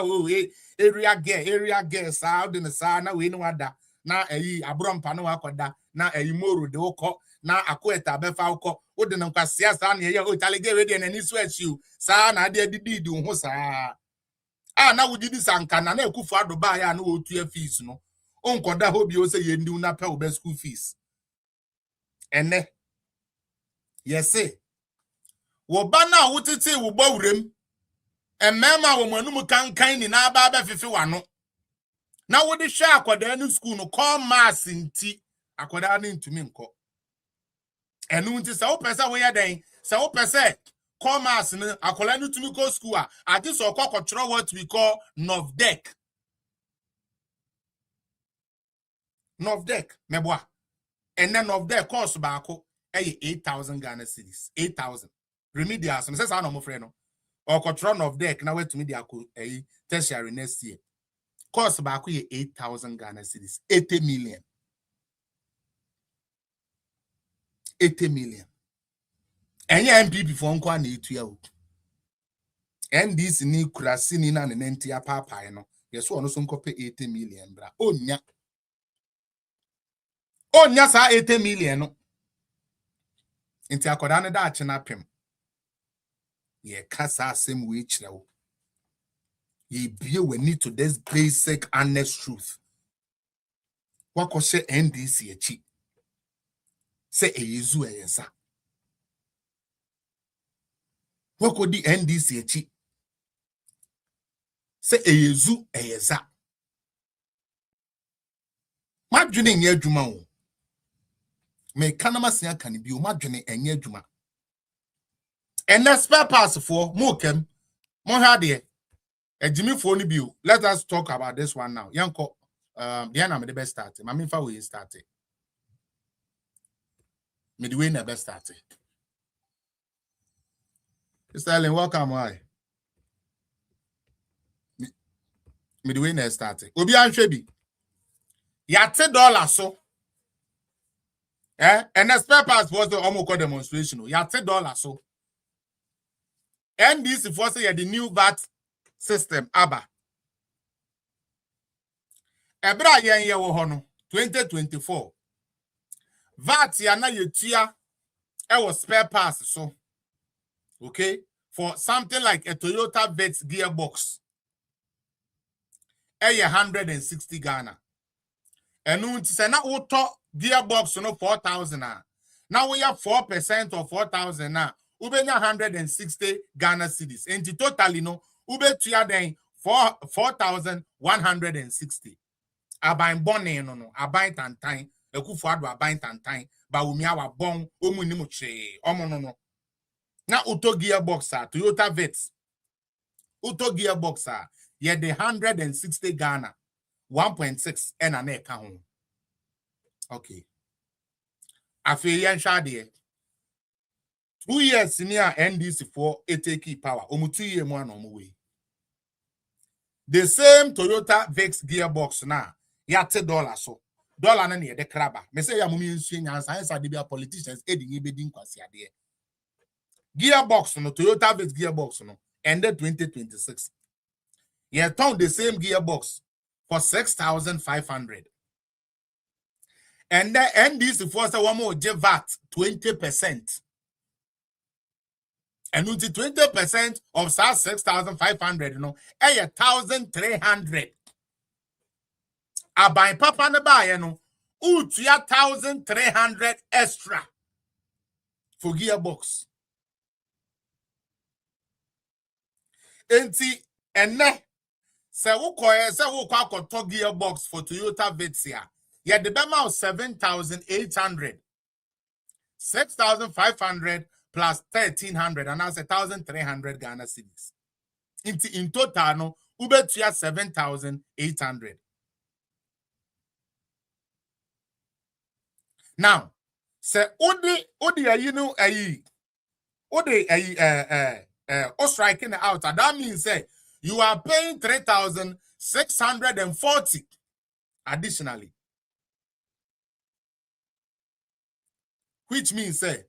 area girl sa de sa na we no wada na eyi abrompa no akoda na eyi moru de woko na akweta befa woko wo de nkwase sa na ye o talige we de nani so achiu sa na de didi ho sa na wudidi sanka na Akuafuor Dubai ya na otua fees no onkoda ho bi o say ye ndi na pay o be school fees ene yes wo ba na wotete wo bawurem emema wo manum kankan ni na aba ba fefe wano na wo de hwe akoda ni school no call mass nti akoda ni ntumi nko enu nti se wo pese wo ye den se wo pese call mass ni akoda ni ntumi ko school a ade so kokotro what we call novdek meboa enne novdek course ba ko 8,000 Ghana cedis 8,000 remedial so say sa no mo frɛ no or control of deck now wait to me the tertiary next year. Cost back 8,000 Ghana cedis, 80 million. 80 million. Any MPP for uncle need to you. And this ni kurasini na nentia papa no. Yes, one also copy 80 million, bra. Oh nya sa 80 million no. Inti akodane da achina pem. Ye kasa same way chirawo. Ye be we need to this basic honest truth. What ko say NDC echi. Say eyezu eyesa. What ko di NDC echi. Say eyezu eyesa. Madwene nye adwuma wo. Me kanama sia kan bi o madwene enye adwuma. And the spare parts for Mokem, Mohade, a Jimmy Phone Bill. Let us talk about this one now. Yanko, Diana, the best started. Mammy Fawi started. Midway, the best started. Sterling, welcome. Why? Midway, started. Obian Shebi. $30 so. And the spare parts was the Omoko demonstration. $30 so. And this for say the new VAT system aba. Ebra yen ye wo ho no 2024. VAT ya na yetua e was spare parts so. Okay? For something like a Toyota Vex gearbox. 160 Ghana. Enu nti se na auto gearbox no 4,000 ah. Now we have 4% of 4,000 now. Ubenya 160 Ghana cedis. And totally no, ube tuya den 4,160. Abain bonne no, abain tantain, Akuafuor abain tantain, ba umia wa bon, omu ni muche, omo no. Na auto gearbox Toyota Vex. Auto gearbox ye the 160 Ghana, 1.6 and an eka home. Okay. Afi yen shade 2 years near NDC for ATK power. Omu 2 years more no way. The same Toyota Vex gearbox now. $30 so. Dollar na ne de kraba. Me say ya mumi nsu nya science adibia politicians edin ebedin kwasi ade. Gearbox no Toyota Vex gearbox no ended 2026. You found the same gearbox for 6,500. And the NDC for one more VAT 20%. And with the 20% of 6,500, you know, 1,300. I buy papa na buy, you know, 1,300 extra for gearbox. Enti ene se wo kwa koto gearbox for Toyota Vitsia. Yeah, the bema of 7,800. 6,500 plus 1,300 and that's 1,300 Ghana cedis. In total no ubetia 7,800. Now, say odi striking out. That means say you are paying 3,640 additionally. Which means say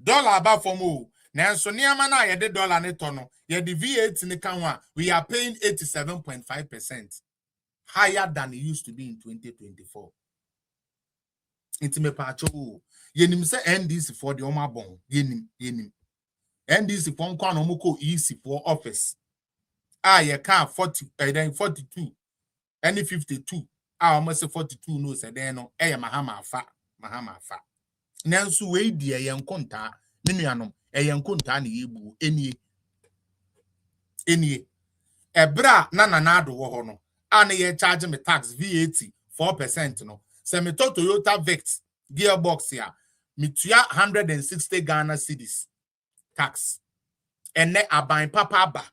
dollar about for more. Now so niamana ye de dollar ne tono. Ye the VAT ne kanwa. We are paying 87.5% higher than it used to be in 2024. Intime pacho. Yenim say NDC for the Oma bon. Yenim. NDC for nkwa no moko EC for office. Ye can 42. Any 52. Almost 42 no say then no. Mahama fa. Nansu we die yen konta menuanom yen konta na yebu enie ebra na ado wo ho no ana ye charge me tax VAT 4% no se me Toyota Vex gearbox ya mitua 160 Ghana cedis tax ene aban papa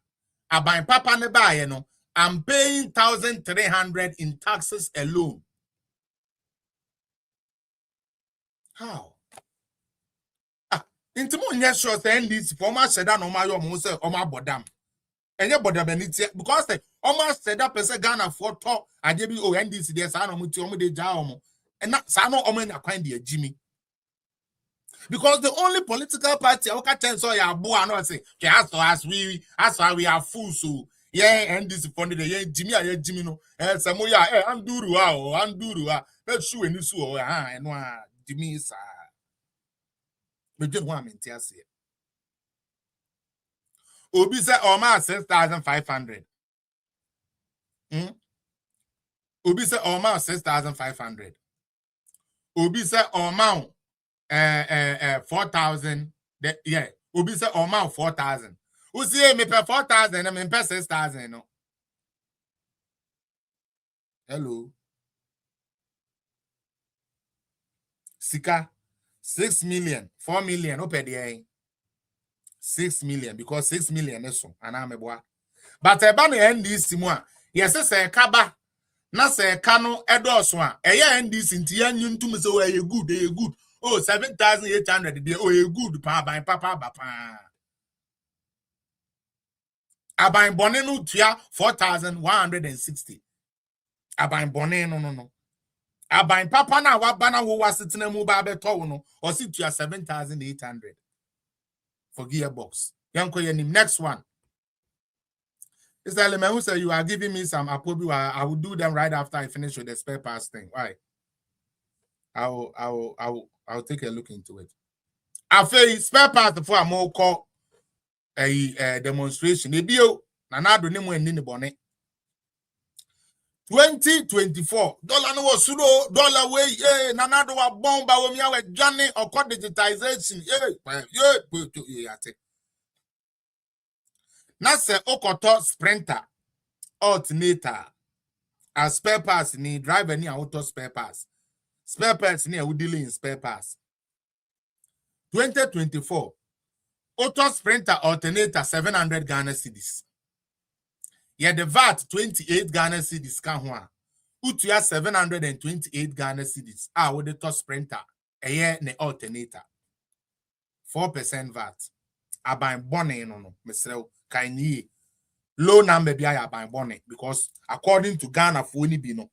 ne ba ye no I'm paying 1,300 in taxes alone. How? Intimo nya sure say NDC for ma seda no ma yo mo say o ma bodam enye bodam ani tie because say o ma seda pese Ghana for to ade bi o NDC dey sa no mo ti o mo dey ja o mo na sa no o mo nya kwan dey agimi because the only political party o ka ten so ya bo ano say as we are full so yeah NDC for the yeah Jimmy ya Jimmy no say mo ya anduru na su eni su o eno a Jimmy sa me just want to say Obi say Oma 6,500. Obi say Oma 6,500. Obi say Oma 4,000. Yeah. Obi say Oma 4,000. Who say me pay 4,000 and me pay 6,000 no. Hello. Sika 6 million, 4 million, no pay 6 million because 6 million is so. Anameboa. But eba no NDC mu a, yes say kaba na say kano edoso a, eye NDC nti yanyu ntum se we good. Oh 7,800 dey oh ye good pa ban papa ba pa. Aban bone no tua 4,160. Aban bone no. Aban papa na waba na wo wasitena mu ba beto no o si tua 7,800 for gearbox. Yanko yenim next one. It's the element who say you are giving me some apobi. I will do them right after I finish with the spare parts thing. Why? I'll take a look into it. I feel spare parts before I'm more call a demonstration. Ebio na na do nemu eni ne bone. 2024 dollar no was sudo dollar way nanado wa bomba we mi awe journey or digitization na se okoto sprinter alternator as spare parts ni driver ni auto spare parts ni we dealing in spare parts 2024 auto sprinter alternator 700 Ghana cedis. Yeah, the VAT 28 Ghana cedis kan ho a. Utua 728 Ghana cedis. With the top sprinter. Ne alternator. 4% VAT. Aban bone no. Mesrel kaini. Low number bi aban bone because according to Ghana for ni bi no.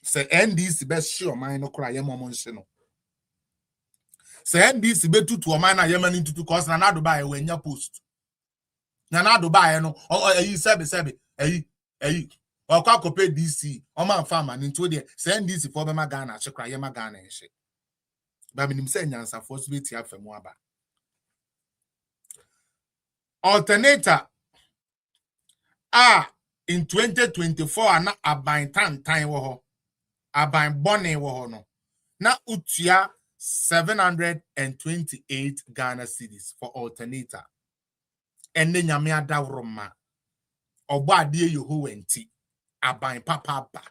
Say NDC best sure mine no kra yemo monhye no. Say NDC betu to o mine na yemani tutu cause na do ba e wenya post. Nana do buy no sebe or kwa kope DC o man farm and into there send DC for bema Ghana chekra yema Ghana enhye ba minim say nyansa for so beti afemu aba alternator in 2024 ana aban tantan wo ho aban bone wo ho no na utua 728 Ghana cedis for alternator. And then Yamia Davroma. Oba de Yehu wenti. Aban papa ba.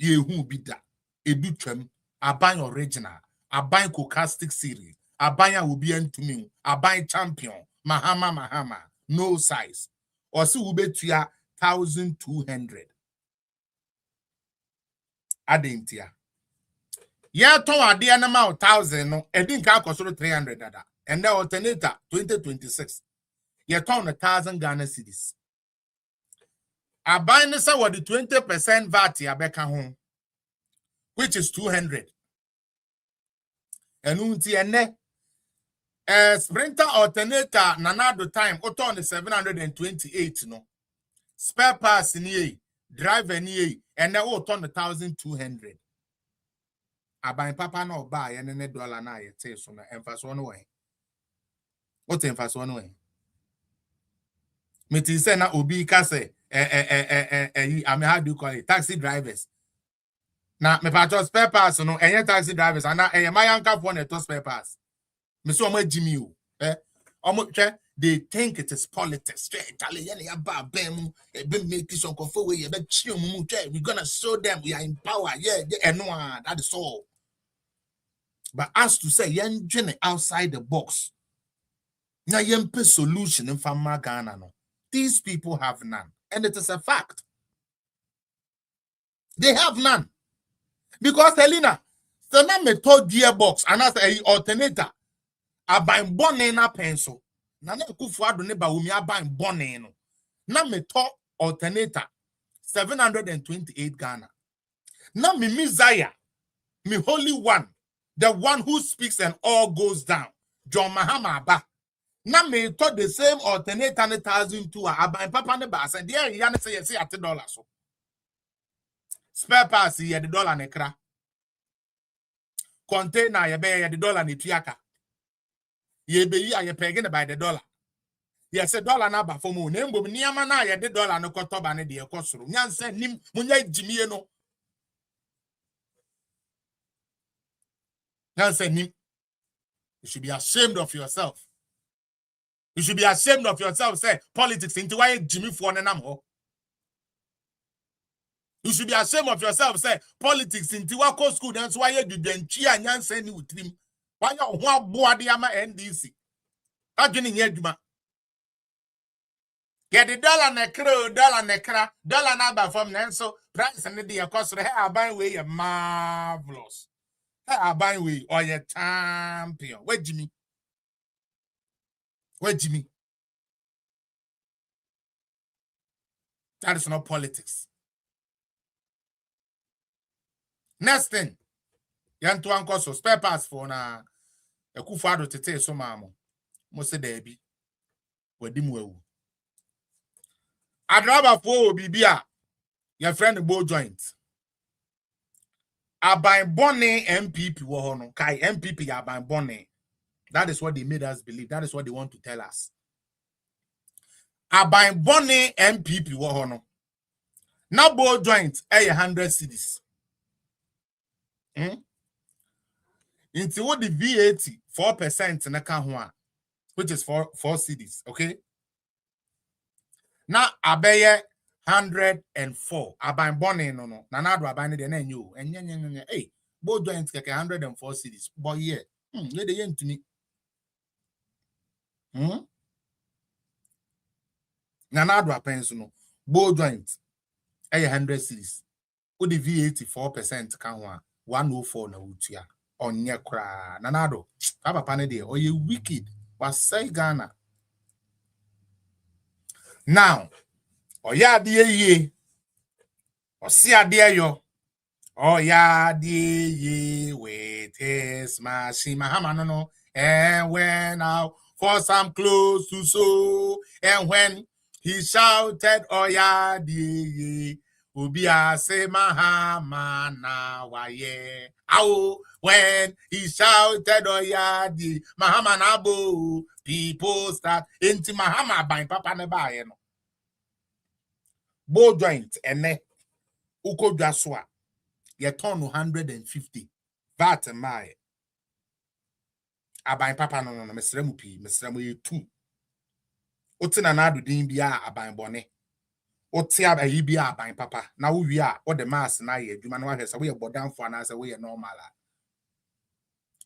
Yehu bida. Edutram. Aban original. Aban Cocastic series. Abaya will be to me. Aban champion. Mahama. No size. Or so will be to ya 1,200. Adintia. Yeah, ton idea number 1,000 no, and didn't calculate 300 dada. And the alternator 2026. Yeah, ton 1,000 Ghana cedis. I buy this what the 20% VAT ya beka home, which is 200. And unti ene sprinter alternator nanado time auto on 728 no. Spare parts ni driver ni and then auto on 1,200. Aban papa no buy and then $1 na ye say so na emphasis one way. What emphasis one way? Me ti say na obi ka say I mean how do you call it? Taxi drivers. Now me patch spare parts no any taxi drivers and na my yanka for to spare parts. Me so omo Jimmy o. They think it is politics. We're gonna show them we are in power. Yeah, and that is all. But as to say, yen outside the box, na yen solution in Fama Ghana no. These people have none, and it is a fact. They have none because Helena, so now me told gearbox and as a alternator, I buy bonne na pencil. Na Akuafuor do ne ba umi aban bonne no. Na me to alternator 728 Ghana. Na me Messiah, me holy one, the one who speaks and all goes down. John Mahama ba. Na me to the same alternator 1,002 aban papa ne ba say there ya ne say $30 so. Spare parts ye the dollar ne kra. Container ye be the dollar ne tuaka. Ye be yi aye pegin by the dollar. Yes, $1 na ba for mo nembo niama na ye the dollar no kotoba ne de ekosoro. Nyanse nim munya jimie no. Nyanse nim. You should be ashamed of yourself. You should be ashamed of yourself. Say politics into why Jimmy for nam ho. You should be ashamed of yourself. Say politics into what school that's why you didn't cheer and nyanse ni utrim. Why you want boadi ama NDC? Agini yeduma. Get the dollar nekra, dollar number from then so price and the cost of hair buying way marvelous. Hair buying way or your champion. Where Jimmy? Where Jimmy? That is not politics. Next thing, yan to uncle so spare parts for na Akuafuor to tete so mamo. Mose debi. Wedimu. Adaadaa for Bibia, your friend Bo joint. Aban Bonne MPP wohono. Kai MPP Aban Bonne. That is what they made us believe. That is what they want to tell us. Aban Bonne MPP wohono. Now Bo joint 100 cedis. Into what the VAT 4% na kahwa, which is 4 cedis, okay? Now abeye 104. Aban bonne no. Nanado abane de na nyu. Enye. Hey, Bo joint keke 104 cedis. Boy yeah. Le de yen tuni. Nanado apenso no. Bo joint 100 cedis. O the VAT 4% kahwa 104 na utia. Onye kra. Nanado. Papa pane de. Oh you wicked. Was say Ghana. Now, oya die ye. Osia die yo. Oya die ye with his machine. Mahama no. And went out for some clothes to sew. And when he shouted, Oya die ye. Ubia se Mahama na waye. Ow. When he shouted, Oya die. Mahama na bo. People start into Mahama by Papa Nebaye no. Bo joint ene uko jaswa ye ton 150 VAT my Aban papa no mesremu pi mesremu ye 2 oti na ado din bia aban bone oti abayi bia aban papa na wo wi a wo de mass na ye adwuma na wa hwese wo ye bodanfo ana se wo ye normal a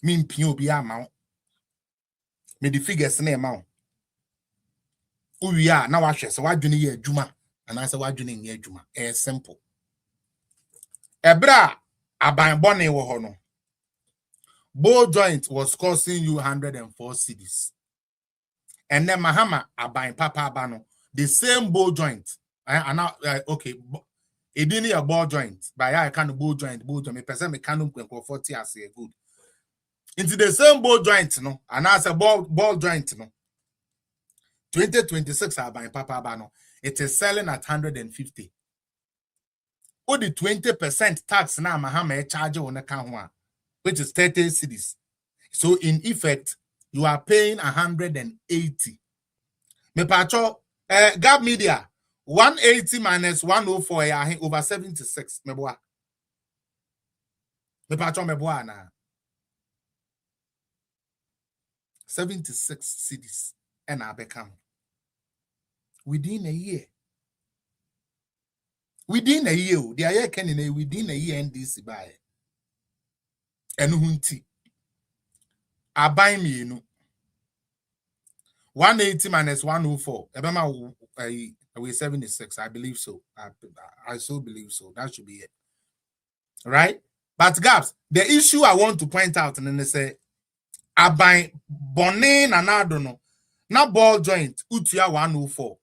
min pin obi ama me the figures na ema wo wi a na wa hwese wa dwene ye adwuma ana se wa dwene ye adwuma simple ebra aban bone wo ho no ball joint was costing you 104 cedis. And then Mahama aban papa abano the same ball joint. And now okay, it didn't a ball joint, but I can't ball joint. Me person me can't go 40 as a good. Into the same ball joint, no, and as a ball joint, no. 2026 aban papa abano, it is selling at 150. Or the 20% tax now Mahama charge on account one, which is 30 cedis. So in effect, you are paying 180. Me pacho Gap Media 180 minus 104 ya over 76 me boa. Me pacho me boa na 76 cities and I become within a year. Within a year, the year can within a year NDC buy. And hunti. I buy me you know. 180 minus 104. Ebema we 76. I believe so. I so believe so. That should be it. Right? But Gaps, the issue I want to point out and then they say I buy Bonin and I don't know. Not ball joint, Utia 104.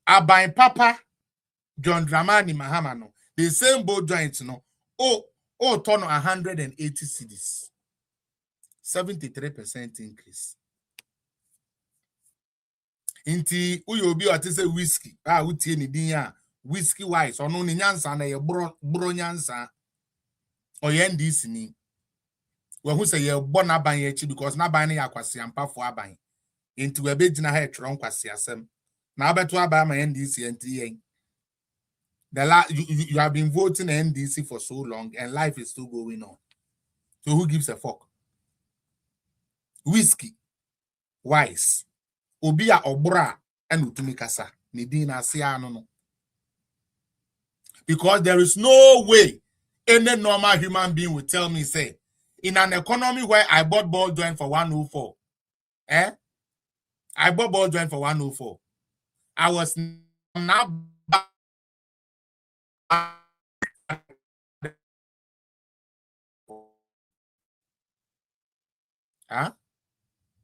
I buy Papa John Dramani Mahamano. The same ball joint, no. Turn 180 cedis. 73% increase. Inti uyobi watise whiskey utie ni din ya whiskey wise ono ni nyansa na ye bro nyansa NDC ni we hu say ye bo na ban ye chi because na ban ya kwase ampafo aban inti we be gina ha etron kwase asem na abeto aban ma NDC enti yen you have been voting NDC for so long and life is still going on, so who gives a fuck? Whiskey wise obi a obra and utumikasa ni din ase no. Because there is no way any normal human being would tell me, say, in an economy where I bought ball joint for 104, I bought ball joint for 104. I was not.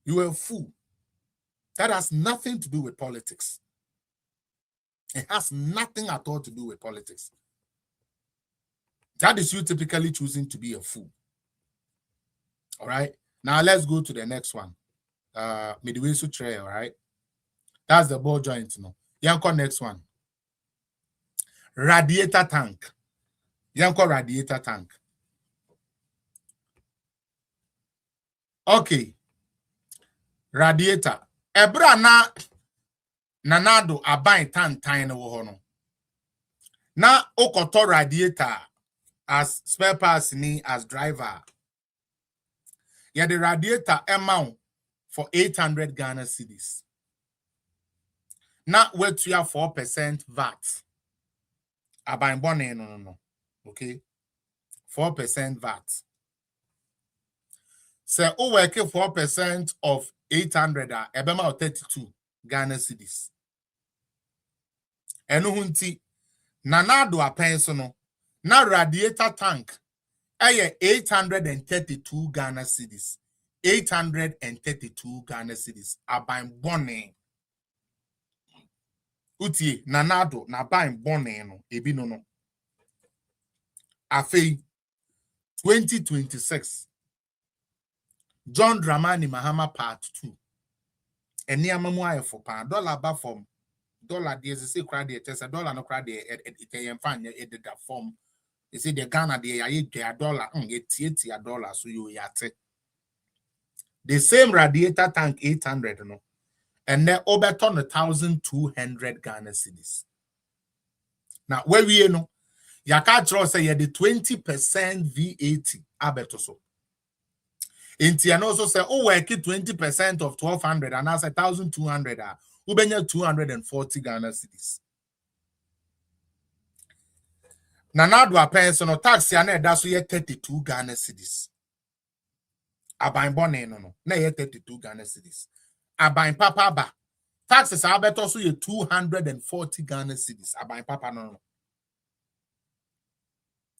You are a fool. That has nothing to do with politics. It has nothing at all to do with politics. That is you typically choosing to be a fool. All right. Now let's go to the next one. Midway Sutre, all right. That's the ball joint. No. Yanko next one. Radiator tank. Yanko radiator tank. Okay. Radiator. Ebra na nanado aban tan no hono. Na okoto radiator as spare parts ni as driver. Yeah, the radiator amount for 800 Ghana cedis. Now where to have 4% VAT. Aban bone no. Okay. 4% VAT. So o work 4% of 800 ebema 32 Ghana cedis. Eno hunti nanado apenso no na radiator tank 832 Ghana cedis. 832 Ghana cedis. Aban bone. Utie nanado na aban bone no ebi no. Afei 2026 John Dramani Mahama part 2. Eni amamu ayefo pa dollar ba form. Dollar dey say crowd dey test dollar no crowd dey it fan e dey da form. You see the Ghana dey ya dollar a dollar so you yate. The same radiator tank 800 no. And then overturn 1,200 Ghana cedis. Now where we know Yaka say the 20% VAT abetoso. Inti and also say, oh, work 20% of 1,200 and as 1,200 ubenya 240 Ghana cedis. Nanadwa pension tax ya that's so 32 Ghana cedis. Abain bonne no. Na 32 Ghana cedis. Abain papa ba. Taxes are better so 240 Ghana cedis. Abain papa no.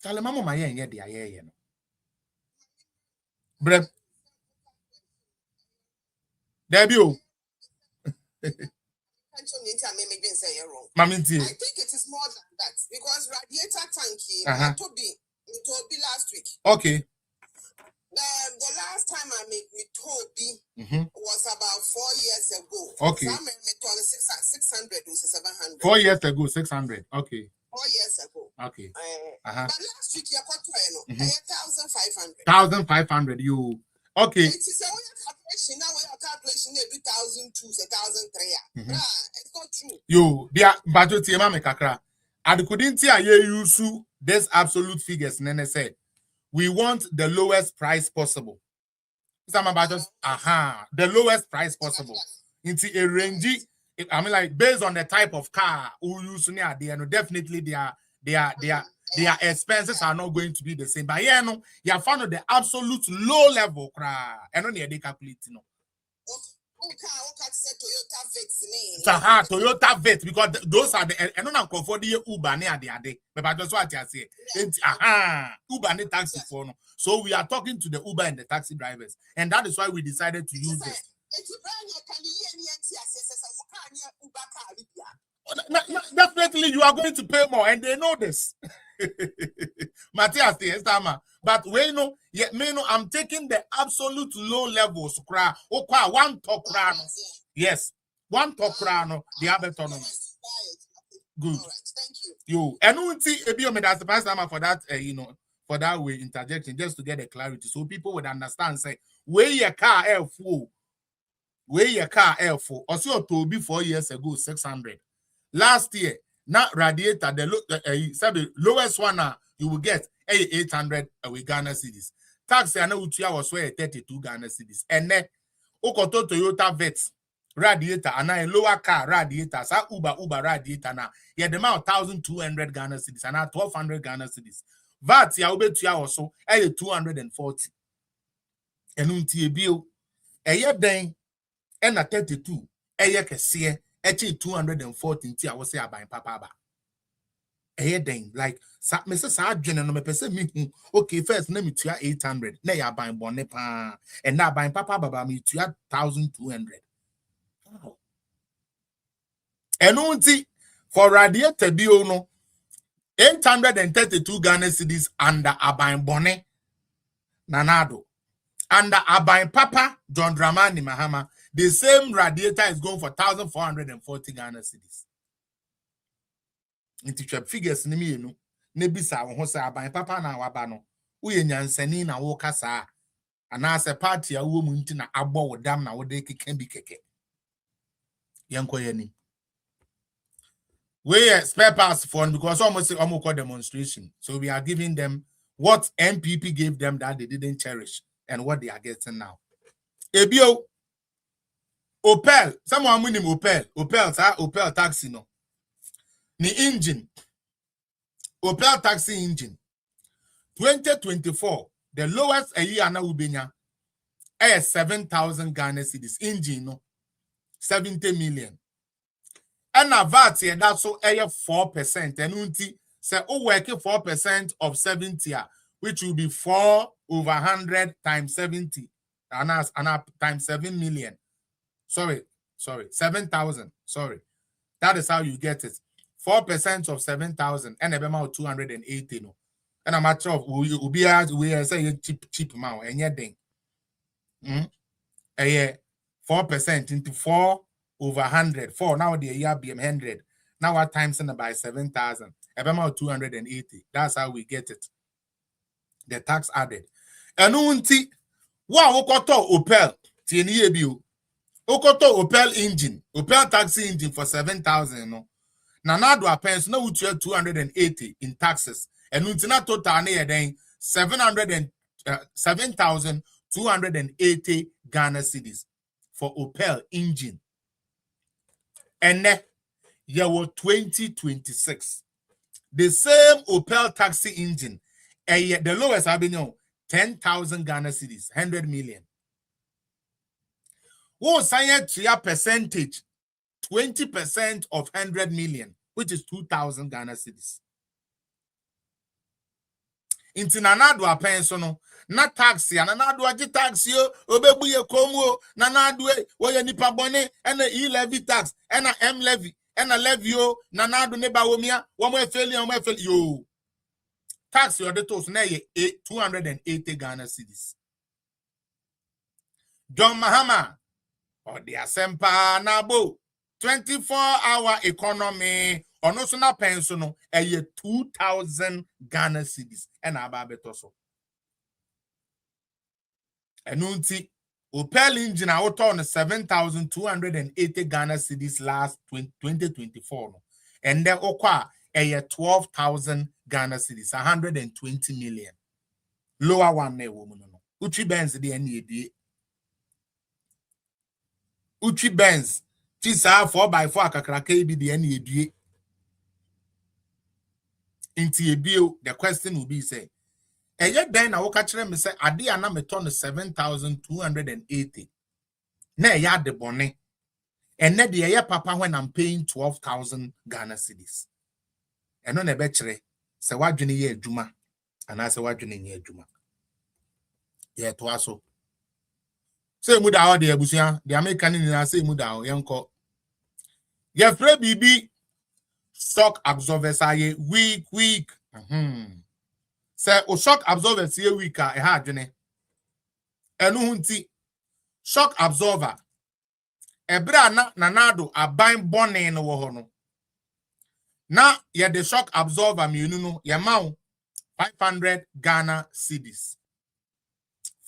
Tell mama my yen dia ye no. Bre. Debut. Maminti. I think it is more than that because radiator tanky to be last week. Okay. The last time I made with Toby was about 4 years ago. Okay. Some made 600 to 700. 4 years ago, 600. Okay. 4 years ago. Okay. But last week you got 1,500. 1,500. You okay? It is a calculation now. We are calculation they do 1,200, 1,300. It's not true. You, dear, but you tell me, kakra. I couldn't see you this absolute figures. Nene said. We want the lowest price possible. Some about just the lowest price possible. Into a range. I mean, like based on the type of car who use near there, definitely their expenses are not going to be the same. But yeah, no, you have found the absolute low level and only they calculate no. Toyota Vet because those are the and not comfort the Uber near the day. But that's what I say. Uber and taxi for no. So we are talking to the Uber and the taxi drivers, and that is why we decided to use this. Definitely, you are going to pay more, and they know this. Matthias, but we know, I'm taking the absolute low levels. One top crown. Yes, one top crown. The other ton. Good. All right, thank you. And that's the first time for that, for that way interjection, just to get the clarity, so people would understand. Say, where your car air full, Also, to be 4 years ago, 600. Last year, not radiator, the lowest one you will get 800 with Ghana cedis. Tax I know was 32 Ghana cedis. And then Okoto Toyota Vets radiator and a lower car radiator, sa Uber radiator now. Yeah, the amount 1,200 Ghana cedis and 1,200 Ghana cedis. VAT ya ube to also 240. And unti bill a year then and a 32 a year kesiye. 240 I was say about papa. Like Mrs. Sargent and me me okay, first name it 800. Now you're buying Bonepa and now buying papa baba me 1,200. And only for radiator bio no 832 Ghana cedis under Abain Bonne Nanado. Under Abain Papa John Dramani Mahama. The same radiator is going for 1,440 Ghana cedis. Into trap figures ni me no. Nebisa won say aban papa na waba no. Uye nyansani na wo kasa. Ana se party a wo mu nti na agbo wo dam na wo de keke bi keke. Yankoye ni. We spare parts for because almost call demonstration. So we are giving them what MPP gave them that they didn't cherish and what they are getting now. Ebio Opel, someone winning Opel taxi no. Ni engine. Opel taxi engine. 2024, the lowest a year na ubenya 7,000 Ghana cedis. Engine no 70 million. And a VAT here that's so 4%. And unti say working 4% of 70, which will be 4 over 100 times 70. And times 7 million. Sorry, 7,000. Sorry. That is how you get it. 4% of 7,000 and about 280 no. And a matter of we say cheap amount and yet thing. 4% into 4 over 100. 4 now the year BM 100. Now our times in by 7,000. About 280. That's how we get it. The tax added. And unti wow Opel tieni ebio. Okoto Opel engine, Opel taxi engine for 7,000 no. Nanado apens no 280 in taxes. And untina total near then 7,280 280 Ghana cedis for Opel engine. And then year 2026. The same Opel taxi engine, the lowest have been 10,000 Ghana cedis, 100 million. What sign to your percentage? 20% of 100 million, which is 2,000 Ghana cedis. Inti nanado apenso no na taxi nanado agi taxi obebu ye komo nanado wo ye nipa bone ena e-levy tax ena m-levy ena levy o nanado ne ba womia wo mo efeli yo tax your details na ye 280 Ghana cedis. John Mahama or the asempa na bo 24-hour economy ono so na penso no 2,000 Ghana cedis and ababeto so enunti Opel engine out on 7,280 Ghana cedis last 2024 no and then okwa 12,000 Ghana cedis 120 million lower one na woman no uchi Benz de eni uchi Benz tisa 4x4 akakraka bi de eni edue. Into a bill, the question will be say, and yet then I will catch them and say, Adi and I'm a ton of 7,280. Nay, ya de bonnet. And net the year papa when I'm paying 12,000 Ghana cedis. And on a betray, say what you need Juma, and I say what you need Juma. Yeah, to us so. Say muda out the Abusia, the American in I say muda, young call. Yeah, Fred BB. Shock absorbers are weak. Say o shock absorbers ye weak a ha adwene. Enu hunti shock absorber. Ebra na nanado aban bone no wo ho no. Na ye the shock absorber mienu no ye ma 500 Ghana cedis.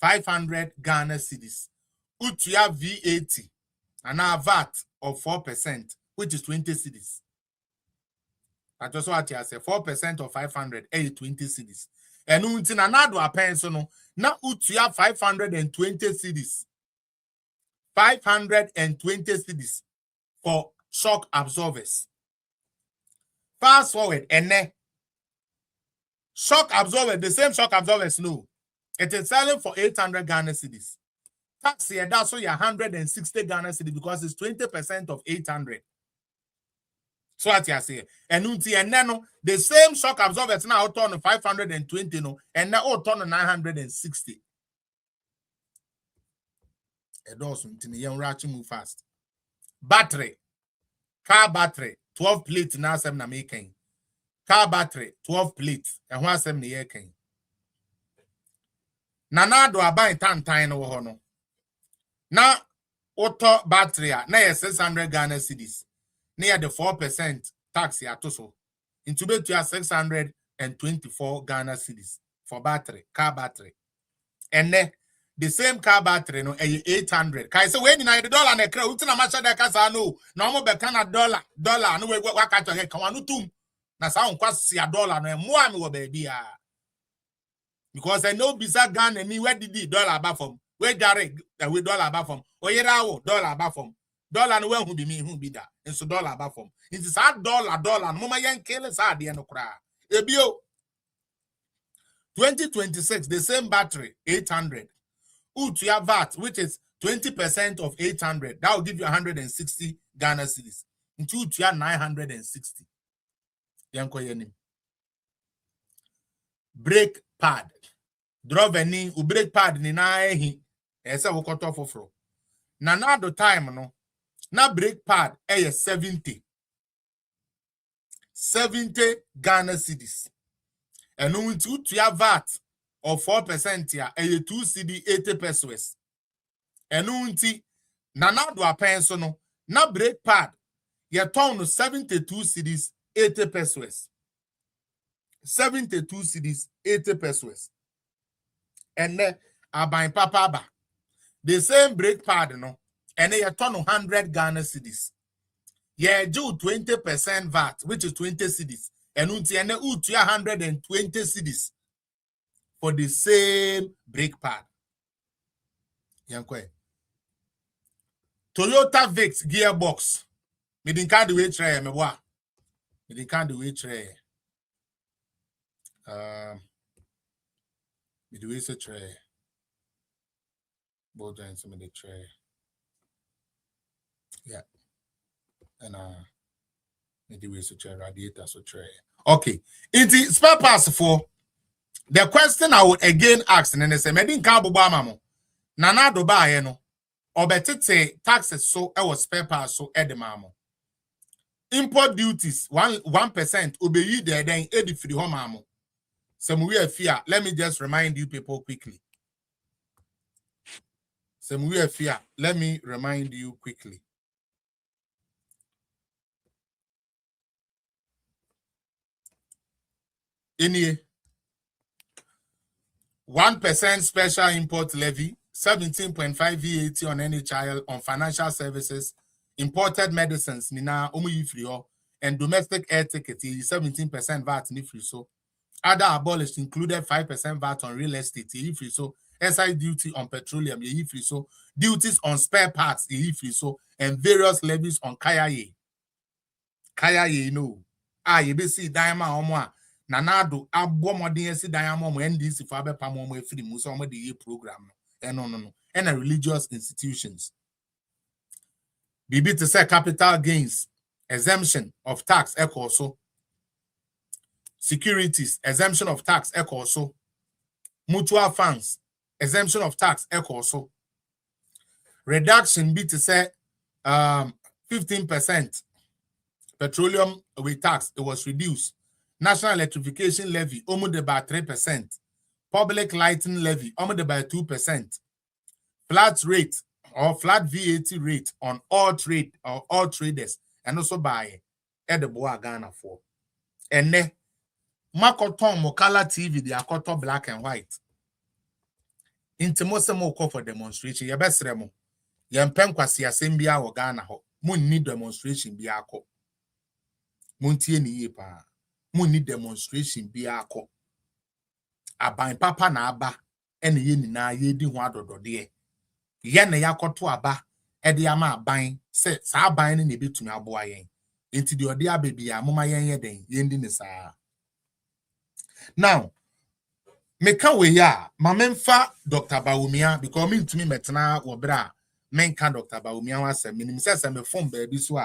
500 Ghana cedis. Utuya VAT and a VAT of 4%, which is 20 cedis. That was what I say 4% of 500, 20 cedis. And until another pension, no, now utuya 520 cedis. 520 cedis for shock absorbers. Fast forward, and then shock absorber, the same shock absorbers, no. It is selling for 800 Ghana cedis. Tax here, that's why 160 Ghana cedis because it's 20% of 800. So what you say, and unti and then the same shock absorbers now out on 520 no, and now out on 960. It also until the young ratchet move fast. Battery, car battery, 12 plates now 7 making. Car battery, 12 plates, and 1 year king. Nana do a buy tan no no. Now auto battery na 600 Ghana cedis. Near the 4% tax ya to so. Into bet you 624 Ghana cedis for battery, car battery. And then the same car battery no 800. Kai say when na the dollar na kra utina macha da kasa no. Na mo be kana dollar no we waka to he kan wanu tum. Na sa on kwasi dollar no mo ami wo baby a. Because I know bisa Ghana ni where did the dollar about from? Where direct we dollar about from? Oyera wo dollar about from? Dollar no who be me who be that. And so dollar about from. It is a dollar mama yan kill sa de no kra. Ebio 2026 the same battery 800. Utuya VAT which is 20% of 800. That will give you 160 Ghana cedis. Into Utuya 960. Yanko yenim. Brake pad. Drop any brake pad ni na ehi. Esa wo koto foforo. Na na do time no. Na brake pad 70 Ghana cedis. And no to your VAT of 4% ya 2 cedi 80 pesos. And no na do a penso no na brake pad ya turn 72 cedis 80 pesos. 72 cedis 80 pesos. And then I buy papa ba. The same brake pad no. And then you turn 100 Ghana cedis. Yeah, do 20% VAT, which is 20 cedis. And until 120 cedis for the same brake pad. Yankwe. Toyota Vix gearbox. Me didn't count the way tray, me wa. Me didn't count the way tray. Me do is a tray. Both ends of the tray. Yeah. And me do is a tray, radiator so tray. Okay. It is spare parts for the question I would again ask, and then they say, me didn't count Obama. Nana do buy no. Or better taxes so I was spare parts so at the mamo. Import duties 1% obey there then 80 for the home mamo. Some we are fear. Let me just remind you people quickly. Some we are fear. Let me remind you quickly. Any 1% special import levy, 17.5 VAT on any child on financial services, imported medicines, nina omu and domestic air tickets, 17% VAT ni free so. Other abolished included 5% VAT on real estate, free so. SI duty on petroleum, free so. Duties on spare parts, free so. And various levies on kaya. Kaya ye no. You be see diamond omwa. Nanado abo modern si diamond NDC for abe pamo mo free muso mo the program. No. And religious institutions. Bibi to say capital gains, exemption of tax also. Securities, exemption of tax also. Mutual funds, exemption of tax also. Reduction be to say 15% petroleum with tax, it was reduced. National electrification levy, almost by 3%. Public lighting levy, almost by 2%. Flat rate or flat VAT rate on all trade or all traders, and also by Adaadaa Ghana for. And ne Makoton Mokala TV, they are called black and white. Intimosemo call for demonstration. Your best remo. Yampen kwasi asembia or Ghana ho. Mun need demonstration biako. Muntie ni yepa. Mun need demonstration biako. Aban papa na aba. Ene ye ni na ye di ho adodo de. Ye na yakoto aba. Ede ama aban. Se sa aban ni nebetumi aboa yen. Enti de ode ababi a moma yen ye den. Yen di ni sa. Now, me can we ya, mamemfa Dr. Bawumia because me to me metna wobra men can Dr. Bawumia was a minimum says I'm a phone baby so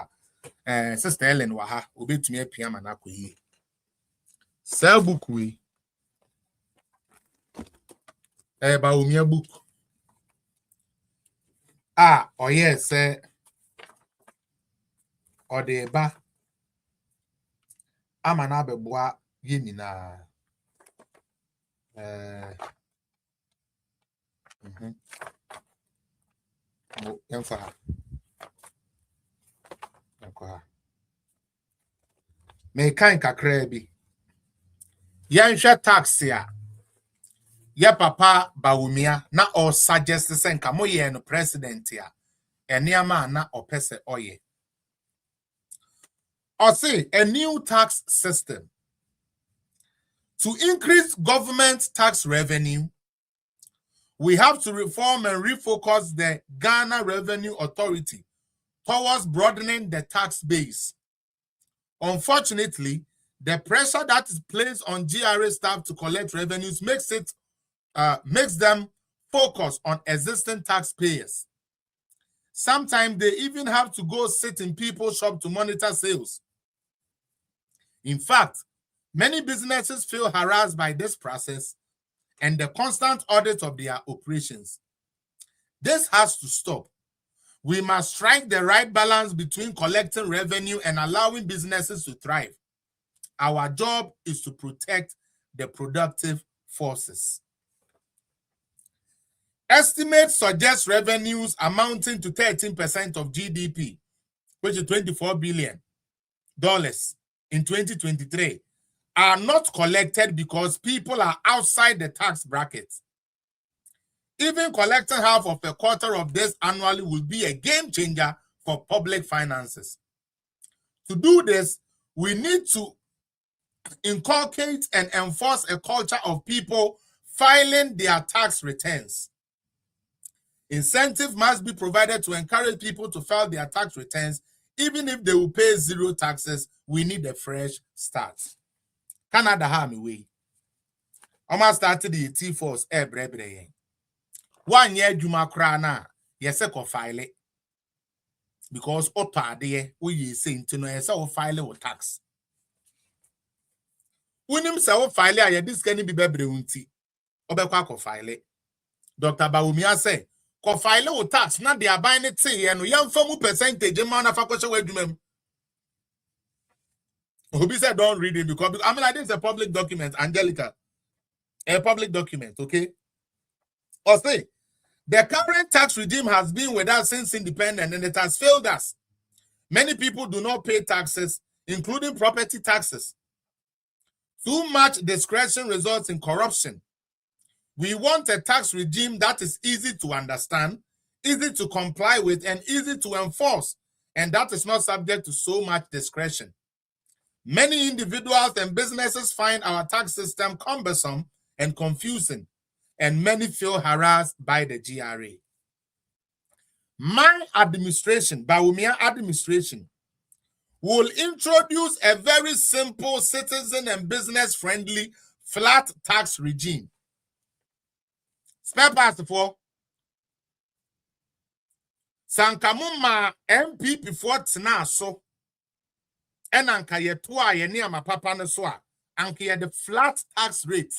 sister Ellen wa ha obetumi apia na koyi. Sell book we Bawumia book. Oh yes, or the ba amana beboa yinina. Me kan kakra bi yanhwe tax ya papa Bawumia na or suggest say nka moye no president ya eniama na opese oye or say a new tax system to increase government tax revenue. We have to reform and refocus the Ghana Revenue Authority towards broadening the tax base. Unfortunately, the pressure that is placed on GRA staff to collect revenues makes them focus on existing taxpayers. Sometimes they even have to go sit in people's shop to monitor sales. In fact, many businesses feel harassed by this process and the constant audit of their operations. This has to stop. We must strike the right balance between collecting revenue and allowing businesses to thrive. Our job is to protect the productive forces. Estimates suggest revenues amounting to 13% of GDP, which is $24 billion in 2023, are not collected because people are outside the tax bracket. Even collecting half of a quarter of this annually will be a game changer for public finances. To do this, we need to inculcate and enforce a culture of people filing their tax returns. Incentive must be provided to encourage people to file their tax returns. Even if they will pay zero taxes, we need a fresh start. Canada ha me way. Almost started the T-Force brebre. 1 year juma krana, yes, I file it. Because otta de we saying to know yes, I file with tax. When him say file I this can be bebre unti. Obekwa ko file. Dr. Bawumia say ko file with tax na they are buying it say no yam famu percentage man afa kwese wadwumam. Obi said don't read it because I mean like this is a public document, Angelica. A public document, okay? Or say the current tax regime has been with us since independence and it has failed us. Many people do not pay taxes, including property taxes. Too much discretion results in corruption. We want a tax regime that is easy to understand, easy to comply with, and easy to enforce, and that is not subject to so much discretion. Many individuals and businesses find our tax system cumbersome and confusing, and many feel harassed by the GRA. My administration, Bawumia administration, will introduce a very simple citizen and business-friendly flat tax regime. Spare parts for Sankamuma MP before Tina so and anka ye toa ye near my papa no so anka ye the flat tax rate.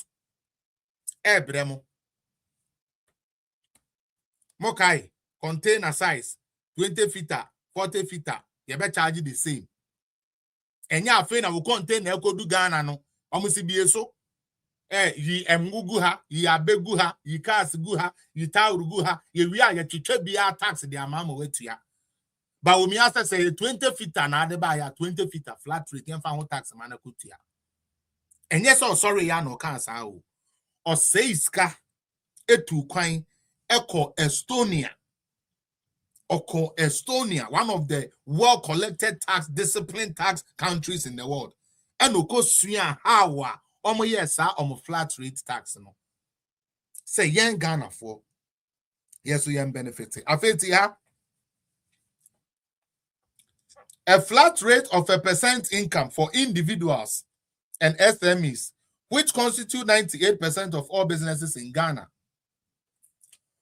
Bremo. Mokai container size 20 feet, 40 feet. You better charge the same. And ya fe na will contain ekodu Ghana no. Almost be so. Yi emgugu ha, yi abegu ha, yi kas gu ha, yi taurugu ha, ye wi a ye twetwa bia tax the amount wetua. But we me say 20 feet na de ba ya 20 feet flat rate yan fa ho tax man akutua. And yes, oh sorry ya no kan sa o. O say iska etu kwan eko Estonia. Oko Estonia, one of the well-collected tax, disciplined tax countries in the world. And oko suya hawa, omo yesa, omo flat rate tax no. Say yen Ghana for. Yes, we yen benefit. Afeti ha. A flat rate of 1% income for individuals and SMEs, which constitute 98% of all businesses in Ghana.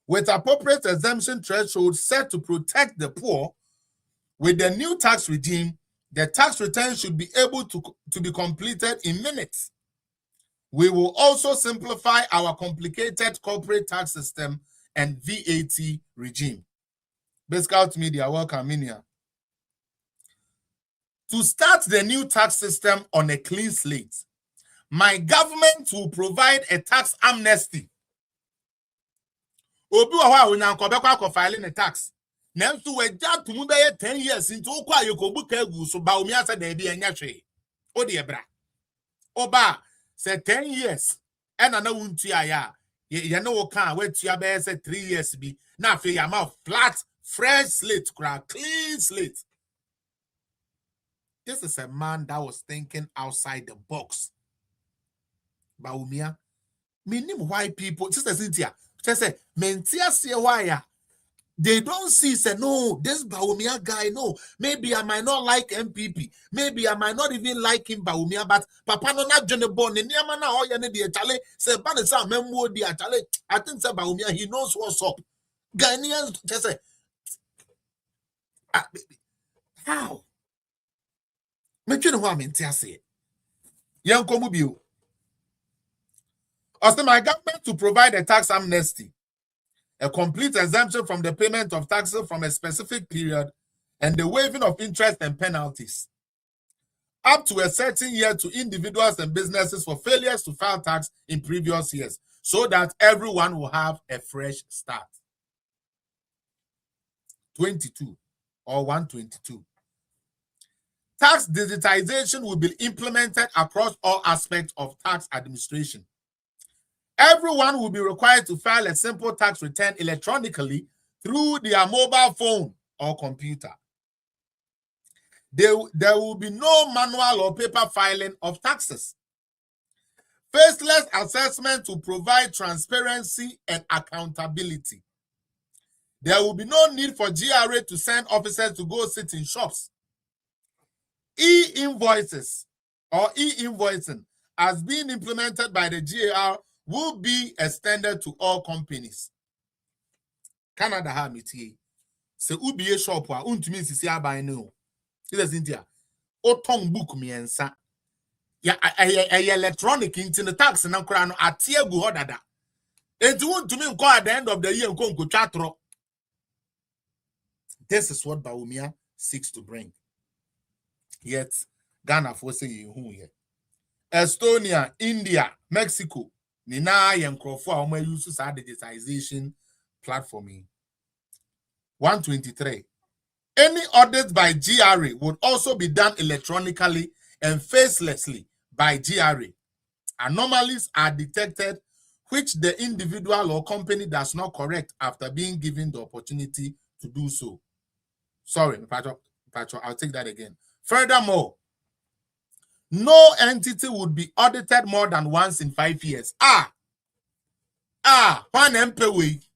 With appropriate exemption thresholds set to protect the poor, with the new tax regime, the tax return should be able to be completed in minutes. We will also simplify our complicated corporate tax system and VAT regime. Biscout Media, welcome in here. To start the new tax system on a clean slate, my government will provide a tax amnesty. Obi wa hwa wonya nkobekwa ko filing a tax. Nanso we ja to mu be 10 years into okwa yekobuka egu so ba omi asa da bi anya hwe. O de ebra. Oba say 10 years. Ena na wuntua ya. Ye na wo kan wetua be say 3 years bi. Na afi ya ma flat fresh slate clean slate. This is a man that was thinking outside the box. Baumia, meaning white people, Sister Cynthia, just say, mentia say why they don't see, say, no, this Baumia guy, no, maybe I might not like MPP, maybe I might not even like him, Baumia, but Papa no not Johnny Born, and Yamana, oh, Yanni, Chale, say, Banasa, Memo, dear Chale, I think, say, Baumia, he knows what's up. Ghanaians, just say, how? Make you know what I mean, say, young Komubio. Also, my government to provide a tax amnesty, a complete exemption from the payment of taxes from a specific period, and the waiving of interest and penalties, up to a certain year to individuals and businesses for failures to file tax in previous years, so that everyone will have a fresh start. 22 or 122. Tax digitization will be implemented across all aspects of tax administration. Everyone will be required to file a simple tax return electronically through their mobile phone or computer. There will be no manual or paper filing of taxes. Faceless assessment to provide transparency and accountability. there will be no need for GRA to send officers to go sit in shops. E-invoices or e-invoicing as being implemented by the GAR will be extended to all companies. Canada ha miti. Se ubiye shop wa untumi sisi aban no. This India. Otong book miensa. Ya electronic into the tax na kura no atie gu hodada. Enti untumi nko at the end of the year nko twatro. This is what Bawumia seeks to bring. Yet Ghana for say you here. Estonia, India, Mexico, Nina Yankrofo Oma uses our digitization platforming. 123. Any audit by GRA would also be done electronically and facelessly by GRA. Anomalies are detected which the individual or company does not correct after being given the opportunity to do so. Sorry, Patrick, I'll take that again. Furthermore, no entity would be audited more than once in 5 years. One MP.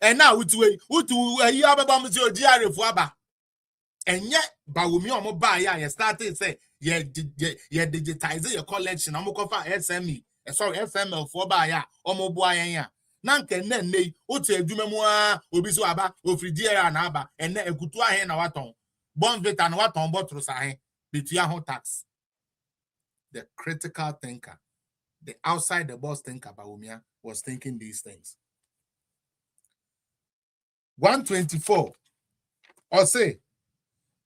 And now, you have a bomb to your GRA for Abba. And yet, Bawumi or Mobile, you started say, digitize your collection. I'm going to SME. Sorry, FML for Baya or Mobile. Nanke ne ote adwuma mu a obi so aba ofridiera na aba ene ekutu ahe na waton bonvita na waton botro sahe betua ho tax. The critical thinker, the outside the box thinker Bawumia was thinking these things. 124 or say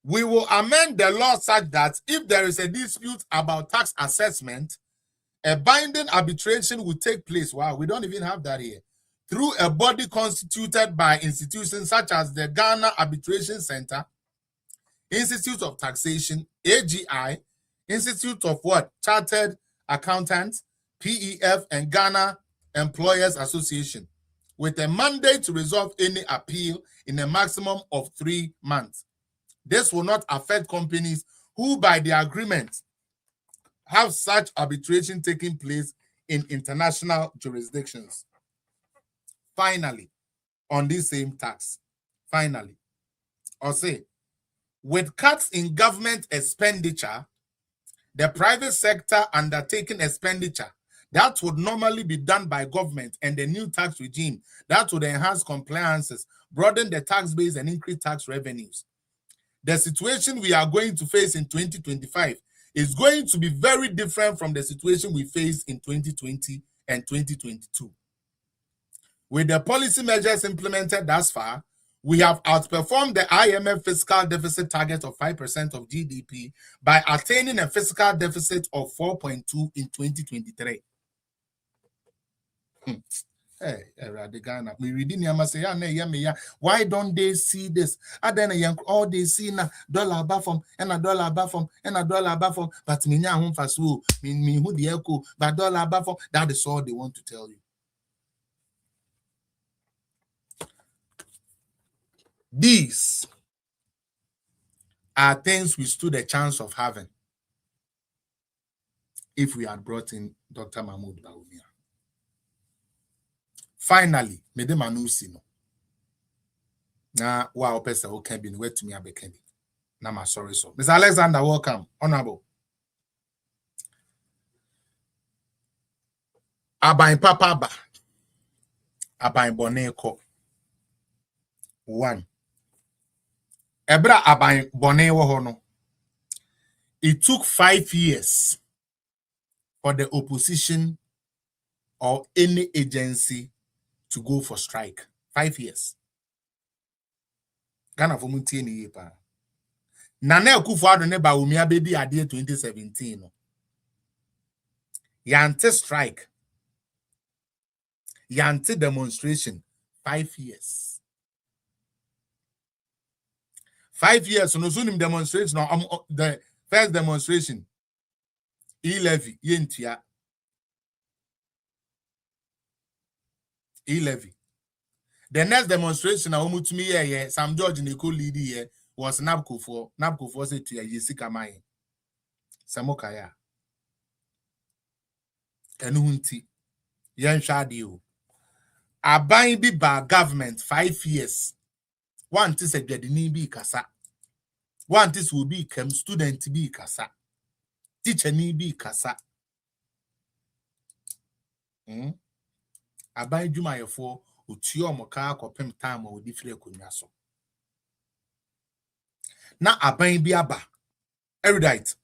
we will amend the law such that if there is a dispute about tax assessment, a binding arbitration will take place. Wow, we don't even have that here. Through a body constituted by institutions such as the Ghana Arbitration Center, Institute of Taxation, AGI, Institute of Chartered Accountants, PEF, and Ghana Employers Association, with a mandate to resolve any appeal in a maximum of 3 months. This will not affect companies who, by the agreement, have such arbitration taking place in international jurisdictions. Finally, on this same tax, or say, with cuts in government expenditure, the private sector undertaking expenditure that would normally be done by government and the new tax regime that would enhance compliances, broaden the tax base and increase tax revenues. The situation we are going to face in 2025 is going to be very different from the situation we faced in 2020 and 2022. With the policy measures implemented thus far, we have outperformed the IMF fiscal deficit target of 5% of GDP by attaining a fiscal deficit of 4.2 in 2023. Hey, Ghana, we reading why don't they see this? All they see na dollar above and a dollar above and a dollar above, but me home fast me who the echo, but dollar above. That is all they want to tell you. These are things we stood a chance of having if we had brought in Dr. Mahmoud Bawumia. Finally, Medemanusi no. Na wa opesa o can be wait to me abekendi. Na ma sorry so. Mr. Alexander, welcome. Honorable. Abain papa ba. Abain boneko. 1. Ebra abain bone wo ho no. It took 5 years for the opposition or any agency to go for strike. 5 years. Ghana for muntie ni yepa. Nana Akuafuor ne Bawumia bedi ade 2017 no. Yante strike. Yante demonstration. 5 years. 5 years no sunim demonstration no the first demonstration. E-levy yentia. E-levy. The next demonstration I want to me here, Sam George Nicole lead here was Akuafuor. Akuafuor said to Yesika Mai. Samokaya. Enuhunti. Yan Shadio. Aban bi ba government 5 years. One is a dwadini bi kasa. One is will be come student bi kasa. Teacher ni bi kasa. Aban dwumayefo otuo moka akopem time o di fire konwa so. Na aban bi aba. Erudite.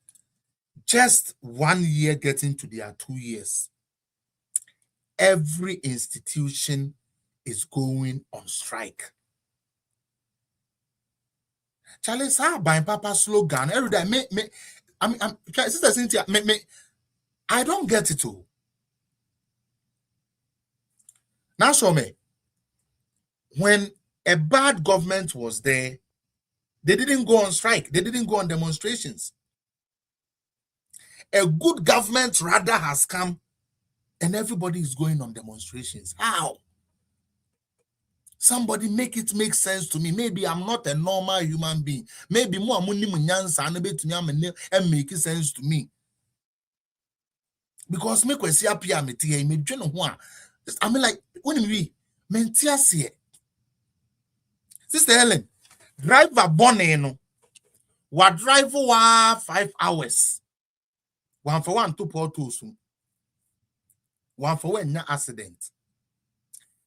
Just 1 year getting to their 2 years. Every institution is going on strike. Charlie, sir, by Papa slogan every day. Sister Cynthia, I don't get it all. Now, show me. When a bad government was there, they didn't go on strike. They didn't go on demonstrations. A good government rather has come, and everybody is going on demonstrations. How? Somebody make it make sense to me. Maybe I'm not a normal human being. Maybe more money and make it sense to me. Because me kwesi apia metie me dwene ho a. I mean, like, when we mentia see. Sister Helen, driver bonne no. Wa drive for 5 hours. One for one, 2 portals. One for one accident.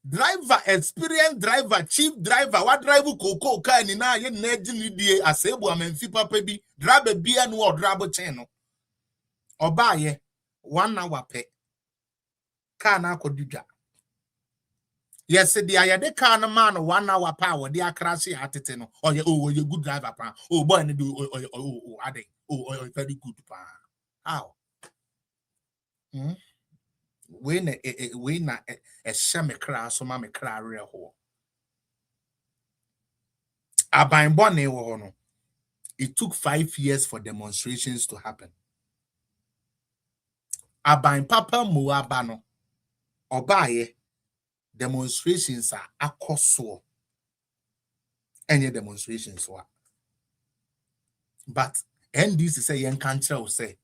Driver, experienced driver, chief driver, what driver koko ka ni na ye na di ni die asebu amemfi papa bi driver bia no driver chain no oba ye 1 hour pe car na akodudwa yes the aye de car na man 1 hour power dey crash atete no oh you good driver pa oh boy ni do ade very good pa how we na a shame kra so ma me kra re ho aban bone wo no. It took 5 years for demonstrations to happen. Aban papa muaba no obaye demonstrations are akoso any demonstrations wa but NDC say yen kan kire say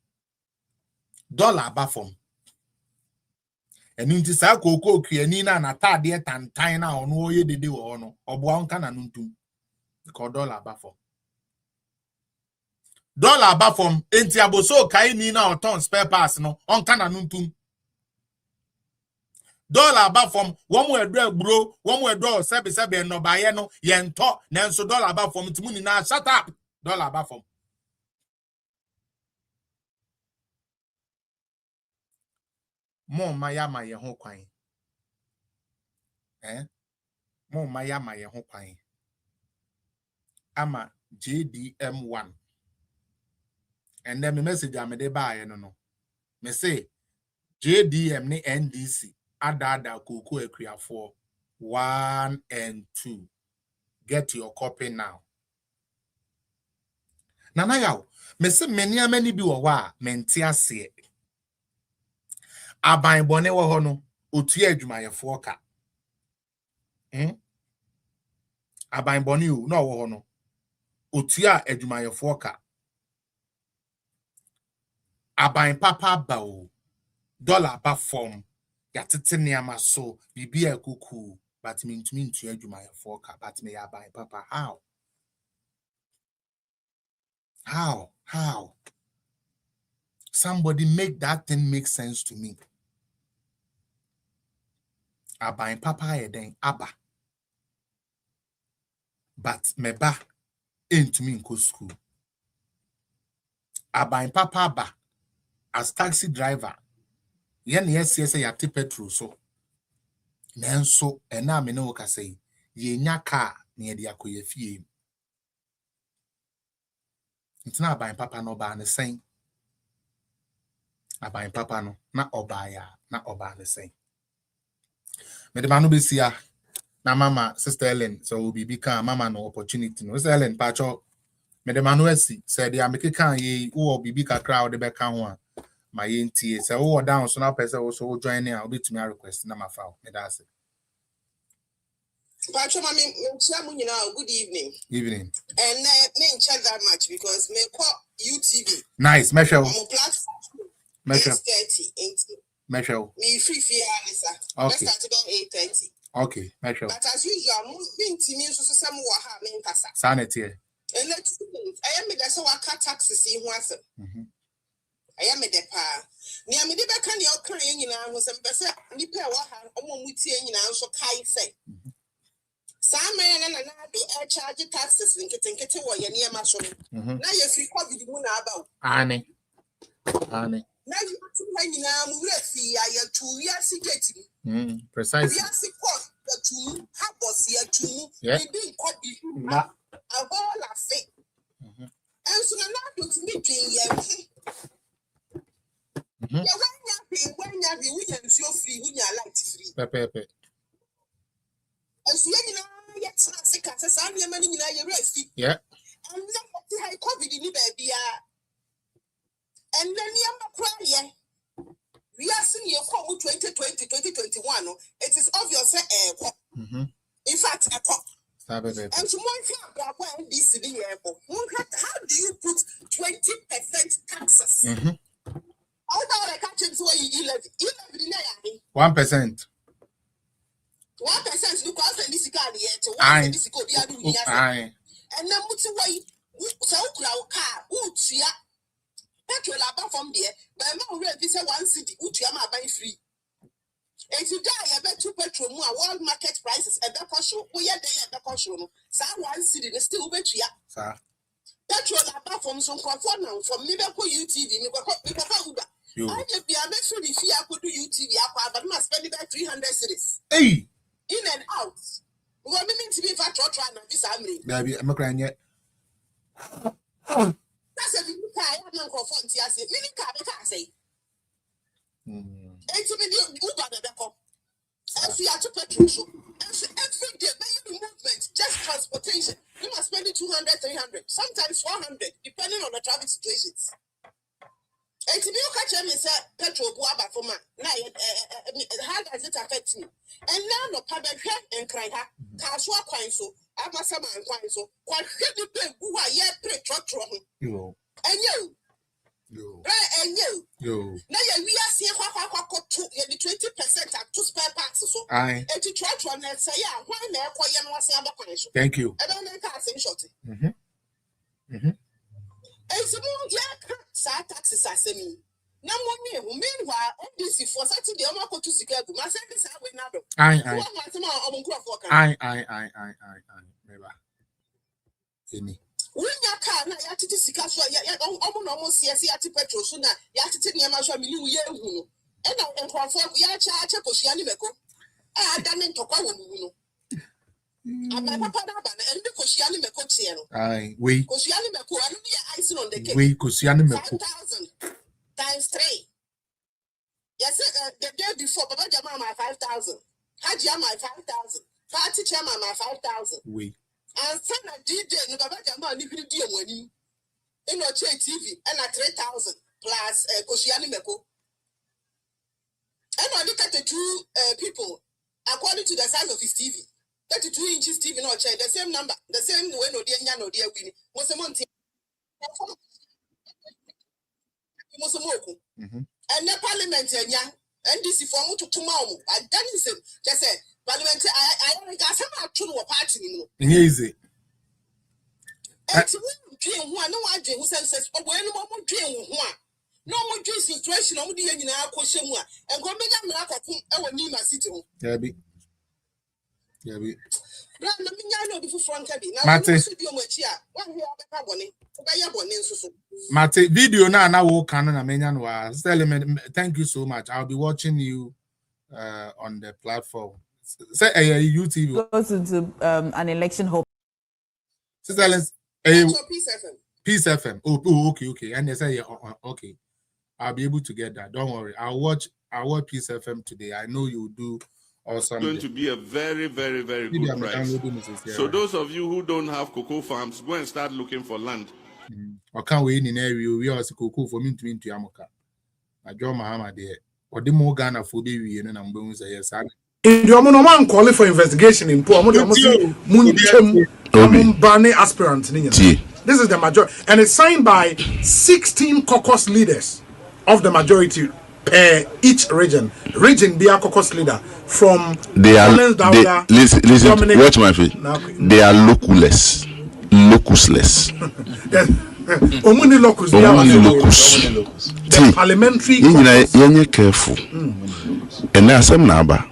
dollar ba from enu nti sa koko okuani na natade tantan na ono oye dede wo no oboa nka na nuntum because dollar ba from enti aboso kai ni na oton spare parts no onka na nuntum dollar ba from one we do bro one we do sebe no ba ye no ye nto na nso dollar ba from timu ni na shut up dollar ba from mo maya ma ye ho kwan mo maya ma ye ho kwan ama JDM1 and then the message am dey buy no me say JDM ni NDC Adaadaa Koko Akuafuor 1 and 2 get your copy now nana yaw me say many bi wo wa mente ase aban bone wo ho no otua adwumayefo ka aban bone o no wo ho no otua adwumayefo ka aban papa ba o dollar ba form ya tete niama so bibia kuku but me ntumi ntua adwumayefo ka but me aban papa how somebody make that thing make sense to me. Aban papa ye den aba but me ba entumi nko school. Aban papa ba as taxi driver yen yes ya te petrol so nanso ena me ne wo ka say ye nya car na ye de akoye fie ntina aban papa no ba ne sen aban papa no na obaya na oba ne sen me de manu besia na mama sister Ellen so bibi kan mama no opportunity no sister Ellen pacho me de manu esi said ya make kan ye wo bibi kakra wo de be kan ho a my NTA say wo down so na person also join in obetumi request na mafa me da say Pacho mami good evening. Evening. And me in check that much because me call UTV. Nice, measure. I'm on platform. Measure. 8:30. Measure. Me free Alisa. Okay. Let's start about 8:30. Okay, natural. But as usual, being timid, so some waha main casa. Sanity. And let's I am the so I cut taxes in once. I am a depa. Near me, the back and your carrying in our was a better nipper waha, or muting in our so kai say. Some men and I do air charge taxes and getting away near my show. Now you're free COVID moon about. Annie. Now you have to hang in our movie. I have 2 years getting. Precisely. We are sick of the 2 habits here too. Yeah. We didn't copy a whole affair. And so now to me, when you have Williams, you're free, when you are light free. Pepe. And so you know, yet sick as a son, your money in your rest. Yeah. And then what the high COVID in the baby. And then you cry. We are seeing your call 2020, 2021. It is obvious. In fact, and so one this airport. How do you put 20% taxes? How about I catch it where you 1%. 1% look out and this guy yet. And then what's away? So car, petrol about from there, but I'm already say 1 city, which you are buying free. And to die, I bet 2 petrol more world market prices at the cost show. We are there at the cost show. So 1 city, they still bet you. Petrol about from some comfort now from Liverpool UTV. I just be a mess with if I could do UTV, but must spend about 300 cities. Hey! In and out. We are meant to be fat or trying to disagree. Baby, I'm not crying yet. That's a big car. I'm not confident. I say, mini car, I can't say. It's a million Uber the deco. And we are to petrol show. And so every day, many movement, just transportation. You must spend 200, 300, sometimes 400, depending on the traffic situations. And to be okay, me say petrol go up for man. Now, how does it affect me? And now no public and cry her. Casual coin so. I must have my coin so. What the pay who are yet petrol? You. And you. Right, and you. Now we are seeing what the 20% at 2 spare parts so. Aye. And to try to say, yeah, why never was the other connection? Thank you. I don't make us in short. And so, yeah, sad taxes are semi. No more meanwhile, this for Saturday, I'm going to Chicago. My son is out with another. Aye. Any. When your car, I had to see cash, almost yes, you had to petrol sooner. You had to take your marshal, you know. And Akuafuor, we are charged a Koshiani Meko. I had done it to Kawu. And my papa, and the Koshiani Meko Tiano. Aye, we Koshiani Meko, and we are icing on the cake. We Koshiani Meko 5,000 times 3. Yes, the day before, Baba Jama my 5,000. Hajia my 5,000. Party chairman my 5,000. we. And son of DJ, no Baba Jama, you could deal with him. In your TV, and at 3,000 plus Koshiani Meko. And I look at the 2 people according to the size of his TV. 32 inches TV, no chair, the same number, the same way, no dear, no dear Winnie. Was a month. And the parliament, and this is for tomorrow. I done him. Just said, parliament, I got some actual party. Easy. And dream one, no one dream who says, oh, when no more dream one. No more dream situation, no more in our question one. And go make a miracle of our Nima city. Yabi. Mate, video na wo kan na menya no a. Thank you so much. I'll be watching you on the platform. Say YouTube goes into an election hope. Sister Peace FM. Oh, okay. And they say okay. I'll be able to get that. Don't worry. I'll watch Peace FM today. I know you'll do awesome. It's going to be a very, very, very good price. So those of you who don't have cocoa farms, go and start looking for land. I can't wait in area. We are cocoa for me to into Yamoka. I draw my hammer there. Or the more Ghana for baby, and I'm going to say yes. In the Omonoman calling for investigation in poor Munbane aspirant. This is the majority, and it's signed by 16 caucus leaders of the majority per each region. Region be a caucus leader from they are listen Dominic, watch my face. They are locusless. Omuni locus. The parliamentary you're careful. And now some naba.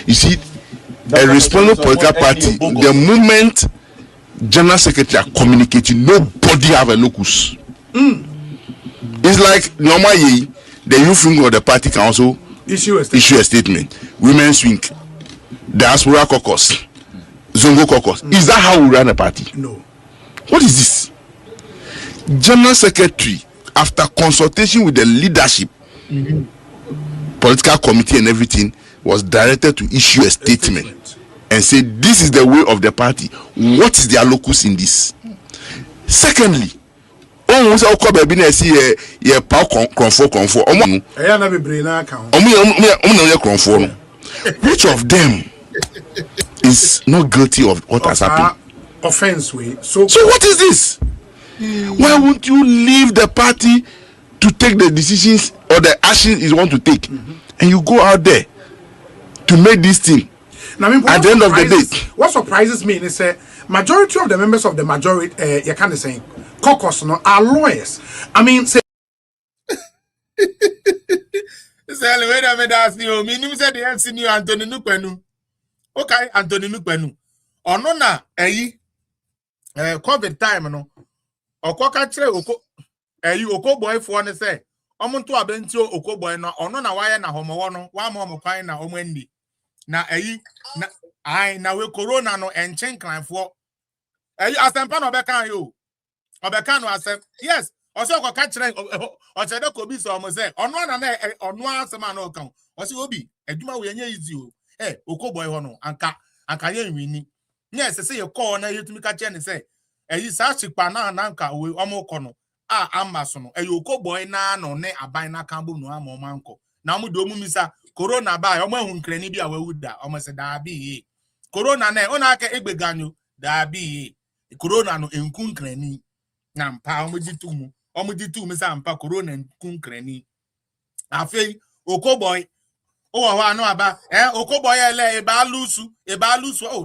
You see, a responsible political party, the moment general secretary are communicating, nobody have a locus. It's like normally the youth wing of the party can also issue a statement. Women's wing, diaspora caucus, Zongo caucus. Is that how we run a party? No. What is this? General secretary, after consultation with the leadership, political committee and everything, was directed to issue a statement and say this is the way of the party. What is their locus in this? Secondly, which of them is not guilty of what has happened? Offense way. So what is this? Why won't you leave the party to take the decisions or the actions you want to take, and you go out there to make this thing? Now, I mean, at the end of the day, what surprises me is majority of the members of the majority, you can't say caucus, no, are lawyers. I mean, say. Wait a minute, ask you. Me said the answer you Anthony Nupenu. Okay, Anthony Nupenu. Or no na COVID time no. Okoka chere oko boy for ne say. Omuntu abentio oko boy no ono na waya na homo no wa mo kwan na omandi. Na na we corona no enchen clanfo. Asempa no beka yo. Obeka no asem. Yes. Also ko ka kire o chede ko bi so mo say ono na ono asema na okan. O say obi aduma we nya easy o. Oko boy ho no anka ye nwini. Yes say ye call na yetumi ka kire ne say sa chikpa na nka we omo kono amaso no oko boy na no ne aban na kambu no amomanko na mu do mu misa corona ba omo ehun krani bi awuda omo se da bi corona na ona aka egbeganyo da bi corona no enkun krani na mpa omo ditu mu sa mpa corona enkun krani afei oko boy o wa no aba oko boy ele e ba lusu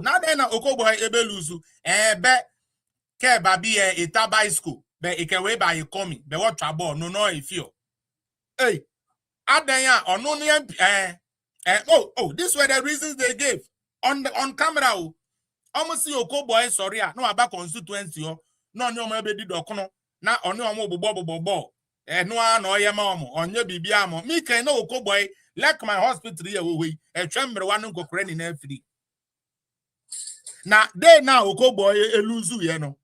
na dey na oko boy ebe lusu be ke babi eta bicycle be ikewe ba ikomi be what trouble no ifio hey adanya onu ne this were the reasons they gave on camera almost see okoboy sorry no aba constituency no ni omo be di dokono na oni omo bobo no na oyema omo onye bibia mo me can no okoboy like my hospital here we etwembre wanu nkokore ni na afiri na dey na okoboy eluzu ye no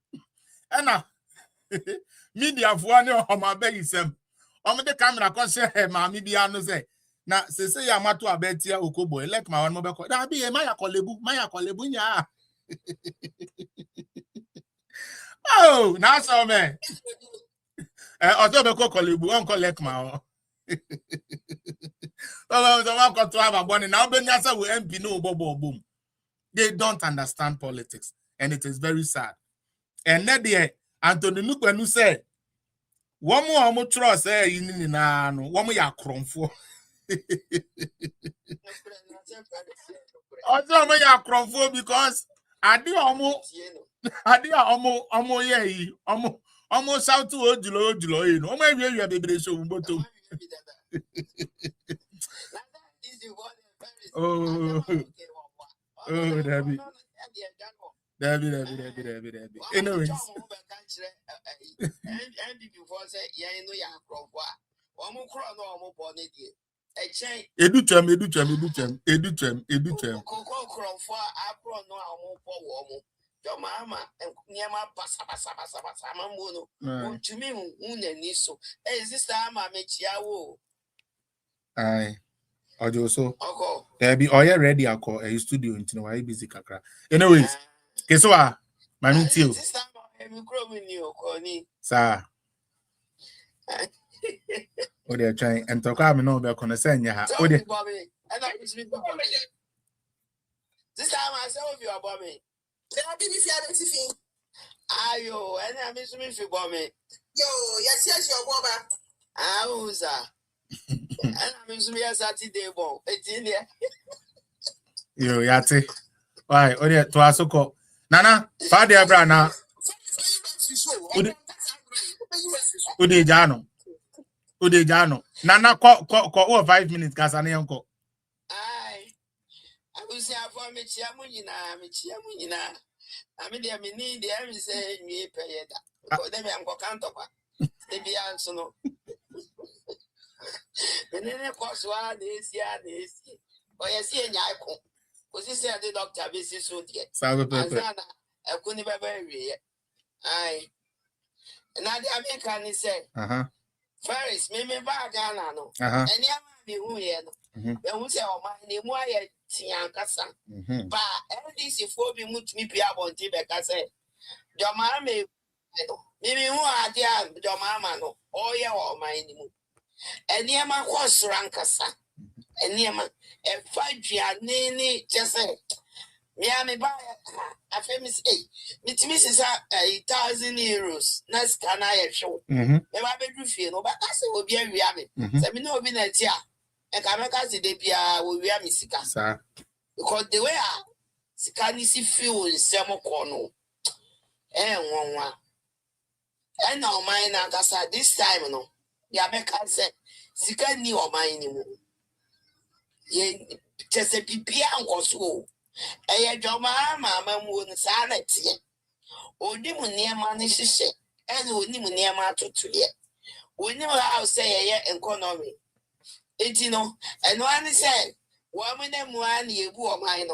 ena media for any of my baby sem the camera ko share ma media no say na say ya mato abetia okoboy like my one mobile call da be maya kolebu nya oh na so me oto be ko kolebu on collect my so ko to have aboni na be nya say we MP no bobo boom. They don't understand politics and it is very sad. And then there Anthony Nupenu said, one more trust in na no one more ya kromfo. Also me ya kromfo because adi omo ye omo shout to ojulo you know omo ewie bebre so mboto. Oh, Debbie. Anyways. Educhem. Aye. Audio so there be oya ready ako a studio into why busy kakra. Anyways, keswa mami tio. Sir. O they trying and talk am no be kono say nya ha. O they this time I say of you about me. Then I give you fear ayo, and I miss me for me. Yo, yes, your mama. Auza. And I'm sure Saturday ball. It's in there. Yo, yate. Why? Oh, yeah, to Asoko. Nana, Father Abrana. Udejano. Nana, ko 5 minutes, Casane uncle. Aye. I will say, for me, Chiamunina. I mean, I mean, the every say, me pay it. Because then I'm going to count over. They be answer no. And then, of course, one is here, this. But I see a yako. Because he said the doctor visit so yet. I couldn't ever bury it. Aye. And now the American is said, Ferris, me back, no. And yeah, me who here. Then we say, oh, my name, why Tiankasa. But this is for me, much me be able to be a say. Your mamma, maybe who are there, your mamma, no, oh, yeah, or my name. And near my horse rankasa. And near my a 5 year, just say, me buy a famous it misses 1,000 euros. Nice can I show? Never be feel, but I say will be a reami. So we know be a tia. And Kamaka said they be a will be a misika. Because the way I Sikanisi feel in Samo Corno. And one. And now mine Agasa this time no. Yameka said Sikani or mine. Ye just a pipia and so. A Joma mamma wouldn't silent yet. Odimu near money she said, and Odimu near my to yet. We knew how say a economy. It and one said, woman and one ye wore mine.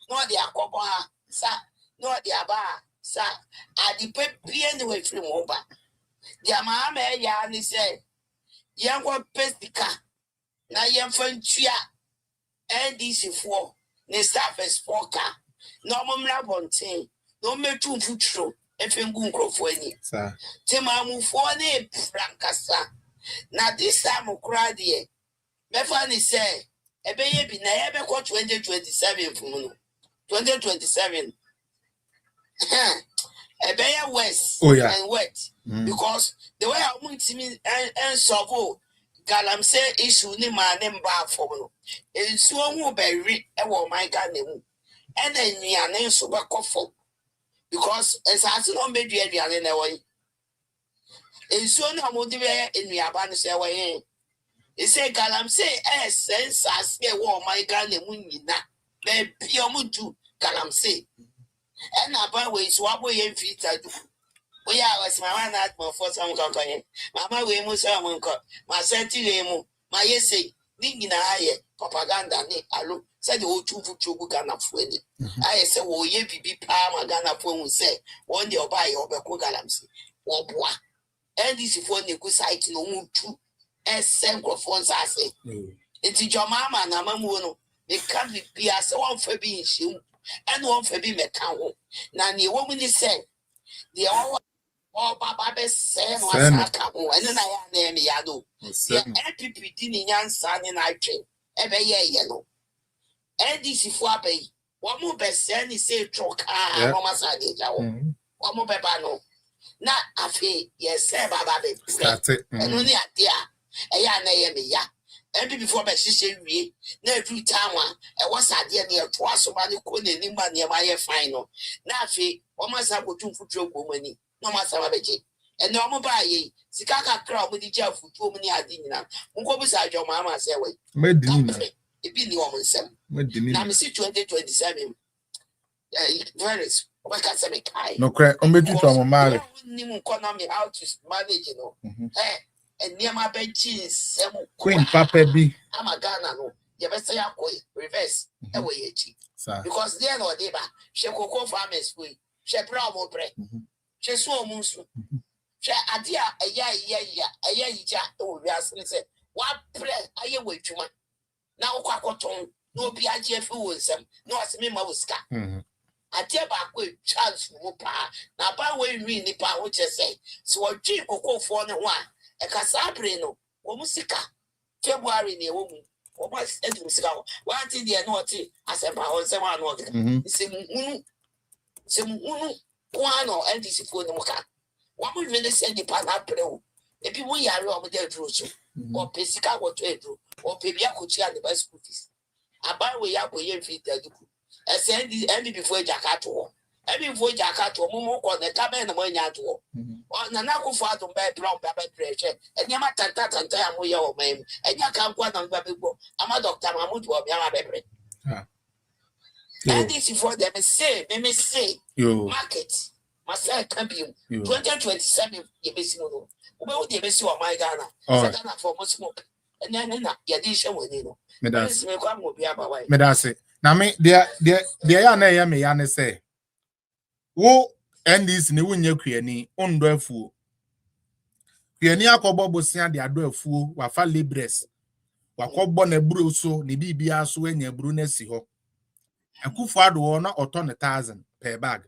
Not the aqua, sir, not the aba, sir. I depend anyway from over. The mamma yarny said, young one pestica, now young friend chia, and this is for. Ne staff is poker. No mamma bontain. No me too futuro. If you go for any. Tima move for ne francasa. Now this time of cry dear. Me funny say, a baby never got 2027 from 2027. A bear west and wet. Because the way I want to me and so Galam say issue ni my name bar for no. And so who be my God name. And then we are named super coffin. Because as I said, no baby in the way. And so no motivate in the abandoned away. He say Galam say sense I say my God name. Then Piomutu Galam say. And I buy ways what way in feet I do. We are my man at my first some company. Mamma, we must have one cut. My sentiment, my essay, ding in a higher propaganda. Allo said the old two Gana Fueni. I said, oh, ye be palm Gana Fuen say, one day or buy your Becogalamsi. Oh, boy. And this is for the good side no more two. As Sancrophones, I say. It's your mamma and Amamuno. They can't be as one for being shoe and one for being a cow. Now, the woman is said, the all. Oh, Baba, say, no, I can't. And then I name Yado. The MPP didn't answer in I train. Every year, yellow. And this is for bay. One more best send is say, Troca, Romas, one more Babano. Not a fee, yes, sir, Baba. And only a dear, a ya name ya. And before my sister, we never do time one. And what's idea near twice so many couldn't near my final. Not fee, almost have to for joke woman. No matter what and no more buy ye. Sikaka crowd with the jail for 2 many ideas. Uncle beside your mamma say, wait, it be the woman, Sam. Now, I'm 2027. Varies. What can say? No crack, I'm making to my economy how to manage, you know. And near my benches, some Queen Papa B. I'm a Ghana, no. You better say, reverse away, because they're not neighbor. She cocoa farmers, she brown bread. She saw Musu. She adia a ya, oh, yes, said, what bread are you waiting? Now, Quacoton, no PIGF was no as me, Mauska. I tell back with chance, now by way me, Nipa, which I say, so a cheap cocoa for the one, a Casabrino, or Musica, February near woman. What was it? One thing they are not as a power, someone, some one or NDC for the Moka. What would really send the Panapro? If you are wrong with their truth, or Pesica or Pedro, or Pebia Kuchia the best cookies. I buy way up with your feet. I send the enemy before Jackato. Every before Jackato, Momo, or the cabin and one yard to walk. Or Nanako fought on bad brown paper pressure, and Yamata and Tamu your name, and you can't go on Baby Book. I'm a doctor, Mamutu of Yamabe. And this is for them say, market. Myself champion 2027 you be seen no. Ube wo dey be see o my Ghana. Ghana for more smoke. And then na ya dey share we no. Me kwa mo bia ba why. Me da se. Na me dia ya na ya me ya ne say. Wo NDC ne wunye kuani ondo afuo. Kuani akobo bosia de ado afuo wa fa libres. Wakobo na buru so ne bibia so anya buru na si ho. Akufuor do na oto ne 1000 per bag.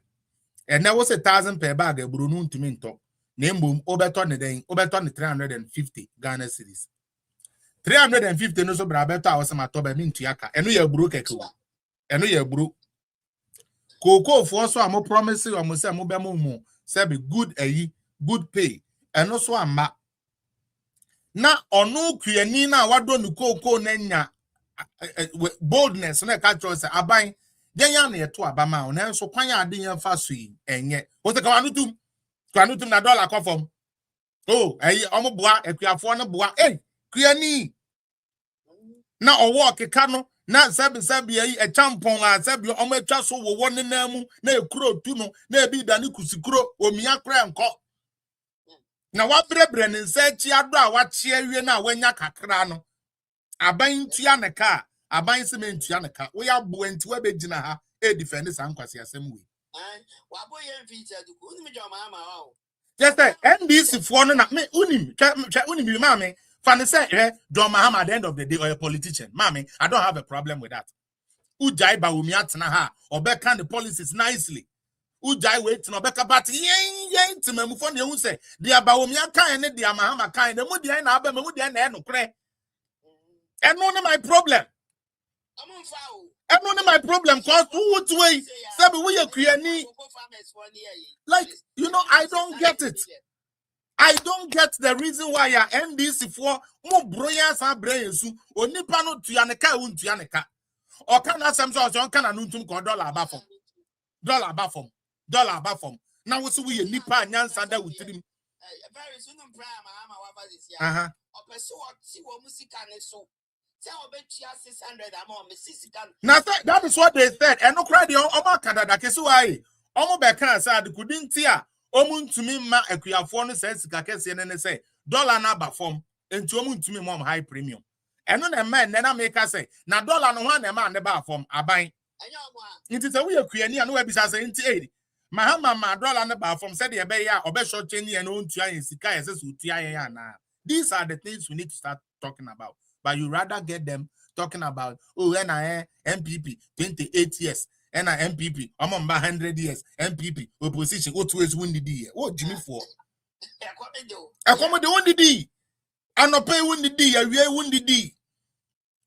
And there was 1,000 per bag a Bruno to minto. Name boom, Oberton the Oberton 350 Ghana cities. 350 no so brabeta was my top mintiaka, and we are broke a cool. And we are broke. Cocoa for so I'm promising or Musa Mubamu, sabi good good pay, and also a ma. Na or no Kuyanina, what don't cocoa nenya boldness, and I catch us a buying. Then near to Abama on so Panya didn't fast and yet what the Kanutum na dollar confirm. Oh, Omoboa, Akuafuor boa, Kuani. Now or walk a cano, not Sabi a champon, Sabio Ometra so one in Namu, ne crow tuno, ne be Danikusikro, or Miakra and cock. Now what Brebren said, Chiadra, what cheer you now when Yakacrano. I bind Tianaka. Aban cement yanaka we are going to be jina e defend sankwasi asem we wabo ye feature do uni me mama just NDC for no na me unim unim mama fan say John Mahama at the end of the day or a politician mama I don't have a problem with that ujai ba umi atena ha obeka the policies nicely ujai wait no obeka but yen timemu for ne hu say dia ba umi aka ne dia Mahama kan ne mu dia na aba me mu dia na enokre and no my problem. I don't know my problem because who would wait? Like, you know, I don't get it. I don't get the reason why your NDC for more brilliance and brains or Nipano to Yanaka won't Yanaka. Or can I some sort of can anuntum call dollar baffum. Dollar baffum. Now what's we a Nipa and Yansanda with him? Very soon, now that is what they said. And no cry the Oma Canada Kesuai. Omo Bekan said couldn't tear. Omun to me ma Akuafuor says Kakesi and say dollar number form into Omun to me mom high premium. And on a man then I make us say now dollar no one a man never form a buying. It is a way of creating and web is as 80. Mahama ma dollar number from said the bay or best short change and own tia in Sika as Utiana. These are the things we need to start talking about. But you rather get them talking about, oh, NIA, MPP, 28 years, NIA, MPP, I'm on 100 years, MPP, opposition, what ways win the D? What Jimmy for? Accommodate win the D. And not pay win the D, I will win the D.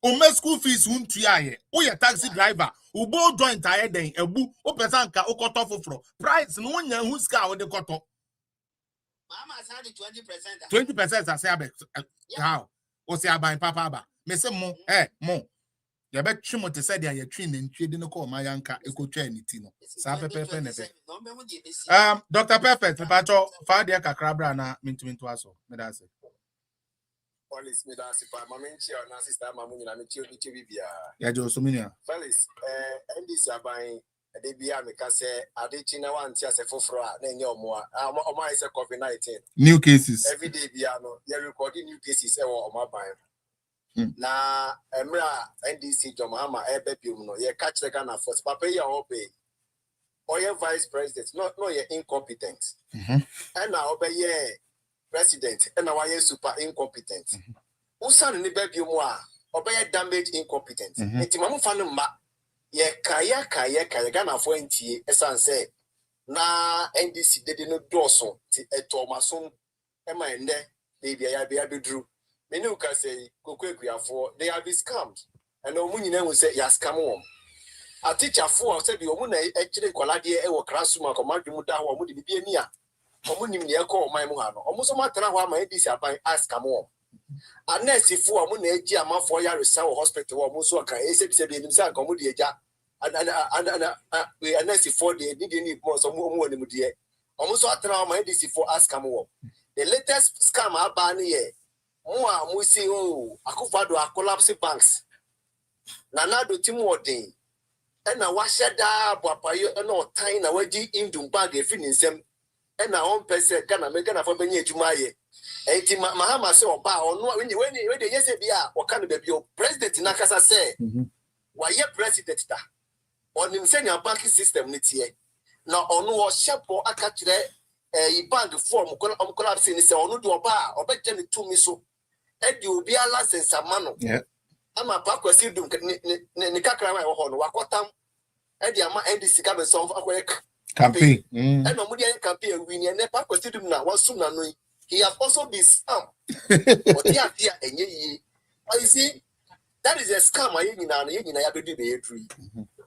O my school fees won't try. Oh, your taxi driver, who both joint tired then, a boo, o pesanka, o cut off for price, no one who's car with the cut off. Mama's had 20%, I say, how? O say aban papa ba me say mo mo ya be twimo te say dia ya twi ne ntwe no ko ma yanka ekotwa ni ti no sa pepepe ne be Dr. Perfect me pacho fa dia kakra bra na mintu aso me da say police me da say pa ma menchi na sister ma mu nyina me chi bibia ya jo so minia fellas NDC aban de bia me ka say ade chi na wan ti ase foforo a na enye omo a say COVID-19 new cases every day bia no you recording new cases e wo omo aban na emra NDC John Mahama ebe biom no ye catch the Ghana force papa ye obey or your vice president no ye incompetent and now obey ye president and now ye super incompetent usan ni be biom a obey damage incompetent enti mamu fa no mba ye kaya Ghana for ntie esan say na NDC de no doso ti etomasom e ma ende de bia ya bedru many who can say Akuafuor they have been scammed and no money will say ya scam won a teacher for said the woman actually kwalade e wo classroom akomadu mu da ho mu de bibia ni a omunim ne e ko man mu ha no omuso matena ho ama NDC aban ask am won A nurse for mo na eji ama for ya research hospital wo mo so kan ese bi nim say kan mo de eja we nurse for the need more so mo woni mu de omo so atena ma ndc for ask am wo the latest scam aba ne ye mo see oh Akuafuor a collapse banks na do tim wodin e na wa sheda boapayo e na otan na wadi indum bag efi nsem e na on pese Ghana me Ghana for benya adwuma ye enti mahama se oba ono we dey yese bia o kan be bio president na kasa say wa ye president ta onim se nya bank system ni tie na ono o shepo aka kire e bank form collapse ni se ono de oba obegye ne tumi so e di obi ala sensama no ama pa kwasi dum ne kakra ma wo ho no wakotam e di ama ndc ka be so akoye campaign and no media campaign we ne pa kwasi dum na wasum na no he has also been scam but here enye you see that is a scam ayi nyina ya do be true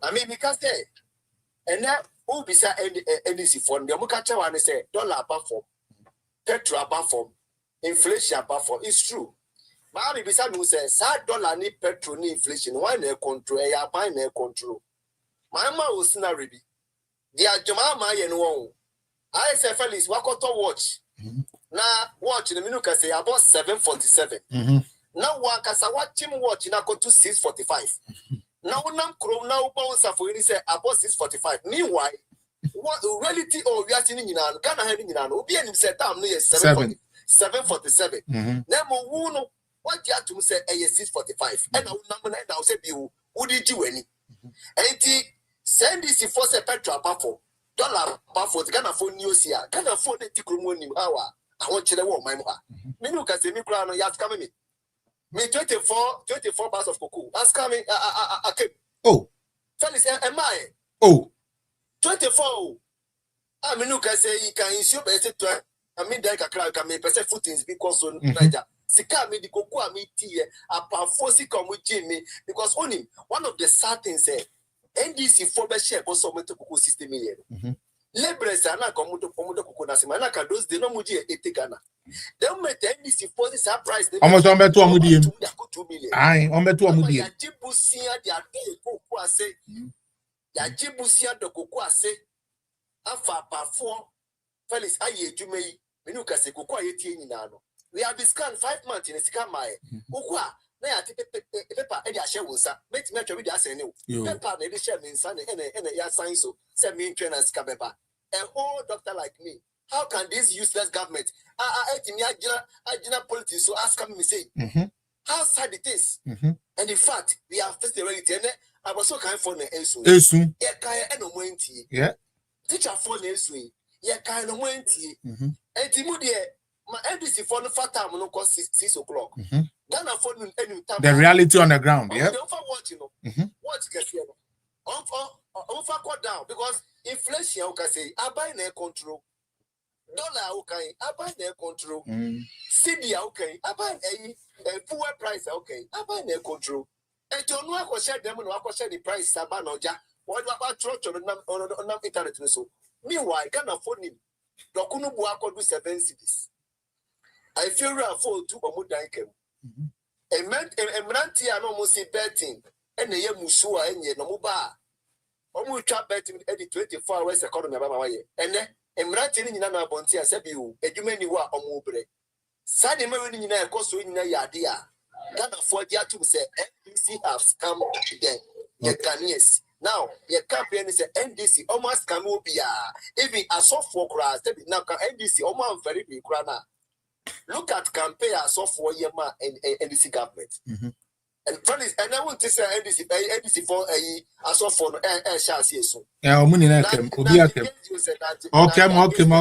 I mean because say and now who be say ndc for dem ka che wa ne say dollar above form petrol above form inflation above form it's true. But beside me say $1 ni petrol ni inflation why na control ya buy na control my ma o scenario bi dia jama ma ye no won I say Felix wakoto watch na watch na minu ka say about 747 na wa ka sa watch him watch na go to 645 na unam krom na upa usafo ni say about 645 meanwhile what reality or we are seeing nyina no Ghana ha ni nyina no obi anim say time no ye 747 na mo wu no what you have to say 645 and now say you would you any send this for say petrol above dollar above the Ghana phone news here Ghana phone the tikromonim hour I want you to want my moha me no can say me crown you have coming me 24 bars of cocoa that's coming oh Felix am I 24 I mean no can say you can issue better to I mean that can me person footings because on Niger sika me di koko a me tie apafo sika mo me because only one of the sad things NDC for be share because some to koko system here laborers na komodo koko na sema na ka those dey no mo ji Ghana dem met NDC for this price almost on beto amudie 2 million ai on beto amudie ya jibusia dia koko ase ya jibusia de koko ase afa apafo Felix aye adwuma yi me no ka se koko aye tie nyina no we have scanned 5 months in a scam my ukwa na ya paper e dey share wonsa make me twa dey asene o paper na dey share me nsa na ya sign so say me train as scam paper a whole doctor like me how can this useless government me agina politics so ask me say how sad it is and in fact we have faced the reality and I was so kind for na esu ye kai e no moantie yeah teacher for na esu ye kai no moantie entimu de my NDC for the fat time no cost 6 o'clock. Ghana for any time. The reality on the ground, yeah. Don't watch you know. Watch get here. On for down because inflation okay say I buy na control. Dollar okay, I buy na control. CD okay, I buy a fuel price okay, I buy na control. And you know I share them no I share the price saba no ja. What about church on internet so. Meanwhile, Ghana for him. Dokunu bu akodu 7 cities. I feel real for two or more dankem. A man, a branty, and almost a betting, and a year musua and ye no bar. Almost trap betting at the 24 hours economy about my way. And then a branty in Nana Bontia said you, a humani wa or mobre. Sunday marrying in a cost in a yadia. Ghana for ya to say, NDC has come again. Ye Ghanaians. Now, your campaign is a NDC almost come up even a soft for class. Now, NDC almost very big crana. Look at campaign as soft for your man and NDC government. And friends, and I want to say NDC for a soft for shall see so. Yeah, money na kem, obi akem.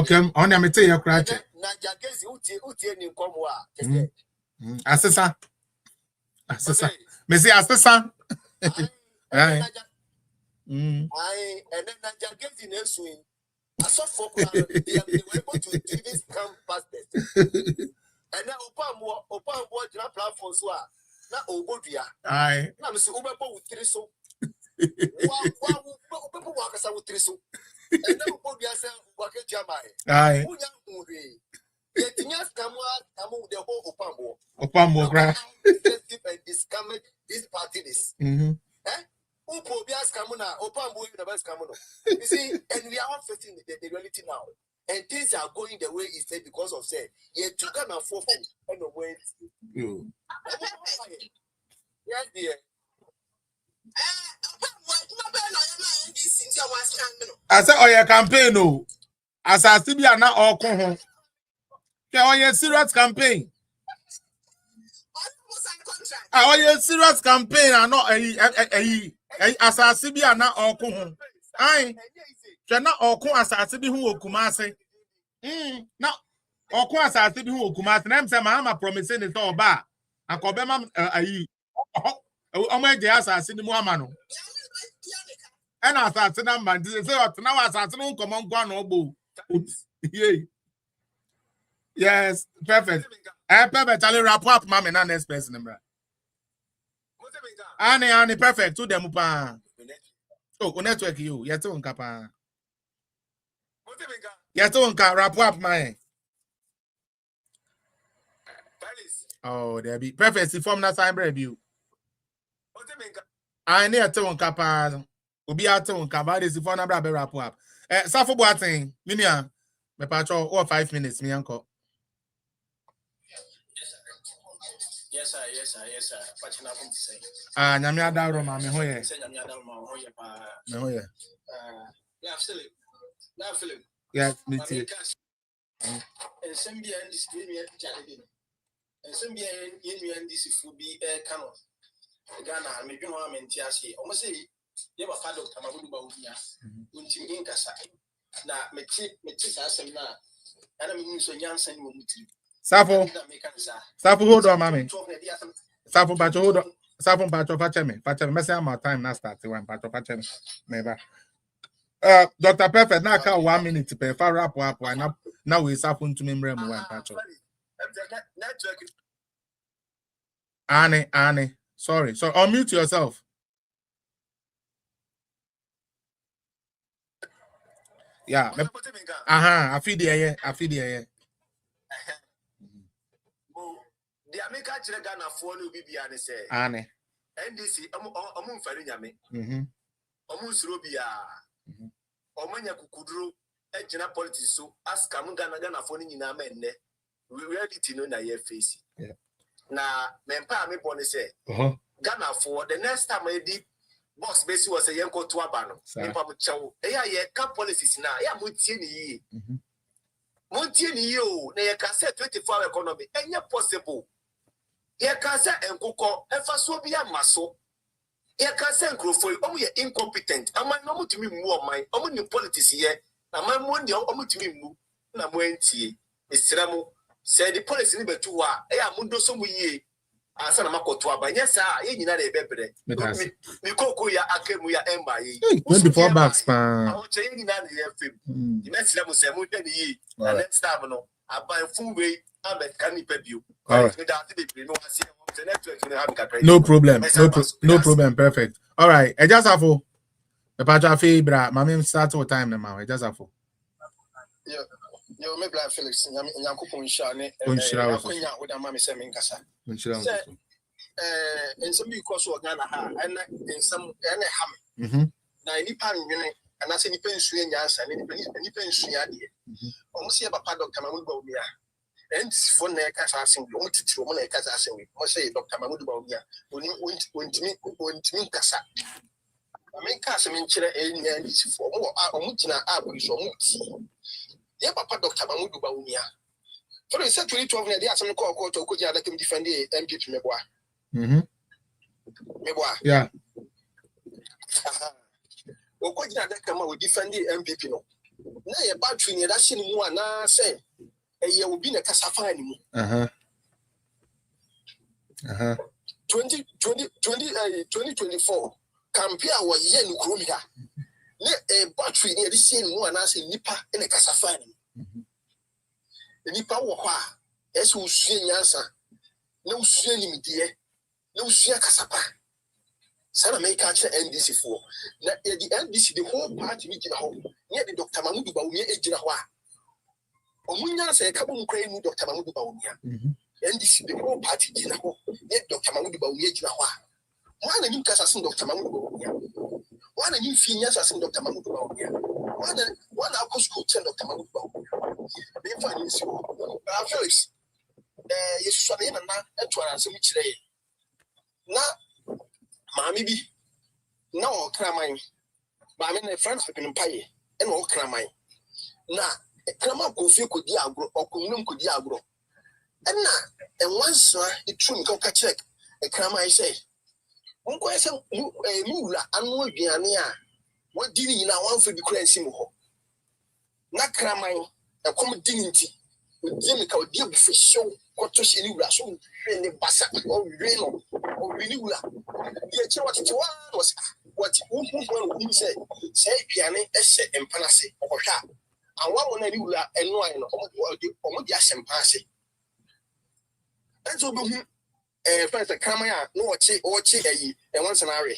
Okay. On ya mete ya krache. Na jagezi utie ni nkomo a. Asesa. Me say asesa. Right. And then Nigerians in swing. I saw folk they were able to do this camp pastors. And now open board platforms were not Obodia. Aye. Now Mr. Uberbo with Triso. People walk us out with Triso. And now Obodia said, Waka Jamai. Aye. Yet in your Kamu, the whole Opambo, cry. And discovered this party this. Who Pobias Kamuna, Opambo, the best Kamuno. You see, and we are all facing the reality now. And things are going the way it said because of say, yet you can afford and the way. Yes, dear. I said, oh, your campaign, no. As I still be an all come home. Okay, your serious campaign. Your serious campaign are not as I still be an all come home. I cannot all come as I still be who Kumase. Now, all come as I still be who Kumase. And I'm saying, I'm promising it's all bad. I call them my dear, I see the Muamano. And I thought, man, this is now I don't come on, go yes, perfect. Perfect. I'll wrap up, mamma, and next person. Annie, perfect. To them, oh, network you. You're too capa. You're too wrap up, my. Oh, there be perfect. See, from that time, review. I near to capa. Obi ato capa. This is for number wrap up. Safo Boateng, Minia, my patrol, or 5 minutes, me uncle. Yes, sir. What you nothing to say? Nyamia Daro, mammy, hoye. Me hoye. Yeah, Philip. Yes, me too. And some be and this me challenge. And some be and this will be a canon. Ghana, maybe no man tiasi. Almost say, you have a father of Tamabu Baudia. Until Inkasa. Now, me tis as a man. And I mean, so young son will meet you. Sapo, hold on, mammy. Sapo, but hold on. Sapo, but of Pachame, messing my time now start to one part of Pachame. Never. Dr. Perfect, now count 1 minute to pay for wrap up. Why now we Sapo to me, one patch. Annie, sorry. So unmute yourself. Yeah. I feel the The American Ghana for no BB say. Anne. NDC, Amun Farinyame. Surubia. Omanya Kukudru, Ejina politics so ask Ghana for Nina men. We ready to know na your face. Na mempa me born say. Ghana for the next time I did box base was a yanko to abano. Nipa chow. Ye camp policies na ya mutieni. Mutieni yo, na ye can say 24-hour economy. Enya possible. Ye can say enkuko efasobia maso. Ye can say enkrofo omu ye incompetent. Ama no mutimi mu o man. Omu ni politics ye. Na man mu ndi omu timi mu na mu entie. Esiramu say the policy ni betu wa eya mundo so mu ye. Asa na makoto abanya sa ye nyina na ebebre. Mi koko ya akemu ya emba ye. 24 bucks pa. Awoche ye nyina na ye fem. Di mesiramu say mu hwe ni ye. Na next time no aban full way American pebio. No problem. No problem. Perfect. All right. I just have to. The patch bra. Mammy start with time now. I just have to. Yo, me black Felix. Nyankupo nshane. Nshira. Akunya with mama say minkasa. Nshira. And some because of Ghana ha and in some and ham. Na nipa nwene ana se nipa nsuye nyansa nipa nsuye ade. Almost here papa Dr. Mahmoud Bawumia. And this phone na kasa asen we o titiro mo na kasa asen we. Mo say Dr. Mahmoud Bawumia. Ontimi kasa. Amen kasa me nkyere enya this for mo omugina abu so mo ti. Ye papa Dr. Mahmoud Bawumia. For the 2012 na dey asem call to okoji adakem defend the MPP meboa. Meboa. Yeah. Okoji adakama we defend the MPP no. Na ye battery ni da shine mu ana say eye obi na kasa fa ni mu. 2024 campaign wa ye no kromi ha. Na battery ni da shine mu ana say nipa na kasa fa ni. Nipa wo ho a ese usue nyansa na usue nimdie na usue kasapa. Sana make catch NDC for. Na the NDC the whole party meeting ho. Near the Dr. Mahmoud Bawumia ejina ho a. Omunya say Kabum Crane, Dr. Mahmoud Bawumia. And this the whole party dinner, yet Dr. Mahmoud Bawumia Jinawa. One and you can Dr. Mahmoud Bawumia. One and you finish as Dr. Mahmoud Bawumia. One alcohol school tell Dr. Mahmoud Bawumia. They find you. Felix, you should have and to answer which day. Now, Mammy be no cramine. But I mean, a friend have been pay and all cramine. Now, a crama could feel could diagro or could diagro. And now, and once it true go check a crama I say. Uncle, a mula, and more Biania. What did you now want for the crazy mo? Not cramine, a common dignity. With Jimica, dear for show, what to see you so really bassa or reno or renewla. The what it was what you said, say piano, essay, and panacea or sharp. And one when you and wine or the ashen passy. That's what first a camera, no watch or check and once an hour.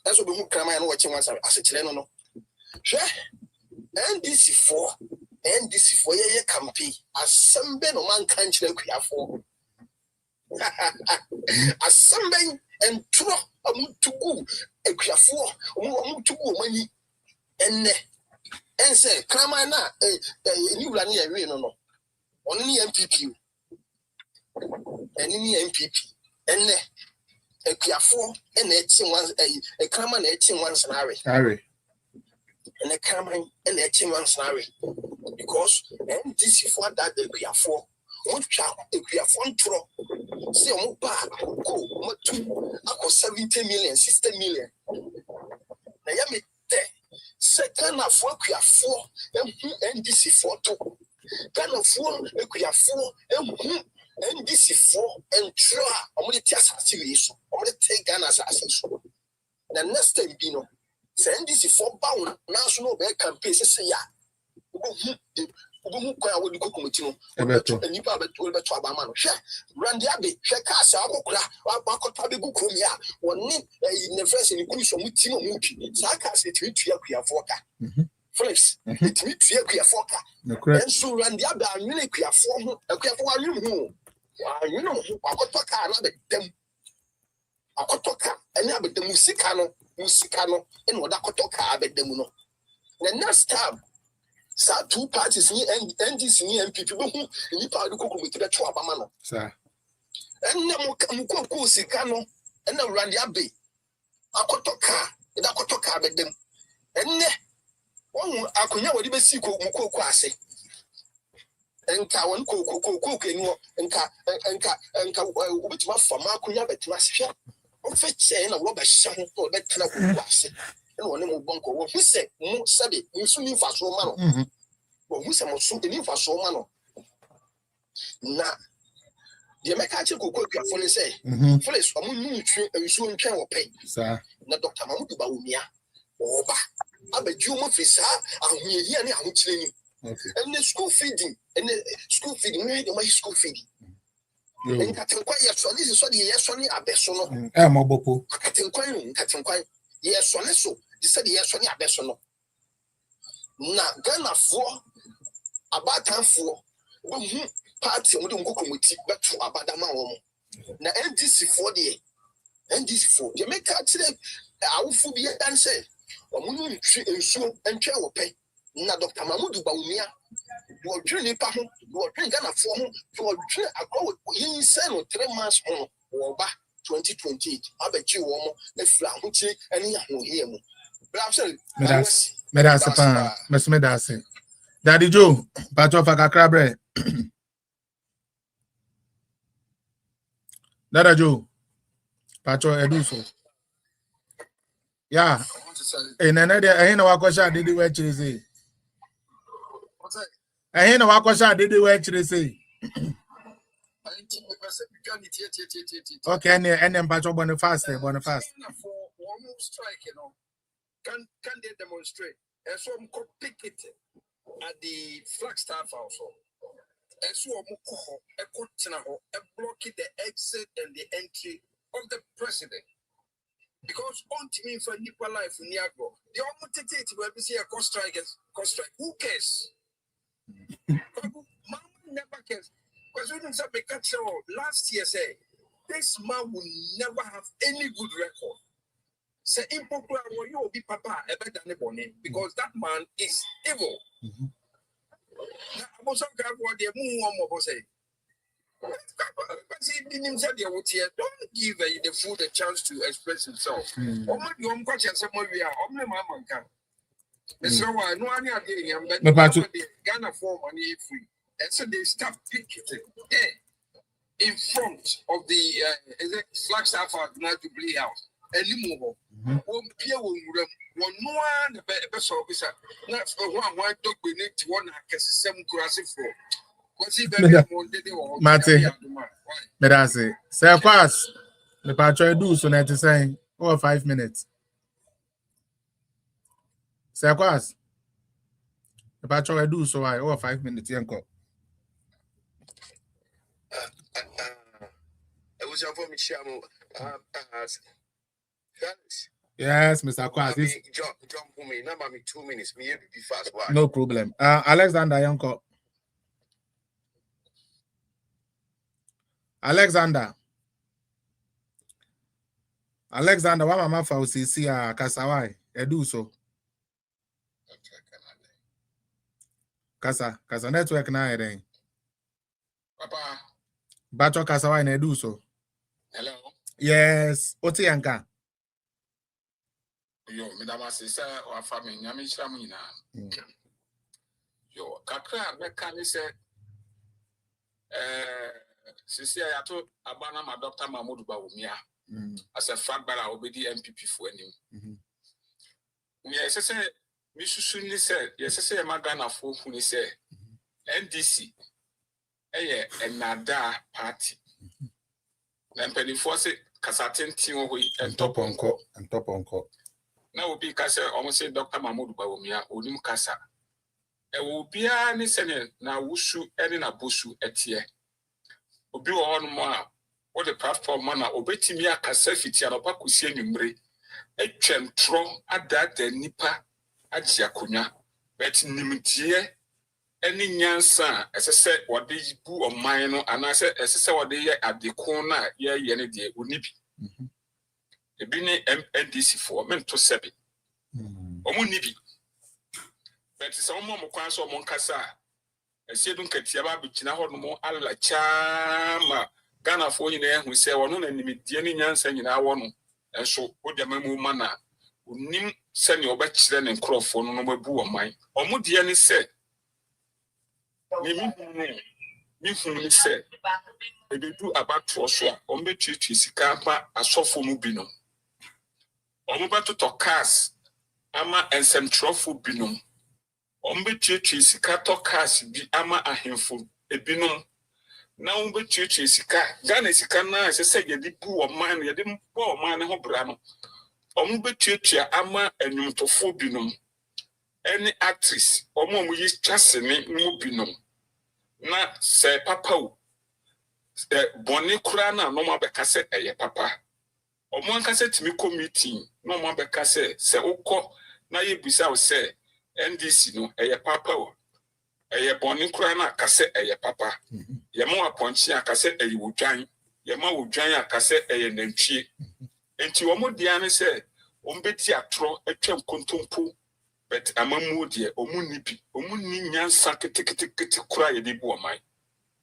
That's what we come and watching once as a chileno. Sure, and this is for. And this is for ye campy as some ben or man can't for as some ben and tro to go a Akuafuor to go money and say Kramana a new Lania no only MPP and any MPP and Akuafuor and a Kraman 81 scenario. And a Kraman and 81 scenario. Because and this is what that we are for. One child, if we are for tro, see on go, 70 million, 60 million. Nayami there. Second of what we are for, and this is for two. Kind of four, we are for, and this is for, and try. I'm going to test a series. I'm going to take Ghana as a the next time, Bino, send this is for bound national bank campaign. Say, yeah. Who can I go committee? And you probably told me to Abamano. Randy Abbey, Shekasa, Wako book room, yeah. One need in the first inclusion with Timo Muki. Sakas, it will be a foka. Friends, it will be a foka. And so Randy Abbey, I'm really clear for a clear for you. You know, I got to another them. I got to another the Musicano, and what I got to have them. The next time. So two parties and NDC and people who you probably cook with the Chuabamano. Sir. And Namuko Sikano and now Randy Abbey. Akotoka, and Akotoka with them. And one Akunya would be sequel Muko Quasi. And Kawan cook and which was for Makuya, but Masha. Of fetch and a rubber shan or that kind of quasi. And one more bunko, who said, no, said it, you soon for so man. But who's a something for so man? Now, the American could cook your phone say, Felix, I'm going to soon can pay. Sir, not Dr. Mahmoud Bawumia. Oba, I bet you more officer, and we here and I'm training. And the school feeding, and the school feeding, where my school feeding. And Captain Quiet, so this is what the yes, only a besono. I'm a bopo. Captain Quiet, yes, one so. He said, yes, only a besono. Now, Ghana for about time for party, we don't go committee, but to Abadama. Now, NDC for the NDC for the make out today. I will be a dancer. Or we and so and chair will pay. Now, Dr. Mahmoud Bawumia, you are drinking Pahon, you are drinking Ghana for him, you are drinking a go in send or 3 months or back 2028. I bet you one more, if Flamuchi and here. Medasa, Miss Medasi. Daddy Joe, Pacho Fakakrabre. Dada Joe, Pacho Eduso. Yeah. And another, I know what question did you actually say? I know what question did you actually say? Okay, and then Pacho Boniface. Can they demonstrate? And so I'm pick it at the Flagstaff also. And so I'm block the exit and the entry of the president. Because on to me for Nipa life in Niagara, the only will be see a cost strike. Who cares? Who markets. Because we didn't say last year say this man will never have any good record. Say improper you be papa because that man is evil. Don't give the fool the chance to express himself. Ghana for money free. And so they start picketing there in front of the Flagstaff Jubilee House. And you move on. Pierre will one the best officer. Not for one dog we need to one some grassy floor. What's he better Mate, but I say, Sir Pass, the patron do so that to say, 5 minutes. Sir Pass, the patron do so I 5 minutes, Yanko. It was for me, Shamu. Yes, Mr. Quas. Jump for me. Number me 2 minutes. Me be fast. No problem. Alexander Yanko. Alexander, why mama fa osisi kasawai edu so. Kasa network na ere. Papa. Bacho kasawai na edu so. Hello. Yes, oti yanka. Yo, midama sisa wa fami nyame hira mu nyina. Yo, kakra meka ni se sisi ya to abana ma Dr. Mahmoud Bawumia as a fat bara obedi MPP for anim. Yes, say mi susu ni say yes say ma Ghana for hu ni say NDC enada party. Na mpelifo say kasatenti wo hoyi entoponko. Na obi kasa omo say Dr. Mahmoud Bawumia onim kasa. Obia ni sene na wusu ene na bosu etie. Obi wo hono mo a wo the platform na obetimi akasa fiti anopa kusi enwumre etwentro adada nipa agi akonya bet nimtie eni nyansa esese wode bu oman no anase esese wode ye adeko na ye ne de onibi ebi ni MNDC for mento sebi omo nibi bet se omo mo kwan so omo nkasa Esiedun katia ba bigina ho no mo alla chama Ghana fo nyina ehu se wono na nimidie ni nyansa nyina wo no enso odi amamu mana onim se ne obekire ne nkrofo no mabu oman omudie ni se mi hunu se ebedu abato so a ombetwetwe sika ba asofo mu bi no omubato to cars ama ensemtrofo binom Ombetwetwe sika to cars bi ama ahemfo ebinom na ombetwetwe sika Ghana sika na sese yedi bu oman yedi mpo oman ne ho bra no ombetwetwe ama enwumtofo binom any actress omo yi twasene mu binom na se papa o boni kura na no ma beka se eye papa omo anka se timi committee no ma beka se ukọ na yebisa o se NDC no eye papa o eye boni kura na akase eye papa yemo aponchi akase eye wodwan yema wodwan akase eye nantwie enti omo dia ne se ombeti atro atwam kontompo bet amamu de omu nibi omu ni nyansa ketekete kura ye de bu oman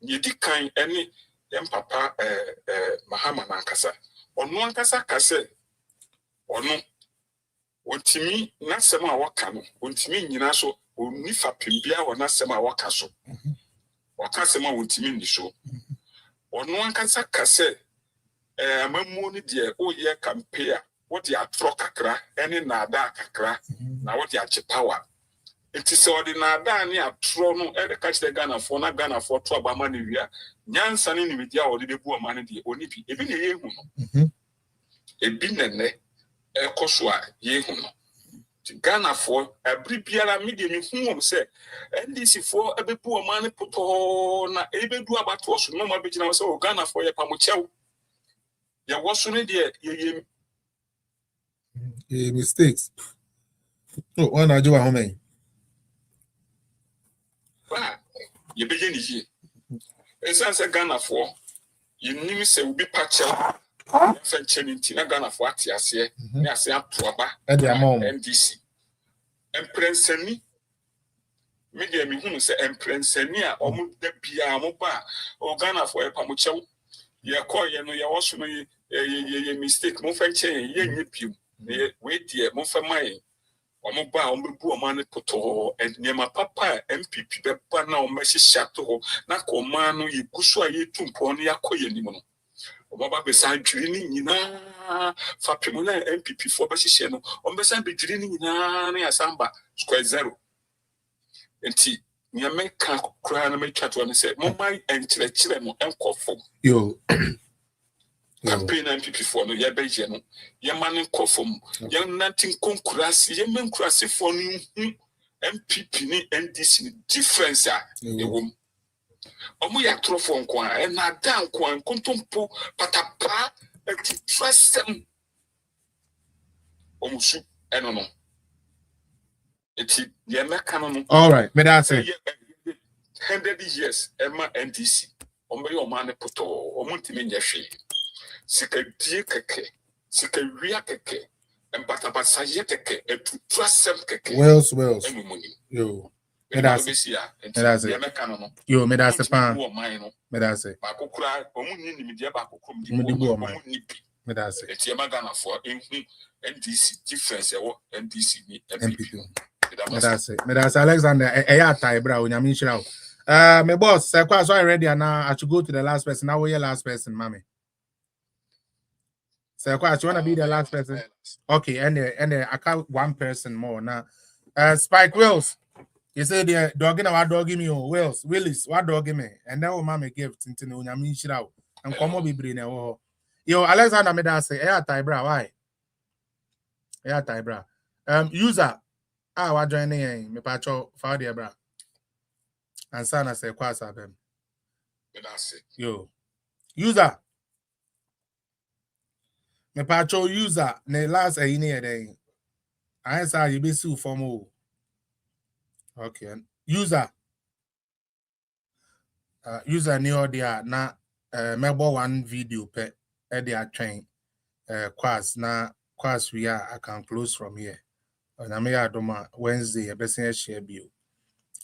yedi kan ene yem papa Mahama na akasa onu ankasa kase onu ontimi nasem a waka no ontimi nyina so onni fapembia wo nasem a waka so waka sem a ontimi ndi so onu ankasa kase amamu ni de oye campaign what ya tro kakra ene na ada kakra na what ya power it is ordinary ani atro no e catch the Ghana for na Ghana for to abama ni wia nyansa ni media odi de bu o man de oni bi ebi na ye hu no ebi nene e koso a ye hu no Ghana for every biara media mi hu om se NDC for ebe bu o man poto na ebe du abato so no ma be gina so Ghana for ye pamochew ye wo so ne de ye mistakes. Oh, one I do home. You begin here. Esan se Ghana for yinim se ubi pachel fencheninti na Ghana for atiase ne ase atoaba NDC emprensani media mi hunu se emprensani a omu da bia mo ba o Ghana for e pamochew ye call ye no ye woso no ye mistake mo fenchen ye nyipiu ne we die mo famai omo ba omo bu omo ne poto enema papa MPP be ba na omo hihya to na ko man no yigusu a yetumpo no yakoye ni mo no omo ba be san dwiri ni nyina fa pemu na MPP fo ba hihye no omo be san be dwiri ni nyina na ya samba square zero enti nyame ka kura na me twato ne se mo mai enkyerɛkyerɛ no enkɔfo yo campaign MPP for no ye beje no ye mane kofom ye nantin konkurasi ye menkurasi for no MPP ni NDC ni difference a ewom omo ya trofo nko a na da nko an kontompo patapa eti trasem omusu eno no eti ye meka no all right me that say 100 years ema NDC omo ye omane poto omo ntimi nyehwe sika die keke sika wia keke empatapa saye keke etu trasem keke Wells yo me that's it yo me that's pan me that's it ba kokura omunni nimdia ba kokrom di omunni me that's it eti ema Ghana for NDC difference ewo NDC ni MPP me that's it Alexander eya tai bra onyame nshira me boss say kwa so ready now I should go to the last person now we your last person mommy. So you want to be the last person? Okay, and I count one person more now. Spike Wills, you say the dog in our dog me Willis, what dog me? And then mama gift into the Unyamin Shroud and come over brain. Yo, Alexander Meda say, Tybra, why? Tybra. User, what joining me pacho for the bra. And Sana say, Quasa them. Yo, user. Me pacho user ne last a year day. I saw you be sue for more. Okay. User new there na member one video pe their train class na class we are I can close from here. And I may adoma Wednesday a best share bill.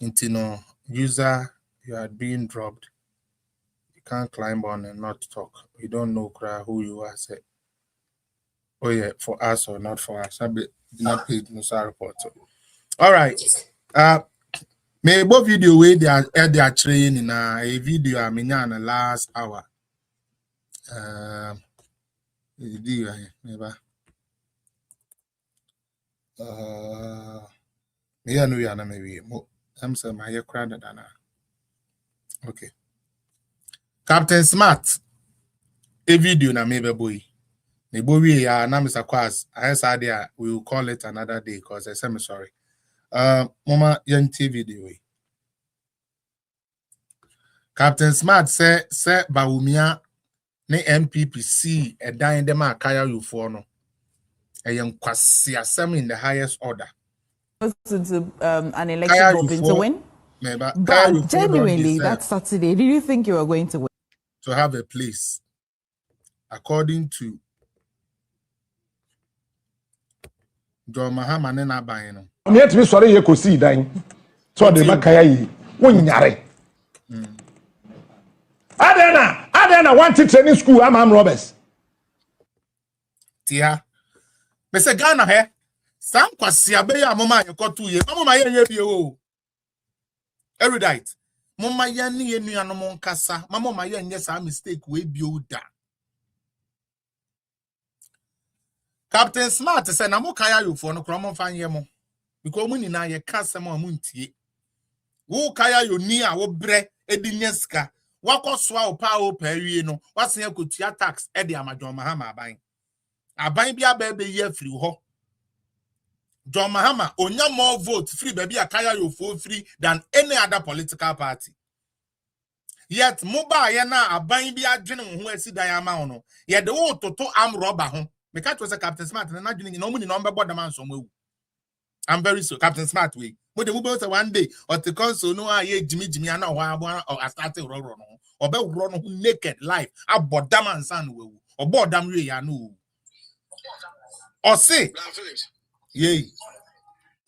Intino user you are being dropped. You can't climb on and not talk. We don't know who you are say. Oh yeah, for us or not for us. I be not paid no report. All right. Me both video where they are training a video I mean the last hour. Yeah, no, yeah, maybe I'm saying my crowded than okay. Captain Smart a video na maybe boy. The boy na Mr. Quas. I said there we will call it another day because I said I'm sorry. Mama young TV video. Captain Smart say Baumia ne MPPC a dying them a kaya you for no. A young kwasi asem in the highest order. Into an election hoping to win. But genuinely, that Saturday, did you think you were going to win? To have a place, according to John Mahama Nena Bayano. Yet we sorry you could see dying. So the Makaya won yare. Adana wanted training school. I'm Roberts. Tia. Mr. Ghana here. Sam kwasia be ya mama you got 2 years. Mama ye bi o. Erudite. Mama ye ni enuanom nkasa. Mama ye nye sa mistake we bi o da. Captain Smart say na mo kaya you for no kromo fan ye mo. Because mo ni na ye ka sem a mo ntie. Wo kaya you ni a wo bre edi nyeska. Wakoswa opa o pawie no. Wasen akotua tax e de amadon Mahama aban. Aban bia ba be ye free ho. John Mahama onya more vote free baby akaya you for free than any other political party. Yet moba ye na aban bi adwene ho asi dan ama no. Ye de wo toto am robber ho. Make it was a Captain Smart na adwene no mu ni no be bodam anso mawu. I'm very sorry. Captain Smart way. But the mobile one day or the console no Jimmy I know why I started run or be run naked life. I bought damn and son or bought damn way I know. Or say yay.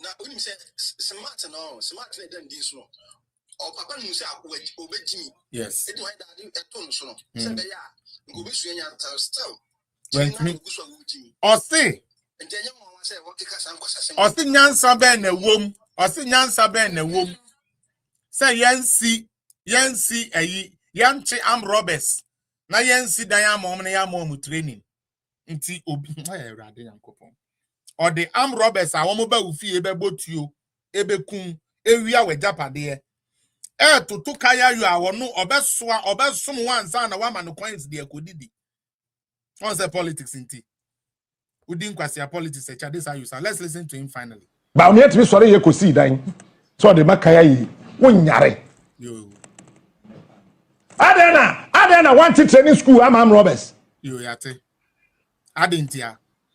Now when you say smart no smart then this no. Or papa no say obey Jimmy. Yes. It why that ton so no. Say be ya go be so nya still. Or say or see nyansa ben na wom or see nyansa ben na wom say yansi ayi yanche am robbers na yansi dan amom na yamom training nti obi rade yankopon or the arm robbers a womo ba ufi ebe botuo ebe kun ewia we japade to kaya you a wono obesom wansa na wama no coins de akodidi on say politics nti Udin Kwasia politics, this how you sound. Let's listen to him finally. But I'm here to be sorry, you could see that. So the Makaya, one yare. Adana, want to training school, I'm robbers. You yate. I didn't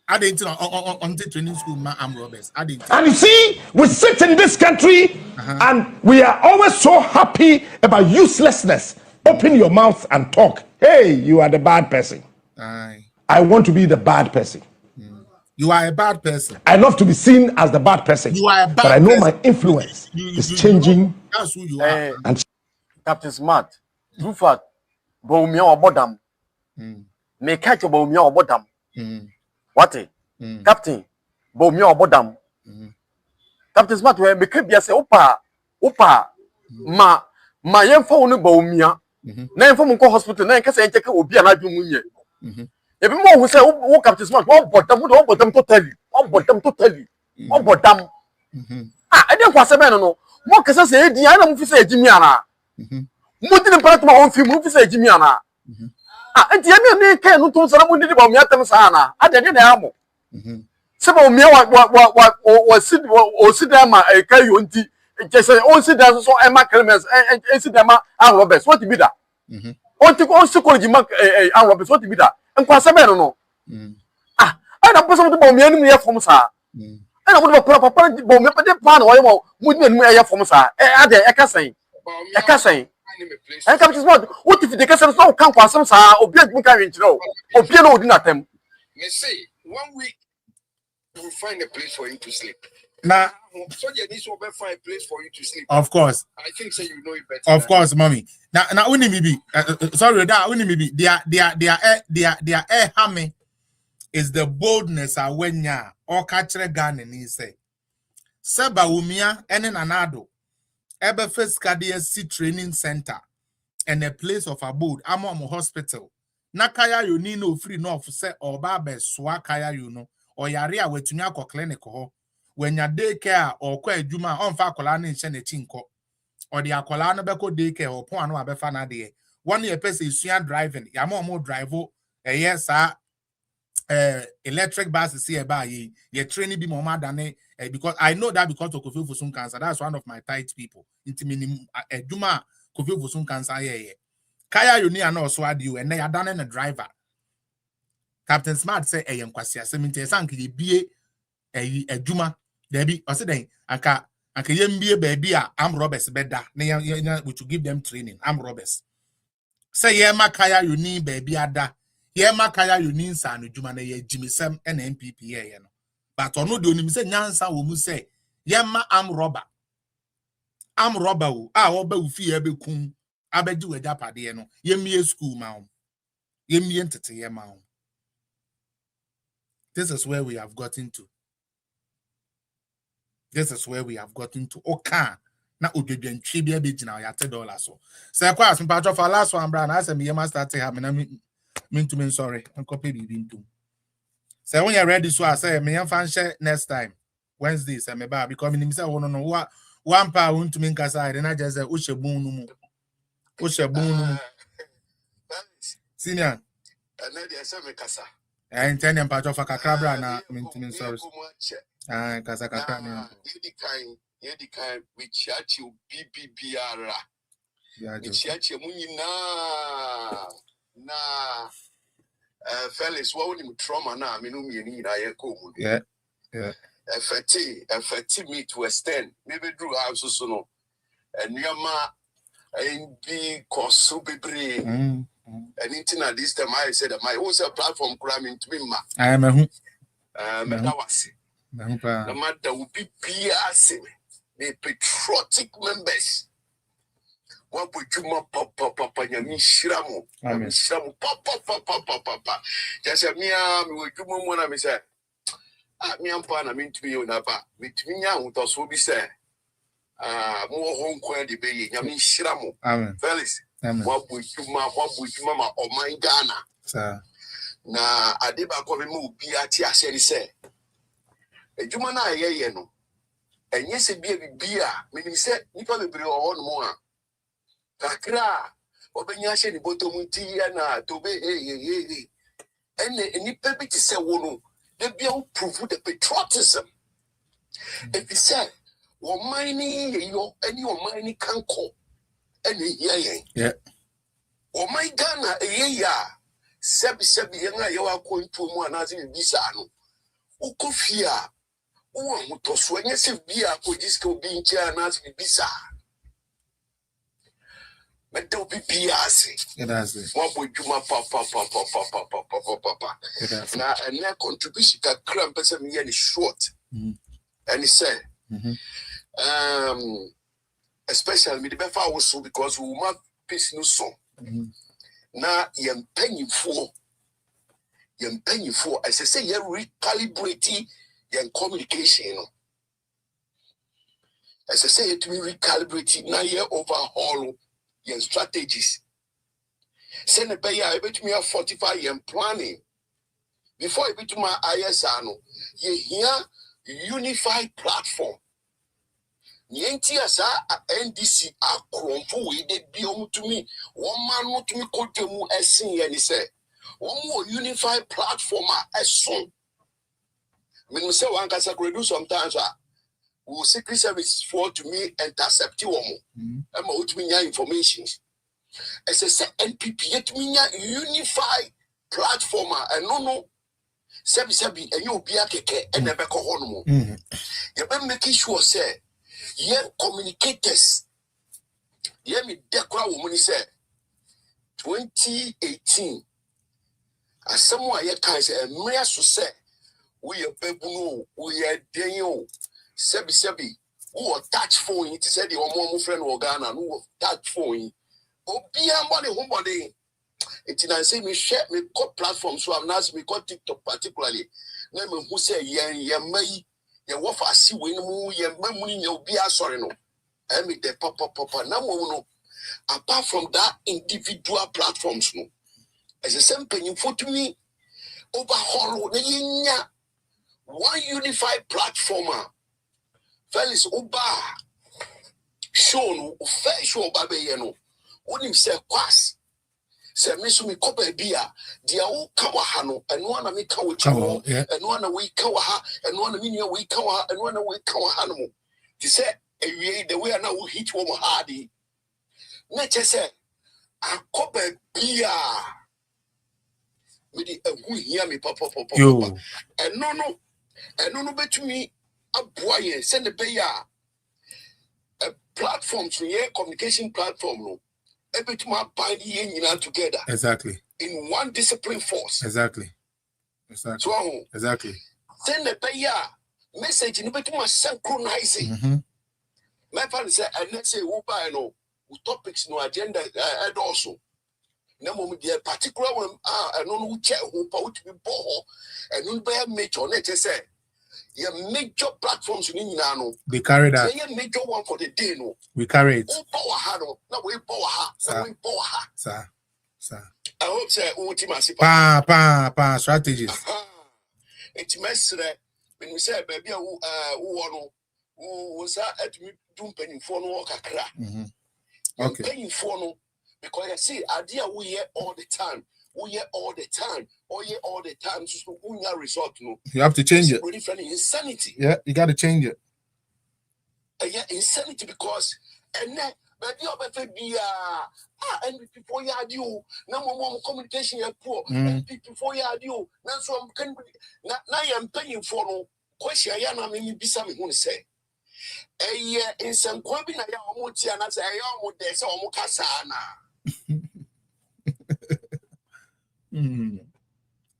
on the training school, I'm robbers. I didn't. And you see, we sit in this country and we are always so happy about uselessness. Open your mouth and talk. Hey, you are the bad person. Aye. I want to be the bad person. You are a bad person. I love to be seen as the bad person. You are a bad but I know person. My influence is changing. That's who you are. And Captain Smart, true fact, Bomia or Bodam. May catch a Bomia or Bodam. What? Captain, Bomia or Bodam. Captain Smart, where me could be say, Opa, my young phone Bomia. Name from Uncle Hospital, nine can say, take a be an idea. If you who say, oh, Captain Smart, what bottom to tell you? What bottom to tell you? What bottom? I didn't pass a man, no. What can I say? Diana, if you say Jimiana. What didn't part of my own film, if you say Jimiana. And the other can not tell someone about me, Sana. I didn't know. Some of me was sit down, I carry you into just say, oh, sit down, so Emma Clemens and sit down, and Roberts. What to be that? What to also call Jim and Roberts, what to be that? And Quasameno no. I don't put something about me enemy from Sa. And I would have proper bomb the plan or wouldn't me from Sa. I can say. I can't what if the Castle no come for some Sa or be a carriage no or piano dinner them? May say 1 week you will find a place for you to sleep. Now, so you need to find a place for you to sleep. Of course. I think so you know it better. Of course, mommy. Now only maybe sorry, that only maybe their air hammy is the boldness when ya or catch a gun and he say Seba Umia and an anado Ebe first KDSC training center and a place of abode among hospital. Nakaya you need no free no for say or babe swakaya you know or yaria wetunya ko clinic ho when your daycare or kwa juma on fa kola na nche chinko or the akola no beko daycare or pon no abefa na de 1 year person is driving ya mo drive yes electric bus here by ye training be more than because I know that because of Akuafuor for some cancer. That's one of my tight people. Intimini juma Akuafuor for some cancer yeah. Kaya you need no swad you and they are done in a driver. Captain Smart say yam kwasia seminti sanki be a juma debi or say anka yembie baby am robbers better we to give them training am robbers say yema kaya you need baby ada yema kaya you need san juma na ye jimisem and MPP ye no but ono de onim say nyansa wo mu say yema am robber wo a wo ba wo fi ebe kun abeji we japade no yemie school ma wo yemie ntete ye ma wo. This is where we have gotten to. This is where we have gotten to. Okay. Na udwedwen twibia be gina ya $10 so. Say kwa as mpacho for last one bra na say me yema start ha me na me sorry. Uncle baby bintu. Say when you ready so I say me fan share next time. Wednesday say me ba because me say wo no one pa won to me nkasa I na just say ushebun no mu. Ushebun no mu. Senior. And then they say me kasa. And tell them mpacho for kakra na me sorry. Kasa kakra ni. You the kind we chat you BBBR. We chat you na fellas what would trauma na me no me ni na ye ko mu. Yeah. effective me to extend. Maybe drew house so no. And Yama and be cost so be and internet this time I said that my own platform cramming to me. I am a that was it. No matter will be PRC, the patriotic members. What would you papa Yamishramu? Yamishramu papa. Just a mea, would you want to say? Me and Pana mean to be on a bar. With me, I would also be said. More home query be Yamishramu. Felix, what would you, mama, or my Ghana? Sir. Na Adeba come move be at ya say. A Jumana, ye no. And yes, it be a beer, meaning said, you probably be on more. Kakra, Obanyashe, the bottom Tiana, to be and any baby to say, one, they be all prove the patriotism. If you say, well, mining, any or mining can call any yeah. Or my Ghana, Sebi, and you are going to one as in Bisano. Ukofia, who to swing as if beer could just go being chair and as in Bisa. But don't be PRC. What would you ma papa? Now, and their contribution can cramp as a mere short. And he said, especially with the Befa also because we will not piece no song. Now, you're paying for, as I say, you're recalibrating your communication. As I say, to be recalibrating, now you're overhaul your strategies. Send a payer, I bet me a 45 year planning. Before I bet to my ISR, you hear unified platform. Nienti asa NDC akromfo we de biom to me. One man not to me kontemu esin ye ni say. One more unified platform eson. Me say one can do sometimes will Secret Service for to me intercept you and out me information. As I say NPP yet me unified platform and no sebi and you be a keke and never go on. You better making sure say young communicators. Hear me declare woman said 2018. As someone yet can say, and me as to say, we are people, we are Daniel, Sebi, who are touch phone, it said your mom friend or Ghana, who are touch phone. Oh, be a money, homebody. It's in I say me share me got platforms, so I'm not me got TikTok particularly. Name who say, yeah, may. You work for see when you memory you'll be sorry no. I mean the papa now no. Apart from that individual platforms no. As a same penny for to me overhaul one unified platform. Felix Oba show no fair show baby no. Only say quas. Say me so me kope bia dia wo kawa no eno ana me kawo chawo eno ana we kawa ha eno ana me we kawa ha eno ana we kawa ha no ti say ewie the way na wo hit wo hardy na che say akope bia me di ehu hia me papa eno no betumi aboa ye send the pay a platform to your communication platform no. Every time bind you together. Exactly. In one discipline force. Exactly. So exactly. Send the payer message in between synchronizing. My father said, and let's say who buy no topics no agenda also. No moment the particular one I don't know check who to be boho and no buy major net say your major platforms in Nano. They carry that. Say major one for the day no. We carry it. No, we power. Sir. I hope say ultimate pa strategies. It's mesre when we say baby who was at me doing penny for no kakra. Okay. Penny for no because I see idea we hear all the time. All the time. So we result no. You have to change it. Really friendly insanity. Yeah, you got to change it. Yeah, insanity because and then baby be and before you had you now more communication you poor and before you had you now so I'm now I'm paying for no question ya na me bisa me hu say insankwa bi na ya omo ti ana say ya omo de say omo kasa na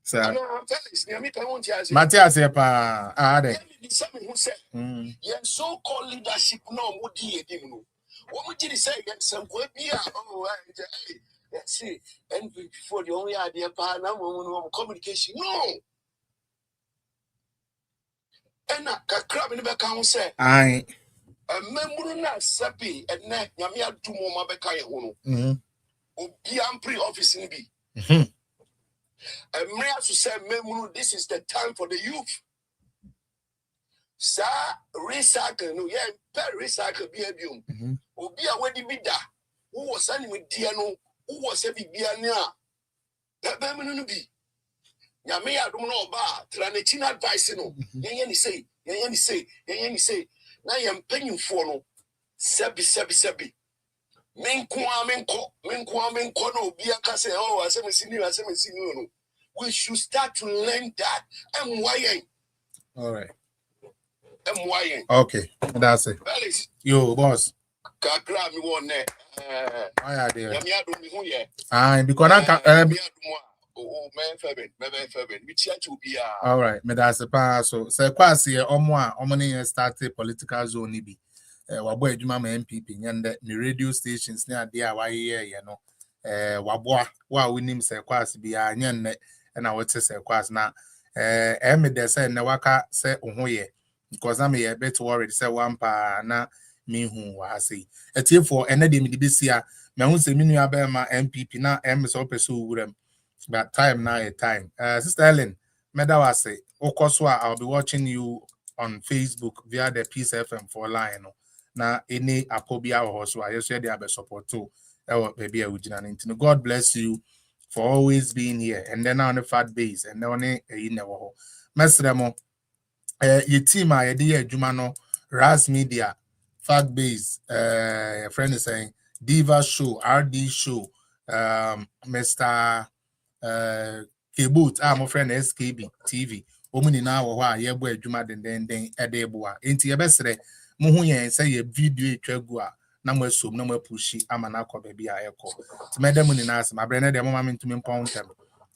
Sir Matthias pa ade bisa me hu say yen so called leadership na omo di edim no omo ji say insankwa bi a see and before the only idea pa na mo communication no ena kakra bi ne be kan say ai memuru na sabi ene nyame adumo ma be kan ye ho no obi ampre office ni bi Emria to say memuru this is the time for the youth sa recycle no yeah per recycle bi abium obi a wadi bi da wo was ani me dia no wo was e bibia ni a memuru no bi nyame adum no oba transition advice no yen ni say na yem panyimfo no sebi menko no obi aka say oh asemesi ni no we should start to learn that MYN. All right. MYN. Okay, that's it. Felix. Yo, boss. Kakra mi won ne. Why are they? Yami ado mi hu ye. Ah, because man Feben. We chia to be all right, me that's pa so say kwase omo ne start political zone ni bi. Wabo adwuma ma MPP nyande ni radio stations ne ade a waye ye no. Waboa wa winim say kwase bi a nyenne na wote say kwase na me dey say na waka say ohoye because am a bit worried say one pa na me hu wa say etiefo ene de me de besia me hu say minu abema MPP na so peso wuram but time now a time Sister Ellen medawase okoswa I'll be watching you on Facebook via the Peace FM for line na any apobia or so I just dey support too baby ujina. God bless you for always being here and then on the fat base and then on never mesremo your team I idea Jumano Raz Media Fact Base friend is saying Diva Show RD Show Mr. Kebut my friend SKB TV omuni na wo a ye bo adwuma den edeboa enti ye besere mo hu yen say ye video etwagu a na mo asom na mo pushi ama na akọ ba a ekọ ti medem ni na asem abre na de mo ma mentumi mpɔntem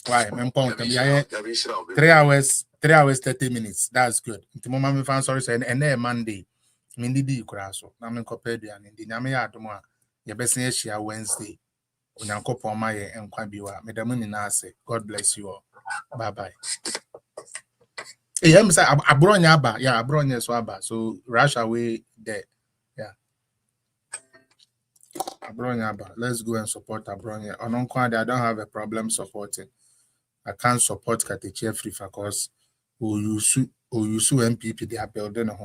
why me mpɔntem ya 3 hours 30 minutes that's good nti mo ma me fan sorry say and Monday me ndidi ikura so na me nkɔpa aduane ndi nyame ya adom a ye besen ahia Wednesday onyankopɔn ma ye enkwa biwa medem ni na ase. God bless you all. Bye bye. Yeah, I'm saying Abronya aba. Yeah, Abronya so aba. So rush away there. Yeah. Abronya aba. Let's go and support Abronya. On Unkwade, I don't have a problem supporting. I can't support Kateche Free because who you MPP they are building a home.